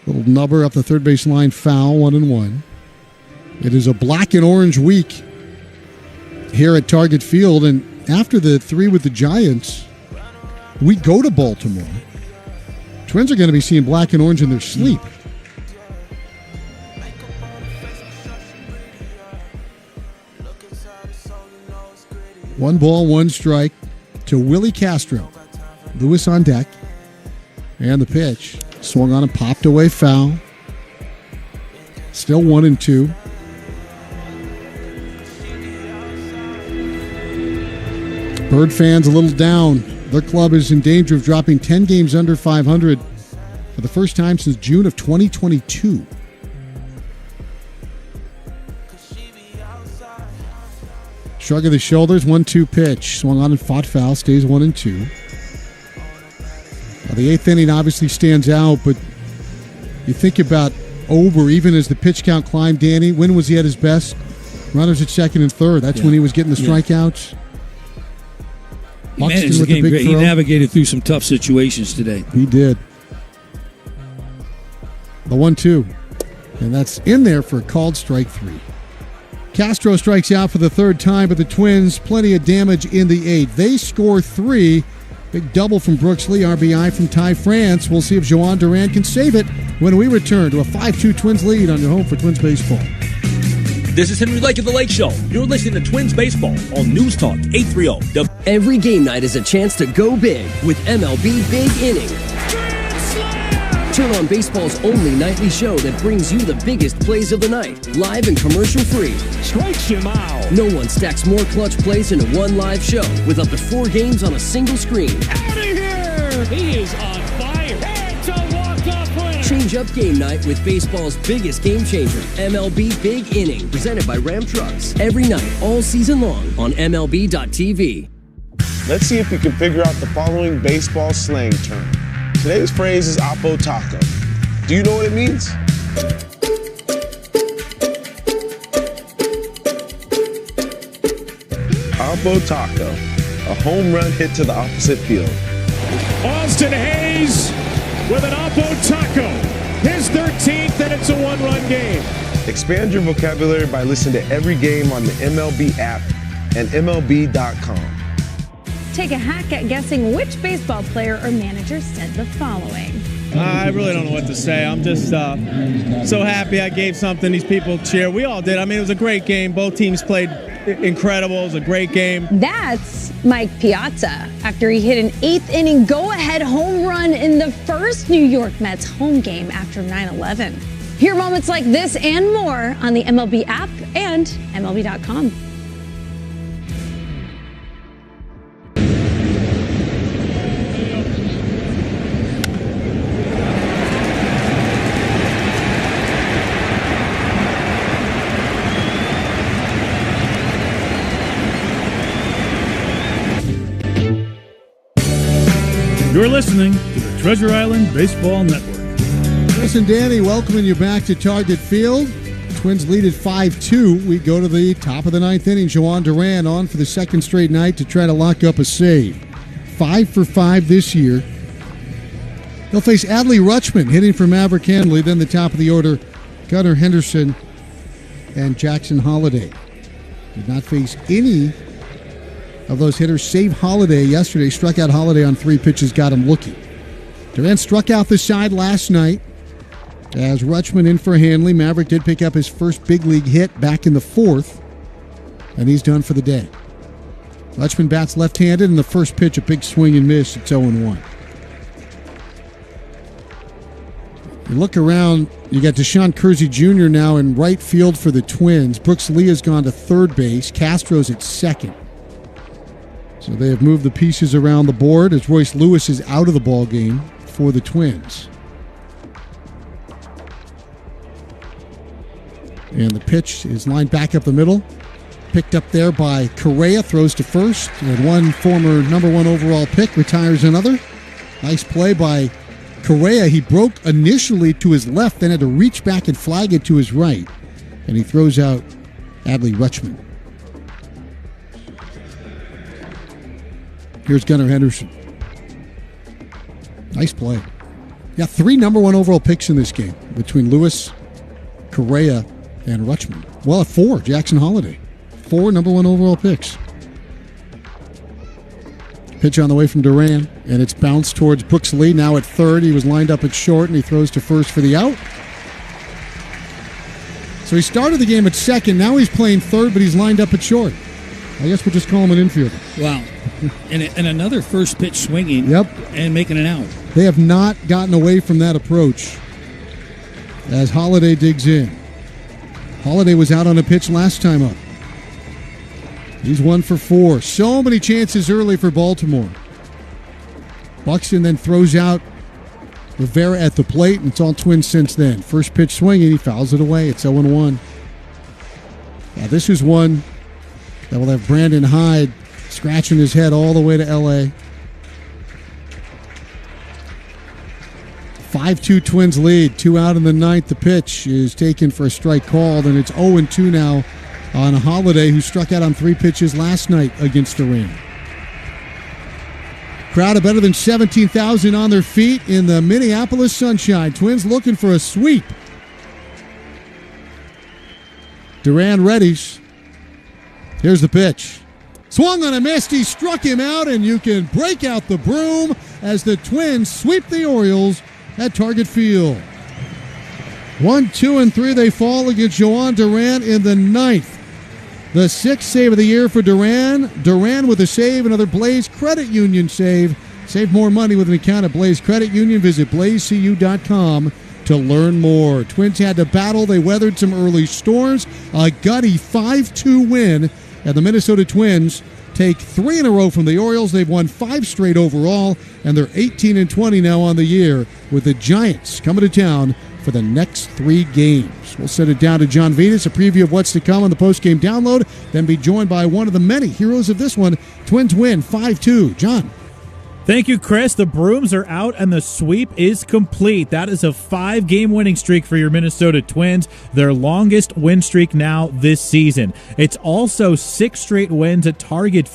Little nubber up the third base line, foul, 1-1. It is a black and orange week here at Target Field, and after the 3 with the Giants, we go to Baltimore. Twins are going to be seeing black and orange in their sleep. One ball, one strike to Willie Castro. Lewis on deck. And the pitch. Swung on and popped away, foul. Still 1-2. Bird fans a little down. Their club is in danger of dropping 10 games under 500 for the first time since June of 2022. Shrug of the shoulders, 1-2 pitch. Swung on and fought foul, stays 1-2. Well, the 8th inning obviously stands out, but you think about Ober, even as the pitch count climbed, Danny, when was he at his best? Runners at second and third. That's when he was getting the strikeouts. He managed the game great. He navigated through some tough situations today. He did. The 1-2. And that's in there for a called strike 3. Castro strikes out for the third time, but the Twins, plenty of damage in the 8th. They score 3. Big double from Brooks Lee, RBI from Ty France. We'll see if Joan Duran can save it when we return to a 5-2 Twins lead on your home for Twins baseball. This is Henry Lake of The Lake Show. You're listening to Twins Baseball on News Talk 830. Every game night is a chance to go big with MLB Big Inning. Turn on baseball's only nightly show that brings you the biggest plays of the night, live and commercial-free. Strikes him out. No one stacks more clutch plays into one live show with up to 4 games on a single screen. Out of here! He is on fire. It's a walk-off winner. Change up game night with baseball's biggest game changer, MLB Big Inning, presented by Ram Trucks. Every night, all season long on MLB.tv. Let's see if you can figure out the following baseball slang term. Today's phrase is Oppo Taco. Do you know what it means? Oppo Taco, a home run hit to the opposite field. Austin Hayes with an Oppo Taco. His 13th, and it's a 1-run game. Expand your vocabulary by listening to every game on the MLB app and MLB.com. Take a hack at guessing which baseball player or manager said the following. I really don't know what to say. I'm just so happy I gave something these people cheer. We all did. I mean, it was a great game. Both teams played incredible. It was a great game. That's Mike Piazza after he hit an 8th inning go-ahead home run in the first New York Mets home game after 9/11. Hear moments like this and more on the MLB app and MLB.com. You're listening to the Treasure Island Baseball Network. Chris and Danny welcoming you back to Target Field. Twins lead at 5-2. We go to the top of the 9th inning. Joan Duran on for the second straight night to try to lock up a save. 5 for 5 this year. They'll face Adley Rutschman hitting for Maverick Handley. Then the top of the order, Gunnar Henderson and Jackson Holliday. Did not face any of those hitters, save Holliday yesterday. Struck out Holliday on 3 pitches, got him looking. Duran struck out the side last night as Rutschman in for Hanley. Maverick did pick up his first big league hit back in the 4th, and he's done for the day. Rutschman bats left-handed, and the first pitch, a big swing and miss. It's 0-1. You look around, you got Deshaun Kersey Jr. now in right field for the Twins. Brooks Lee has gone to third base. Castro's at second. So they have moved the pieces around the board as Royce Lewis is out of the ball game for the Twins. And the pitch is lined back up the middle. Picked up there by Correa, throws to first. And one former number 1 overall pick retires another. Nice play by Correa. He broke initially to his left, then had to reach back and flag it to his right. And he throws out Adley Rutschman. Here's Gunnar Henderson. Nice play. Yeah, 3 number 1 overall picks in this game between Lewis, Correa, and Rutschman. Well, 4, Jackson Holiday. 4 number 1 overall picks. Pitch on the way from Duran, and it's bounced towards Brooks Lee. Now at third, he was lined up at short, and he throws to first for the out. So he started the game at second. Now he's playing third, but he's lined up at short. I guess we'll just call him an infielder. Wow. And another first pitch swinging. Yep. And making an out. They have not gotten away from that approach as Holiday digs in. Holiday was out on a pitch last time up. He's 1 for 4. So many chances early for Baltimore. Buxton then throws out Rivera at the plate, and it's all Twins since then. First pitch swinging, he fouls it away. It's 0-1. Now this is one that will have Brandon Hyde scratching his head all the way to L.A. 5-2 Twins lead. 2 out in the ninth. The pitch is taken for a strike called, and it's 0-2 now on a Holiday who struck out on 3 pitches last night against Duran. Crowd of better than 17,000 on their feet in the Minneapolis sunshine. Twins looking for a sweep. Duran readies. Here's the pitch. Swung on a miss. He struck him out, and you can break out the broom as the Twins sweep the Orioles at Target Field. 1, 2, and 3 they fall against Joan Duran in the ninth. The 6th save of the year for Duran. Duran with a save, another Blaze Credit Union save. Save more money with an account at Blaze Credit Union. Visit blazecu.com to learn more. Twins had to battle. They weathered some early storms. A gutty 5-2 win. And the Minnesota Twins take 3 in a row from the Orioles. They've won 5 straight overall, and they're 18-20 now on the year, with the Giants coming to town for the next 3 games. We'll send it down to John Venis, a preview of what's to come on the post-game download, then be joined by one of the many heroes of this one. Twins win 5-2. John. Thank you, Chris. The brooms are out and the sweep is complete. That is a 5-game winning streak for your Minnesota Twins, their longest win streak now this season. It's also 6 straight wins at Target